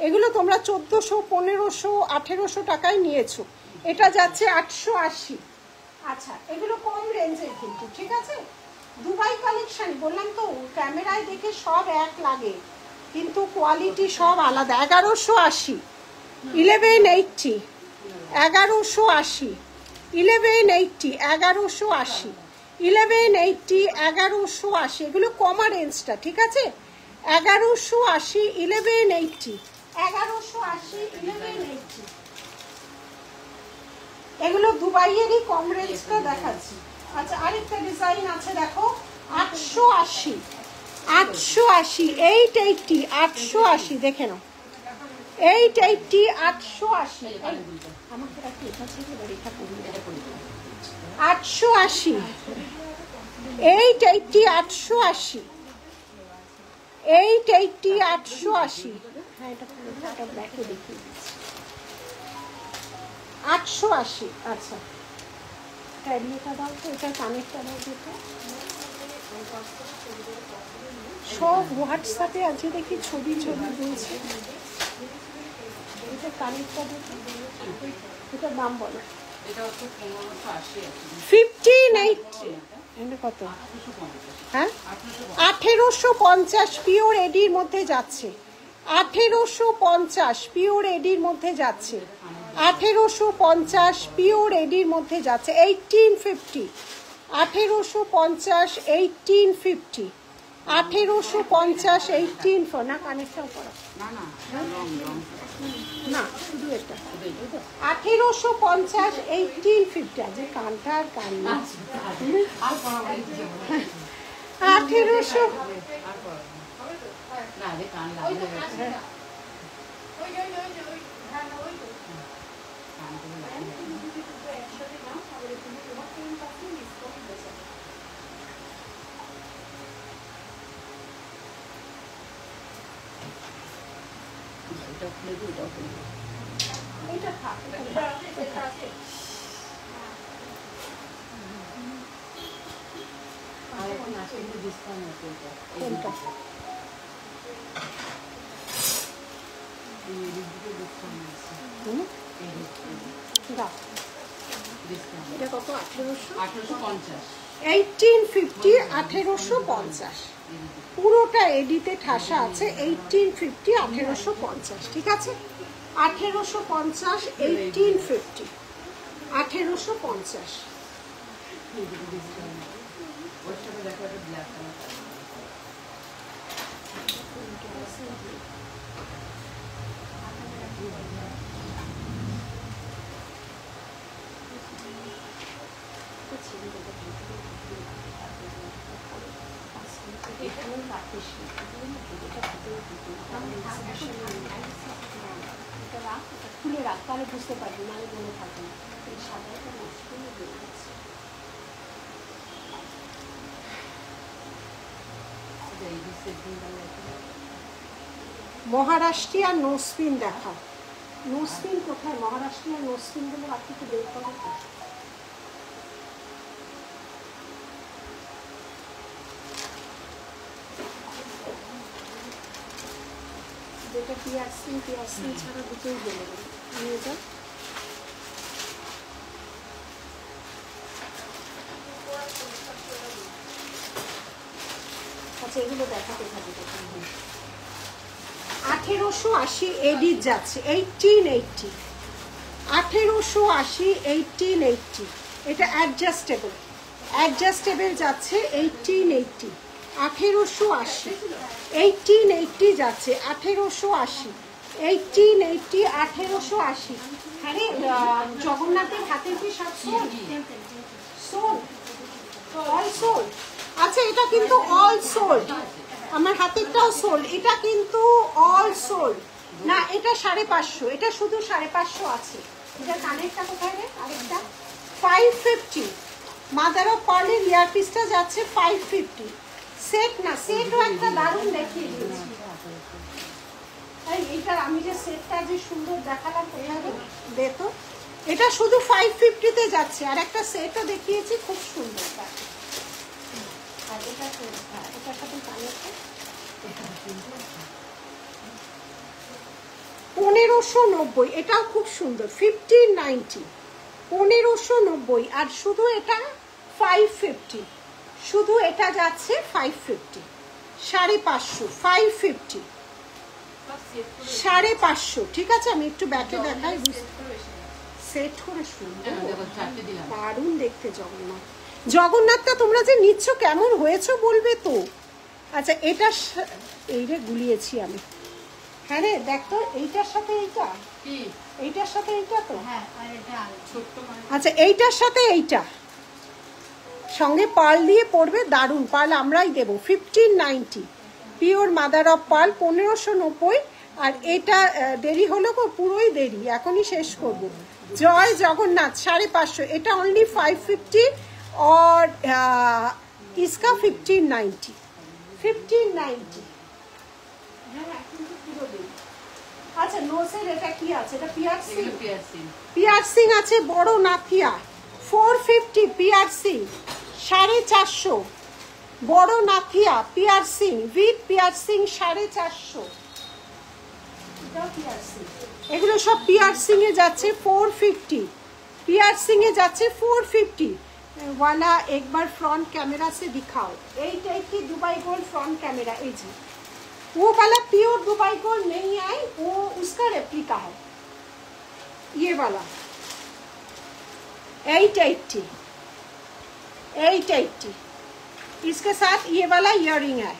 [SPEAKER 1] এগুলো তোমরা 1400 1500 1800 টাকায় নিয়েছো, এটা যাচ্ছে 880। আচ্ছা এগুলো কম রেঞ্জের কিন্তু, ঠিক আছে? দুবাই কালেকশন বললাম তো, ক্যামেরায় দেখে সব এক লাগে কিন্তু কোয়ালিটি সব আলাদা। 1180 1180 1180 1180 1180 1180 1180, এগুলো কমা রেঞ্জটা, ঠিক আছে? 1180 1180 1180 1180, এগুলো দুবাইয়েরই কম রেঞ্জটা দেখাচ্ছি। আচ্ছা আরেকটা ডিজাইন আছে দেখো, 880 880 880 880, দেখে নাও 880 880 আমাকে একটু এটা ছিল রেখা করি 880 880 880 880 880, হ্যাঁ এটা ব্যাকে দেখি 880। আচ্ছা ট্যাবলেটটা দাও তো, এটা কানেক্টটা দাও যেটা, সব হোয়াটসঅ্যাপে আছে দেখি ছবি দিয়েছে, এটা কানেক্টটা দেখো, এটার দাম বলো। এটা হচ্ছে 1580, এটা কত? হ্যাঁ 1850 পিওর এডির মধ্যে যাচ্ছে, 1850 পিওর এডির মধ্যে যাচ্ছে, 1850 পিওর এডির মধ্যে যাচ্ছে, 1850 1850 1850 1850 18 না কানেক্টটাও করা না শুধু এটা 1850 1850, আজ কানটা আর কান না 1800 এটা থাক আর এখন আসলে ডিসকাউন্ট আছে এটা এটা কত? 1850 1850 1850, পুরোটা এডিতে ঠাসা আছে 1850 1850, ঠিক আছে? 1850 1850 1850। খুলে রাখ তাহলে বুঝতে পারবি, নাহলে মনে থাকবে না। এই সাদাটা নষ্ট হয়ে গেছে। মহারাষ্ট্রিয়ার নোসপিন দেখাও, নোসপিন কোথায়? মহারাষ্ট্রিয়ার নোসপিন গুলো আপনি তো বের করার যেটা পিয়ারসিং ছাড়া দুটোই গেলে নিয়ে যাও। আচ্ছা এগুলো দেখাতে থাকি। 1880 এডিট যাচ্ছে 1880 1880 1880, এটা অ্যাডজাস্টেবল অ্যাডজাস্টেবল যাচ্ছে 1880, 1880, 1880 যাচ্ছে 1880, 1880, 1880। আরে জগন্নাথের হাতের কি সব সোল, অল সোল। আচ্ছা এটা কিন্তু অল সোল্ড, আমার হাতেরটাও সোল্ড, এটা কিন্তু অল সোল্ড না। এটা 550, এটা শুধু 550 আছে। এটা কানেরটা কোথায় রে আরেকটা? 550। মাদার অফ পার্লের ইয়ারপিসটা যাচ্ছে 550। সেট না, সেটও একটা দারুণ দেখিয়ে দিয়েছি। এইটার আমি যে সেটটা যে সুন্দর দেখালাম কোথায় দে তো, এটা শুধু 550-তে যাচ্ছে। আর একটা সেটও দেখিয়েছি খুব সুন্দর। আর এটা তো এটার সাথে কানেরটা 1590, এটাও খুব সুন্দর। 1590, 1590। আর শুধু এটা 550, শুধু এটা যাচ্ছে 550, 550, 550, 550। ঠিক আছে আমি একটু ব্যাকে দেখাই, সেট করে সুন্দর দারুণ দেখতে জগন্নাথ। জগন্নাথটা তোমরা যে নিচ্ছ কেমন হয়েছে বলবে তো। আচ্ছা এটা এই রে গুলিয়েছি আমি। হ্যাঁ রে দেখ তো, এইটার সাথে এইটা, এইটার সাথে এইটা তো। আচ্ছা এইটার সাথে এইটা সঙ্গে পার্ল দিয়ে পড়বে, দারুণ। পার্ল আমরাই দেবো। 1590 পিওর মাদার অফ পার্ল, 1590। আর এটা দেরি হলো গো, পুরোই দেরি, এখনই শেষ করব। জয় জগন্নাথ 550, এটা অনলি 550 और इसका 1590, 1590। আচ্ছা নোসের এটা কি আছে? এটা পিয়ারসিং, পিয়ারসিং আছে বড় নাথিয়া 450, পিয়ারসিং 450, বড় নাথিয়া পিয়ারসিং উইথ পিয়ারসিং 450। এগুলো সব পিয়ারসিং এ যাচ্ছে 450, पियर्सिंग ए जाच्छे 450 वाला। एक बार फ्रंट कैमरा से दिखाओ। এই টাইপ की दुबई गोल्ड फ्रंट कैमरा, এই जी वो वाला प्योर दुबई गोल्ड नहीं है, वो उसका रेप्लिका है ये वाला। 880, 880। इसके साथ ये वाला इयररिंग है।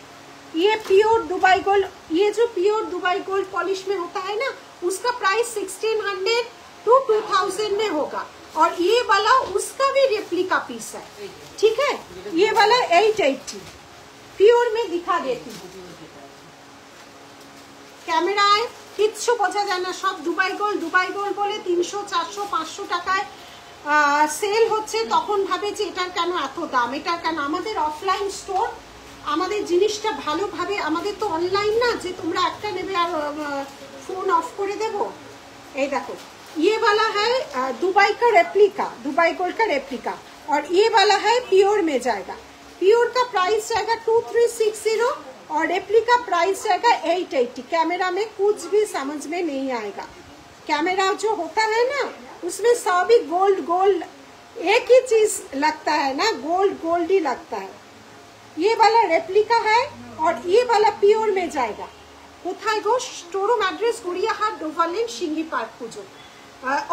[SPEAKER 1] ये प्योर दुबई गोल्ड, ये जो प्योर दुबई गोल्ड पॉलिश में होता है ना, उसका प्राइस 1600 to 2000 में होगा। और ये वाला उसका भी रेप्लिका पीस है। ठीक है, ये वाला 880 प्योर में दिखा देती हूँ। ক্যামেরায় কিচ্ছু বোঝা যায় না, সব দুবাই গোল্ড দুবাই গোল্ড বলে 300 400 500 টাকায় সেল হচ্ছে। তখন ভাবে যে এটার কেন এত দাম, এটার কেন। আমাদের অফলাইন স্টোর, আমাদের জিনিসটা ভালোভাবে, আমাদের তো অনলাইন না যে তোমরা একটা নেবে আর ফোন অফ করে দেবো। এই দেখো ये वाला है दुबई का रेप्लिका, दुबई गोल्ड का रेप्लिका। और ये वाला है प्योर में जाएगा। प्योर का प्राइस जाएगा 2360 और रेप्लिका प्राइस जाएगा 880। कैमरा में कुछ भी समझ में नहीं आएगा। कैमरा जो होता है ना, उसमें सभी गोल्ड गोल्ड एक ही चीज लगता है ना, गोल्ड गोल्ड ही लगता है। ये वाला रेप्लिका है और ये वाला प्योर में जाएगा। কোথায় গো? স্টোরুম অ্যাড্রেস গড়িয়াহাট, ডোভারলেন, সিঙ্গি পার্ক, পুজো।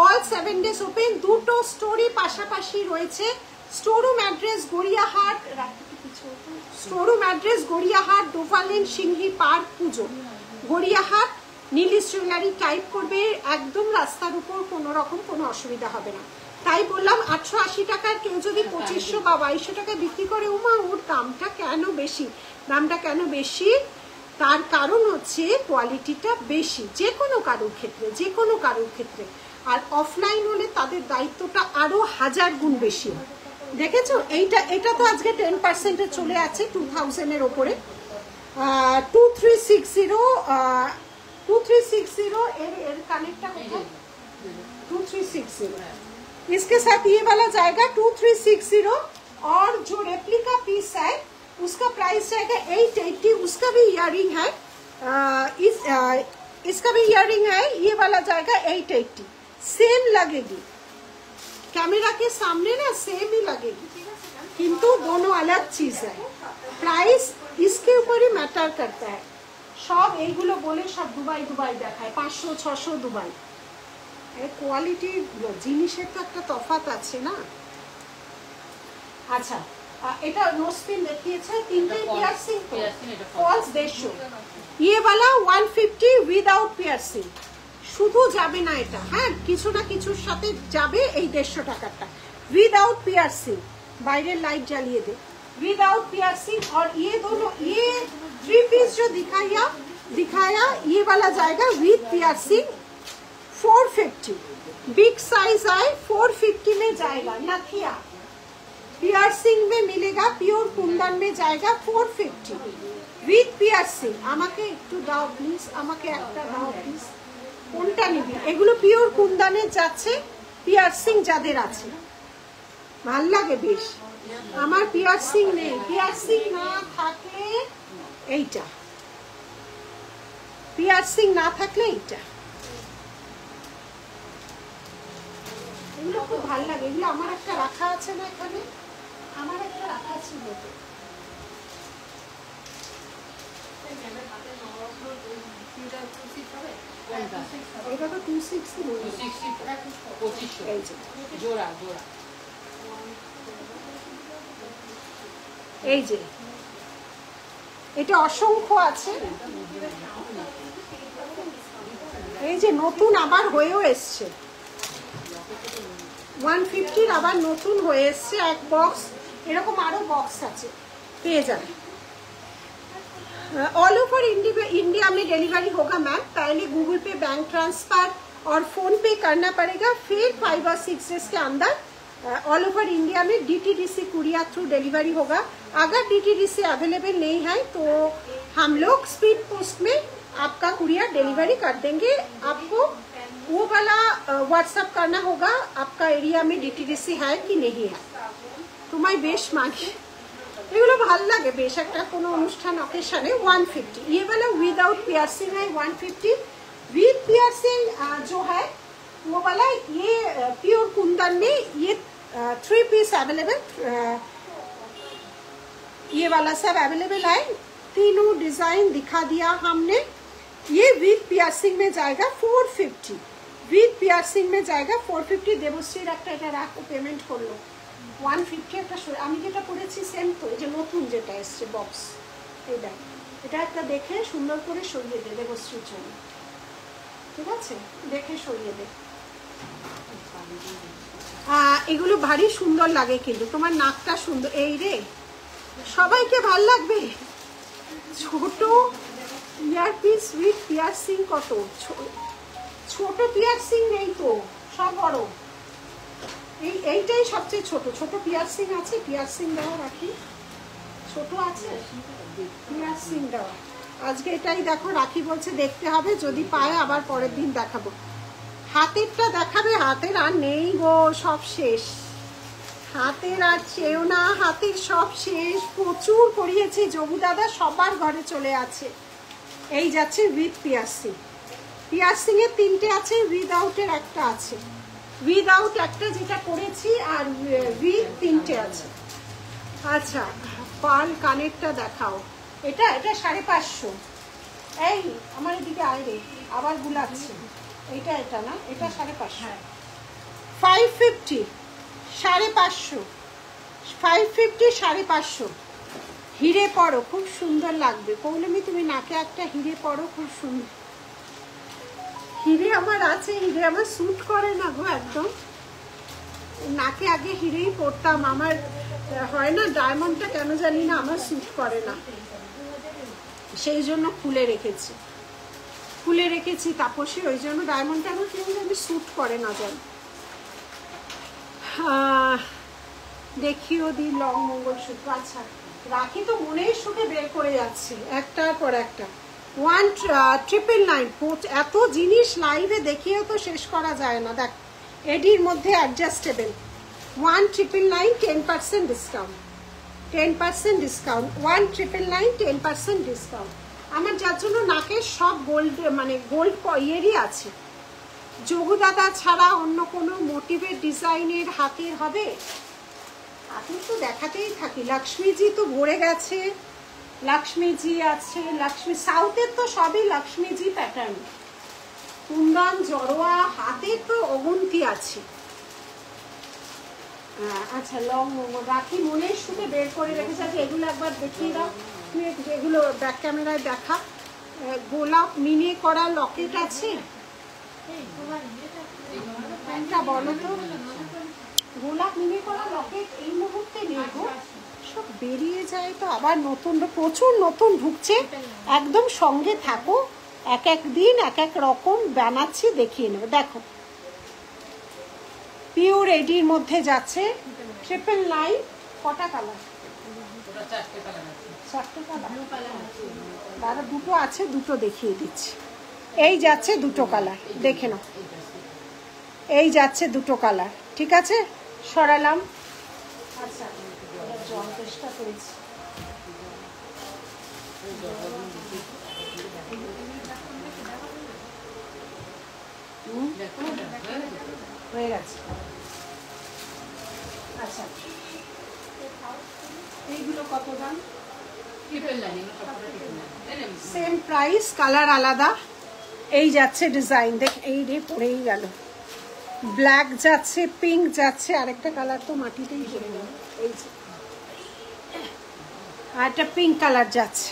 [SPEAKER 1] All 7 days open. দুটো স্টোরি পাশাপাশি রয়েছে। Storeroom address Gariahat, storeroom address Gariahat, Dover Lane, সিঙ্গি পার্ক, পুজো। গড়িয়াহাট নীলিশ জুয়েলারি টাইপ করবে, একদম রাস্তার উপর, কোনো রকম কোনো অসুবিধা হবে না। তাই বললাম 880 টাকার কেউ যদি 2500 বা 2200 টাকা বিক্রি করে, উমা ওর দামটা কেন বেশি? দামটা কেন বেশি? তার কারণ হচ্ছে কোয়ালিটিটা বেশি, যে কোনো কারোর ক্ষেত্রে, যে কোনো কারোর ক্ষেত্রে। আর অফলাইন হলে তাদের দায়িত্বটা আরো 1000 গুণ বেশি হয়। দেখেছো এইটা, এটা তো আজকে 10% চলে আছে 2000 এর ওপরে। 2360 এর কানেক্টটা কোথায়? 2360। इसके साथ ये वाला जाएगा 2360 और जो रेप्लिका पीस है उसका प्राइस जाएगा 880। उसका भी इयररिंग है, इसका भी इयररिंग है। ये वाला जाएगा 880। सेम लगेगी, कैमरा के सामने ना सेम ही लगेगी, किंतु दोनों अलग चीज है। प्राइस इसके ऊपर ही मैटर करता है। सब এইগুলো বলে সব দুবাই দুবাই দেখায়, 500 600 দুবাই। কোয়ালিটি জিনিসের তো একটা তফাৎ আছে না। আচ্ছা এটা নোসপিন দেখিয়েছে, তিনটে পিয়ারসিং তো ফলস 150, ये वाला 150 উইদাউট পিয়ারসিং। শুধু যাবে না এটা, হ্যাঁ কিছু না কিছুর সাথে যাবে এই 150 টাকাটা विदाउट पियर्सिंग। বাইরের লাইট জ্বালিয়ে দে। विदाउट पियर्सिंग और ये दोनों, ये 3 पीस जो दिखाया ये वाला जाएगा विद पियर्सिंग 450। बिग साइज आए 450 में जाएगा। नथिया पियर्सिंग में मिलेगा, प्योर कुंदन में जाएगा 450 विद पियर्सिंग। আমাকে একটু দাও প্লিজ, আমাকে একটা দাও প্লিজ। কোনটা নিবি? এগুলো পিওর কুন্দনে যাচ্ছে, পিয়ারসিং যাদের আছে ভাল লাগে বেশ। আমার পিয়ারসিং নেই, পিয়ারসিং না থাকলে এইটা, পিয়ারসিং না থাকলে এইটা, এগুলো খুব ভাল লাগে। এগুলো আমার একটা রাখা আছে না এখানে, আমার একটা রাখা ছিল তো। এটা তো 260 জোড়া জোড়া। এই যে এটা অসংখ্য আছে, এই যে নতুন আবার হয়েও এসছে 150 আবার নতুন হয়ে এসছে এক বক্স, এরকম আরো বক্স আছে, পেয়ে যাবে। ऑल ओवर इंडिया में डिलीवरी होगा मैम, पहले गूगल पे बैंक ट्रांसफर और फोन पे करना पड़ेगा, फिर 5 और 6 डेज के अंदर ऑल ओवर इंडिया में डीटीडीसी कुरियर थ्रू डिलीवरी होगा। अगर डीटीडीसी अवेलेबल नहीं है तो हम लोग स्पीड पोस्ट में आपका कुरियर डिलीवरी कर देंगे। आपको वो वाला व्हाट्सअप करना होगा आपका एरिया में डीटीडीसी है कि नहीं है। तुम्हारी बेश मांगी এগুলো ভালো লাগে বেশ, একটা কোনো অনুষ্ঠান অকেশনে 150। ये वाला विदाउट पियर्सिंग है 150, विद पियर्सिंग जो है वो वाला ये प्योर कुंदन में ये 3 पीस अवेलेबल, ये वाला सब अवेलेबल है। तीनों डिजाइन दिखा दिया हमने। ये विद पियर्सिंग में जाएगा 450, विद पियर्सिंग में जाएगा 450। देवश्रीर একটা এটা রাখো, পেমেন্ট করলো 150 একটা। আমি যেটা করেছি সেম তো, এই যে নতুন যেটা এসছে বক্স, এইটা এটা একটা দেখে সুন্দর করে সরিয়ে দে দেবশ্রীর জন্য, ঠিক আছে? দেখে সরিয়ে দে। এগুলো ভারী সুন্দর লাগে কিন্তু, তোমার নাকটা সুন্দর। এই রে সবাইকে ভাল লাগবে। ছোট ইয়ার পিস উইথ পিয়ারসিং কত? ছোট পিয়ারসিং নেই তো, সব বড়। এইটাই সবচেয়ে ছোট। ছোট পিয়ারসিং আছে, পিয়ারসিং দেওয়া রাখি, ছোট আছে পিয়ারসিং দেওয়া। আজকে এটাই দেখো, রাখি বলছে দেখতে হবে, যদি পায় আবার পরের দিন দেখাবো। হাতেরটা দেখাবে, হাতের আর নেই গো, সব শেষ। হাতের আর চেয়েও না, হাতের সব শেষ। প্রচুর করিয়েছি, জবু দাদা সবার ঘরে চলে আছে। এই যাচ্ছে উইথ পিয়ারসিং। পিয়ারসিং এর 3টে আছে, উইদাউটের একটা আছে। উইদাউট একটা যেটা করেছি, আর উইথ 3টে আছে। আচ্ছা পার্ল কানেরটা দেখাও। এটা 550। এই আমার এদিকে আয় রে, আবার গুলাচ্ছে। এটা না, এটা 550। 550 550, 550 550। হিরে পরো, খুব সুন্দর লাগবে। পৌলমি তুমি নাকে একটা হিরে পরো, খুব সুন্দর। হিরে আমার আছে, হিরে আমার স্যুট করে না গো একদম। নাকে আগে হিরেই পরতাম, আমার হয় না ডায়মন্ডটা কেন জানি না আমার স্যুট করে না, সেই জন্য খুলে রেখেছি তাপসী। ওই জন্য ডায়মন্ডটা আমার কেউ জানি স্যুট করে না যেন। দেখিও দি লং মঙ্গলসূত্র। আচ্ছা রাখি তো মনেই সুখে বের করে যাচ্ছে একটার পর একটা। 1999। এত জিনিস লাইভে দেখিয়েও তো শেষ করা যায় না। দেখ এডির মধ্যে অ্যাডজাস্টেবল 1999, 10% ডিসকাউন্ট, 10% ডিসকাউন্ট, 1999, 10% ডিসকাউন্ট। আমার যার জন্য নাকের সব গোল্ড, মানে গোল্ড ইয়েরই আছে। যোগু দাদা ছাড়া অন্য কোনো মোটিভের ডিজাইনের হাতের হবে? হাতের তো দেখাতেই থাকি। লক্ষ্মীজি তো ভরে গেছে, লক্ষ্মীজি আছে, লক্ষ্মী সাউথের তো সবই লক্ষ্মীজি প্যাটার্ন। কুন্দন জড়োয়া হাতের তো অগুন্তি আছে। আচ্ছা লং রাখি মনের সুখে বের করে রেখেছে। আচ্ছা এগুলো একবার দেখিয়ে দাও, তুই এগুলো ব্যাক ক্যামেরায় দেখা। গোলাপ মিনে করা লকেট আছে, বলো তো। গোলাপ মিনে করা লকেট এই মুহূর্তে নেই গো, সব বেরিয়ে যায় তো আবার নতুন, প্রচুর নতুন ঢুকছে। একদম সঙ্গে থাকো, এক এক দিন এক এক রকম বানাচ্ছি, দেখিয়ে নেবে। দেখো পিওর এডির মধ্যে যাচ্ছে, 999। কটা কালার? 4টে কালার। দাদা দুটো আছে, দুটো দেখিয়ে দিচ্ছি। এই যাচ্ছে দুটো কালার, দেখে নাও। এই যাচ্ছে দুটো কালার, ঠিক আছে, সরালাম। আচ্ছা জল চেষ্টা করেছি। হয়ে গেছে। আচ্ছা এইগুলো কত দাম? সেম প্রাইস, কালার আলাদা। এই যাচ্ছে ডিজাইন, দেখ এই রে পড়েই গেল। ব্ল্যাক যাচ্ছে, পিঙ্ক যাচ্ছে, আরেকটা কালার তো মাটিতেই পড়ে গেল। এই যে আর একটা পিঙ্ক কালার যাচ্ছে,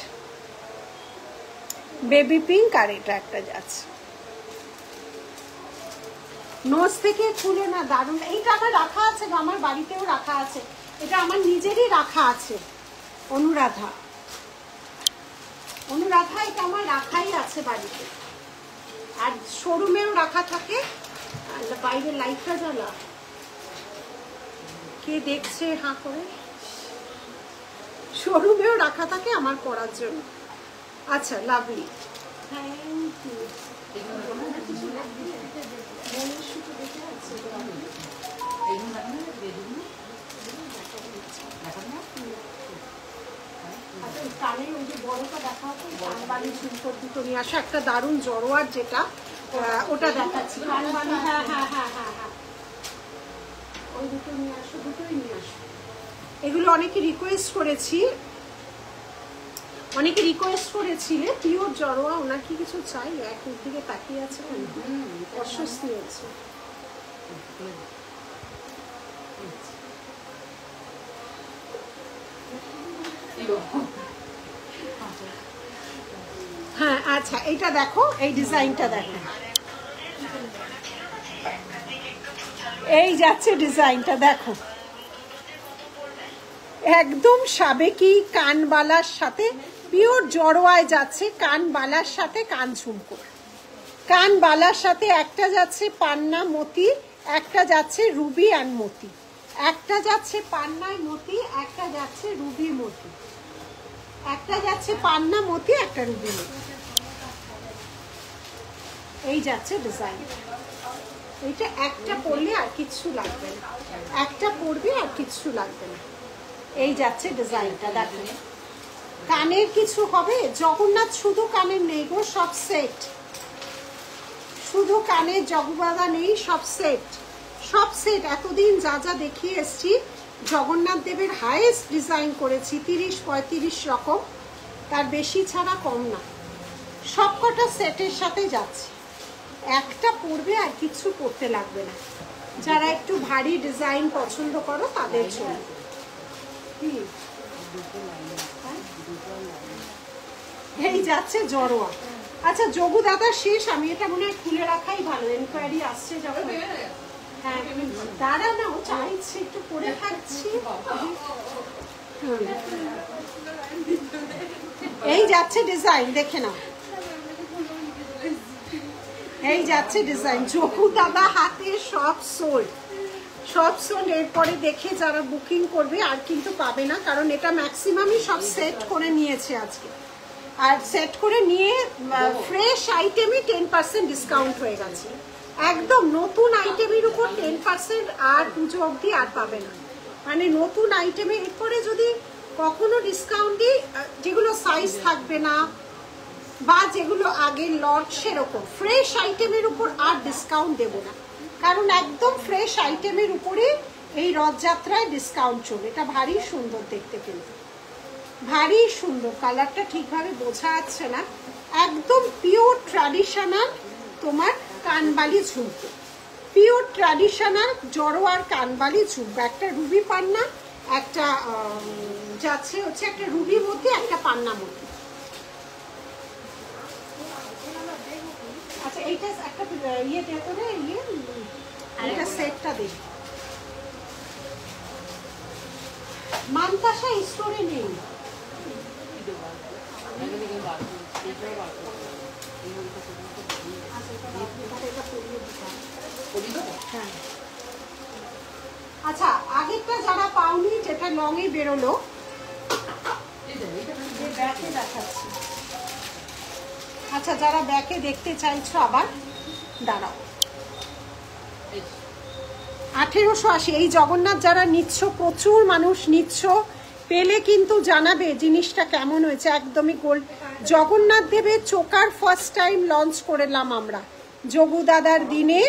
[SPEAKER 1] বেবি পিঙ্ক, আর এটা একটা যাচ্ছে। নোজ থেকে খুলে না, দারুণ। এইটা আমার রাখা আছে, আমার বাড়িতেও রাখা আছে, এটা আমার নিজেরই রাখা আছে। অনুরাধা, এটা আমার রাখাই আছে বাড়িতে, আর শোরুমেও রাখা থাকে। বাইরে লাইটটা জ্বালা, কে দেখছে হাঁ করে। শোরুমেও রাখা থাকে আমার পরার জন্য। আচ্ছা লাভলি, থ্যাংক ইউ। কানের ওই যে বড়টা দেখা হতো, কানবালি ঝুমকো দুটো নিয়ে আসো। একটা দারুণ জড়োয়ার যেটা, ওটা দেখাচ্ছি। কানবালি, হ্যাঁ হ্যাঁ হ্যাঁ হ্যাঁ হ্যাঁ, ওই দুটো নিয়ে আসো, দুটোই নিয়ে আসো। এগুলো অনেকে রিকোয়েস্ট করেছিলে পিওর জড়োয়া। ওনার কি কিছু চাই? এক দিকে তাকিয়ে আছে, অস্বস্তি হচ্ছে। হ্যাঁ আচ্ছা এইটা দেখো, এই ডিজাইনটা দেখো, এই যাচ্ছে ডিজাইনটা দেখো, একদম সাবেকি কানবালার সাথে, পিওর জড়োয়ায় যাচ্ছে, কানবালার সাথে কান ঝুমকো। কানবালার সাথে একটা যাচ্ছে পান্না মতি, একটা যাচ্ছে রুবি অ্যান্ড মতি, একটা যাচ্ছে পান্নায় মতি, একটা যাচ্ছে রুবি মতি, একটা যাচ্ছে পান্না মতি, একটা রুবি মতি। এই যাচ্ছে ডিজাইন। এইটা একটা পরলে আর কিচ্ছু লাগবে না, একটা পরবে আর কিচ্ছু লাগবে না। এই যাচ্ছে ডিজাইনটা দেখো। কানের কিছু হবে? জগন্নাথ শুধু কানের নেই গো, সব সেট। শুধু কানের জগবাদা নেই, সব সেট, সব সেট। এতদিন যা যা দেখিয়ে এসছি, জগন্নাথ দেবের হাইয়েস্ট ডিজাইন করেছি, 30-35 রকম, তার বেশি ছাড়া কম না। সব কটা সেটের সাথে যাচ্ছে, একটা পরবে আর কিছু পরতে লাগবে না। যারা একটু ভারী ডিজাইন পছন্দ করো তাদের জন্য। এই যাচ্ছে জড়োয়া। আচ্ছা যোগু দাদা শেষ, আমি এটা মনে হয় খুলে রাখাই ভালো, এনকোয়ারি আসছে যখন। হ্যাঁ দাঁড়া না, ও চাইছে একটু পরে থাকছি। এই যাচ্ছে ডিজাইন, দেখে নাও। এই যাচ্ছে ডিজাইন, যোগু দাদা হাতে সব সোল্ড, সব সোল্ড। এরপরে দেখে যারা বুকিং করবে আর কিন্তু পাবে না, কারণ এটা ম্যাক্সিমামই সব সেট করে নিয়েছে আজকে। আর সেট করে নিয়ে ফ্রেশ আইটেমই 10% ডিসকাউন্ট হয়ে গেছে। একদম নতুন আইটেমের উপর 10% আর পুজো অবধি আর পাবে না। মানে নতুন আইটেমে এরপরে যদি কখনো ডিসকাউন্ট দিই, যেগুলো সাইজ থাকবে না বা যেগুলো আগের লট, সেরকম ফ্রেশ আইটেমের উপর আর ডিসকাউন্ট দেব না, কারণ একদম ফ্রেশ আইটেমের উপরে এই রথযাত্রায় ডিসকাউন্ট চলে। এটা ভারী সুন্দর দেখতে, কিন্তু ভারী সুন্দর। কালারটা ঠিকভাবে বোঝা যাচ্ছে না, একদম পিওর ট্র্যাডিশনাল তোমার কানবালি ঝুমকো। পিওর ট্র্যাডিশনাল জড়োয়ার কানবালি ঝুমকা, একটা রুবি পান্না, একটা যাচ্ছে হচ্ছে একটা রুবির মধ্যে একটা পান্না মধ্যে। আচ্ছা এইটা একটা ইয়ে দেখো না, এটা সেটটা দেখ। মানতাসা স্টোরে নেই। আচ্ছা আগেরটা যারা পাওনি, যেটা লং এ বেরোলো, ব্যাকে দেখাচ্ছি। আচ্ছা যারা ব্যাকে দেখতে চাইছো আবার দাঁড়াও। 1880 এই জগন্নাথ যারা নিচ্ছ, প্রচুর মানুষ নিচ্ছ, পেলে কিন্তু জানাবে জিনিসটা কেমন হয়েছে। একদমই গোল্ড জগন্নাথ দেবের চোকার ফার্স্ট টাইম লঞ্চ করলাম আমরা যোগু দাদার দিনে।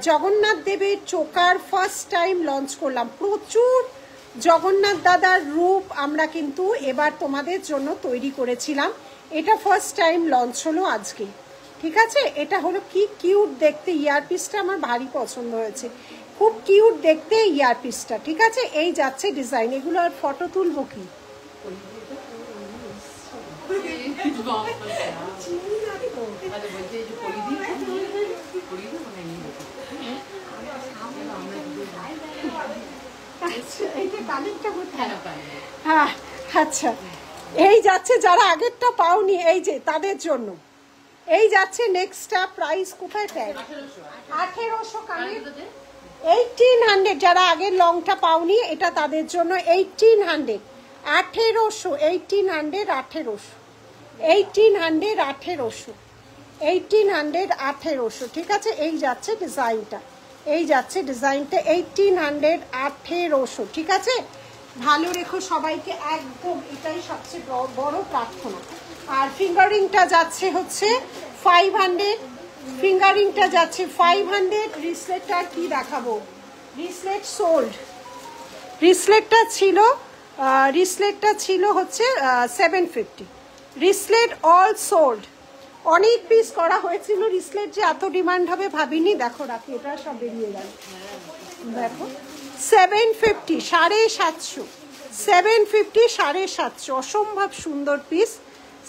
[SPEAKER 1] জগন্নাথ দেবের চোকার ফার্স্ট টাইম লঞ্চ করলাম। প্রচুর জগন্নাথ দাদার রূপ আমরা কিন্তু এবার তোমাদের জন্য তৈরি করেছিলাম। এটা ফার্স্ট টাইম লঞ্চ হলো আজকে, ঠিক আছে। এটা হলো কি কিউট দেখতে, ইয়ারপিসটা আমার ভারী পছন্দ হয়েছে, খুব কিউট দেখতে ইয়ারপিসটা, ঠিক আছে। এই যাচ্ছে ডিজাইন, এগুলো আর ফটো তুলবো কি? হ্যাঁ আচ্ছা, এই যাচ্ছে যারা আগেরটা পাওনি, এই যে তাদের জন্য এই যাচ্ছে নেক্সটটা। প্রাইস কোথায় ট্যাগ? 1800 কানে 1800। যারা আগের লংটা পাওনি এটা তাদের জন্য 1800, 1800, 1800, 1800, 1800, 1800, 1800, 1800, ঠিক আছে। এই যাচ্ছে ডিজাইনটা, এই যাচ্ছে ডিজাইনটা 1800, 1800, ঠিক আছে। ভালো রেখো সবাইকে, একদম এটাই সবচেয়ে বড় প্রার্থনা। আর ফিঙ্গারিংটা যাচ্ছে হচ্ছে 500, ফিঙ্গারিংটা যাচ্ছে 500। রিসলেটটা কি দেখাবো? রিসলেট সোল্ড, রিসলেটটা ছিল হচ্ছে 750। রিসলেট অল সোল্ড, অনেক পিস করা হয়েছিল। রিসলেট যে এত ডিমান্ড হবে ভাবিনি। দেখো রাখি, এটা সব বেরিয়ে গেল, দেখো 750, 750, 750, 750, অসম্ভব সুন্দর পিস।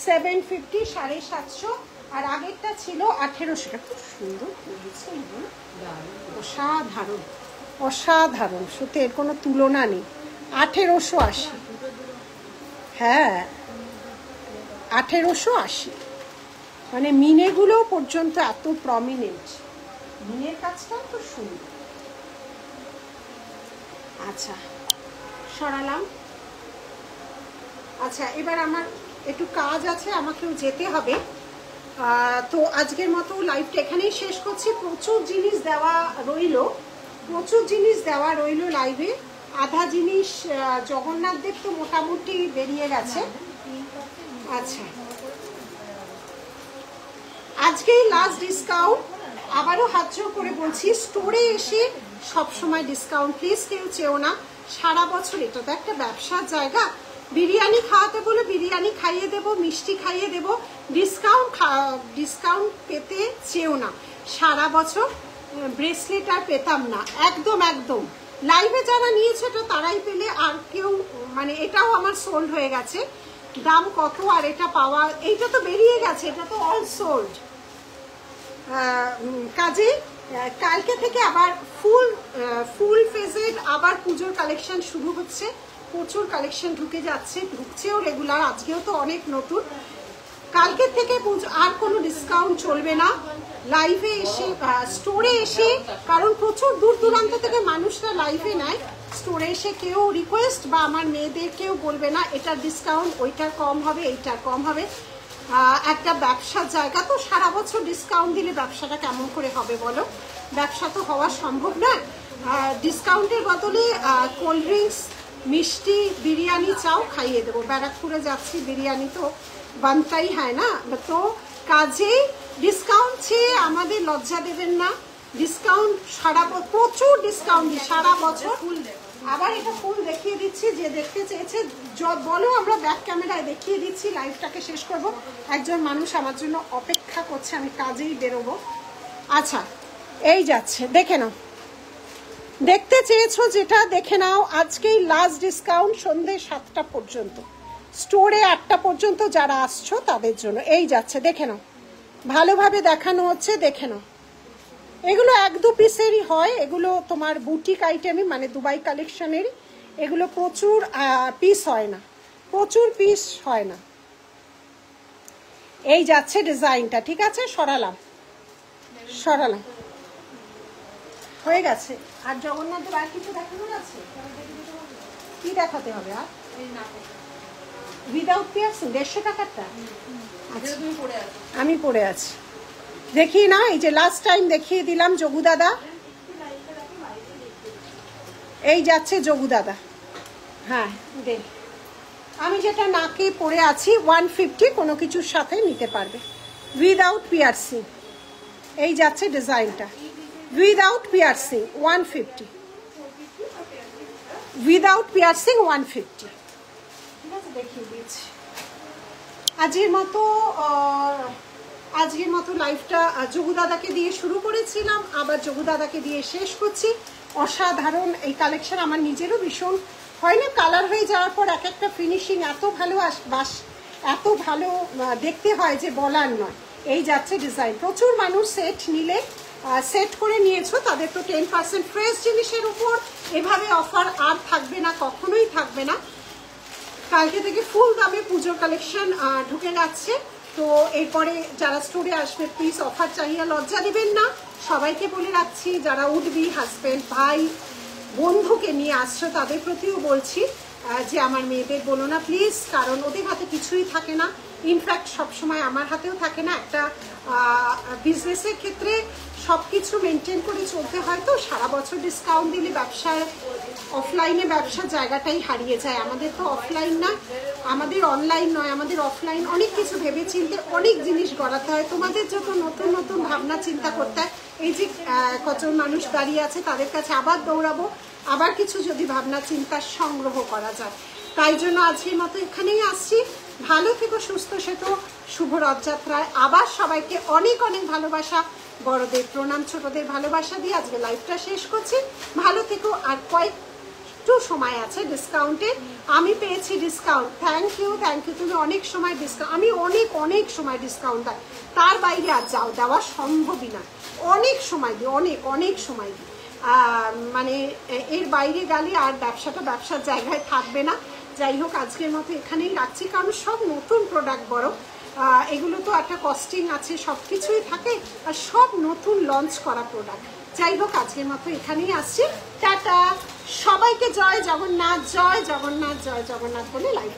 [SPEAKER 1] 750, 750। আর আগেরটা ছিল 1800। খুব সুন্দর, অসাধারণ, অসাধারণ, সত্যি এর কোনো তুলনা নেই। 1880, হ্যাঁ 1880। মানে মিনেগুলো পর্যন্ত এত প্রমিনেন্ট, মিনের কাজটাও খুব সুন্দর। আচ্ছা সরালাম। আচ্ছা এবার আমার একটু কাজ আছে, আমাকেও যেতে হবে। তো আজকের মতো লাইভটা এখানেই শেষ করছি। প্রচুর জিনিস দেওয়া রইলো, প্রচুর জিনিস দেওয়া রইলো লাইভে। আধা জিনিস জগন্নাথ দেব তো মোটামুটি বেরিয়ে গেছে। আচ্ছা আজকেই লাস্ট ডিসকাউন্ট, আবারও হাত জোর করে বলছি, স্টোরে এসে সবসময় ডিসকাউন্ট প্লিজ কেউ চেও না। সারা বছর এটা তো একটা ব্যবসার জায়গা, বিরিয়ানি খাওয়াতে বলে বিরিয়ানি খাইয়ে দেব, মিষ্টি খাইয়ে দেব, ডিসকাউন্ট পেতে চেও না। সারা বছর ব্রেসলেট আর পেতাম না, একদম একদম। লাইভে যারা নিয়েছে তো তারাই পেলে, আর কেউ মানে এটাও আমার সোল্ড হয়ে গেছে। দাম কত আর এটা পাওয়া, এইটা তো বেরিয়ে গেছে, এটা তো অল সোল্ড। কাজে কালকে থেকে আবার ফুল ফেজেড আবার পুজোর কালেকশন শুরু হচ্ছে। প্রচুর কালেকশন ঢুকে যাচ্ছে, ঢুকছেও রেগুলার। আজকেও তো অনেক নতুন। কালকে থেকে আর কোনো ডিসকাউন্ট চলবে না। লাইভে এসে স্টোরে এসে, কারণ প্রচুর দূর দূরান্ত থেকে মানুষরা লাইভে নেয়, স্টোরে এসে কেউ রিকোয়েস্ট বা আমার মেয়েদেরকেও বলবে না এটার ডিসকাউন্ট, ওইটার কম হবে, এইটার কম হবে। একটা ব্যবসার জায়গা তো, সারা বছর ডিসকাউন্ট দিলে ব্যবসাটা কেমন করে হবে বলো? ব্যবসা তো হওয়া সম্ভব নয়। ডিসকাউন্টের বদলে কোল্ড ড্রিঙ্কস, মিষ্টি, বিরিয়ানি চাও খাইয়ে দেবো। ব্যারাকপুরে যাচ্ছি, বিরিয়ানি তো বানতাই হয় না। তো কাজেই ডিসকাউন্ট চেয়ে আমাদের লজ্জা দেবেন না। ডিসকাউন্ট প্রচুর ডিসকাউন্ট দিই সারা বছর। আবার এটা ফুল দেখিয়ে দিচ্ছি, যে দেখতে চেয়েছে বলো, আমরা ব্যাক ক্যামেরায় দেখিয়ে দিচ্ছি। লাইভটাকে শেষ করব, একজন মানুষ আমার জন্য অপেক্ষা করছে, আমি কাজেই বেরোবো। আচ্ছা এই যাচ্ছে, দেখে নাও, দেখতে চেয়েছো যেটা দেখে নাও। আজকেই লাস্ট ডিসকাউন্ট সন্ধ্যে 7টা পর্যন্ত, স্টোরে 8টা পর্যন্ত যারা আসছো তাদের জন্য। এই যাচ্ছে, দেখে নাও, ভালোভাবে দেখানো হচ্ছে, দেখে নাও। এগুলো 1-2 পিসেরই হয়, এগুলো তোমার বুটিক আইটেমই, মানে দুবাই কালেকশনেরই। এগুলো প্রচুর পিস হয় না, প্রচুর পিস হয় না। এই যাচ্ছে ডিজাইনটা, ঠিক আছে, সরালাম সরালাম, হয়ে গেছে। আর জগন্নাথের আর কিছু দেখানোর আছে? কি দেখাতে হবে আর? Without piercing 150 টাকারটা? আচ্ছা, আমি পরে আছি, দেখিয়ে না। এই যে লাস্ট টাইম দেখিয়ে দিলাম যোগু দাদা, এই যাচ্ছে যোগু দাদা। হ্যাঁ দেখ, আমি যেটা নাকে পরে আছি 150, কোনো কিছুর সাথে নিতে পারবে, উইদাউট পিয়ার্সিং। এই যাচ্ছে ডিজাইনটা, উইদাউট পিয়ার্সিং 150, উইদাউট পিয়ার্সিং 150। ঠিক আছে, দেখিয়ে দিয়েছি। আজকের মতো লাইভটা যোগু দাদাকে দিয়ে শুরু করেছিলাম, আবার যোগু দাদাকে দিয়ে শেষ করছি। অসাধারণ এই কালেকশন, আমার নিজেরও ভীষণ হয় না, কালার হয়ে যাওয়ার পর এক একটা ফিনিশিং এত ভালো এত ভালো দেখতে হয় যে বলার নয়। এই যাচ্ছে ডিজাইন, প্রচুর মানুষ সেট নিলে, সেট করে নিয়েছো, তাদের তো 10% ফ্রেশ জিনিসের উপর এভাবে অফার আর থাকবে না, কখনোই থাকবে না। কালকে থেকে ফুল দামে পুজোর কালেকশন ঢুকে যাচ্ছে। তো এরপরে যারা স্টোরে আসবে প্লিজ অফার চাহিয়ে লজ্জা দিবেন না। সবাইকে বলে রাখছি, যারা উঠবি হাজব্যান্ড ভাই বন্ধুকে নিয়ে আসছো তাদের প্রতিও বলছি যে আমার মেয়েদের বলো না প্লিজ, কারণ ওদের হাতে কিছুই থাকে না। ইনফ্যাক্ট সবসময় আমার হাতেও থাকে না। একটা বিজনেসের ক্ষেত্রে সব কিছু মেনটেন করে চলতে হয়, তো সারা বছর ডিসকাউন্ট দিলে ব্যবসায় অফলাইনে ব্যবসার জায়গাটাই হারিয়ে যায়। আমাদের তো অফলাইন না, আমাদের অনলাইন নয়, আমাদের অফলাইন। অনেক কিছু ভেবে চিন্তে অনেক জিনিস গড়াতে হয়, তোমাদের যত নতুন নতুন ভাবনা চিন্তা করতে হয়। এই যে কজন মানুষ দাঁড়িয়ে আছে তাদের কাছে আবার দৌড়াবো, আবার কিছু যদি ভাবনা চিন্তা সংগ্রহ করা যায়। তাই জন্য আজকের মতো এখানেই আসছি। ভালো থেকো, সুস্থ থেকো, শুভ রথযাত্রায় আবার সবাইকে অনেক অনেক ভালোবাসা, বড়দের প্রণাম, ছোটদের ভালোবাসা দিয়ে আজকে লাইভটা শেষ করছি। ভালো থেকো। আর কয়েকটু সময় আছে ডিসকাউন্টে, আমি পেয়েছি ডিসকাউন্ট, থ্যাংক ইউ তুমি অনেক সময় ডিসকাউন্ট, আমি অনেক সময় ডিসকাউন্ট দেয়, তার বাইরে আর দেওয়া সম্ভবই না। অনেক সময় দিই, অনেক সময় দিই, মানে এর বাইরে গেলে আর ব্যবসার জায়গায় থাকবে না। যাই হোক, আজকের মতো এখানেই রাখছি, কারণ সব নতুন প্রোডাক্ট, বড় এগুলো তো একটা কস্টিং আছে, সব কিছুই থাকে, আর সব নতুন লঞ্চ করা প্রোডাক্ট। যাই হোক, আজকের মতো এখানেই আসছি, টাটা। সবাইকে জয় জগন্নাথ, জয় জগন্নাথ, জয় জগন্নাথ বলে লাইভ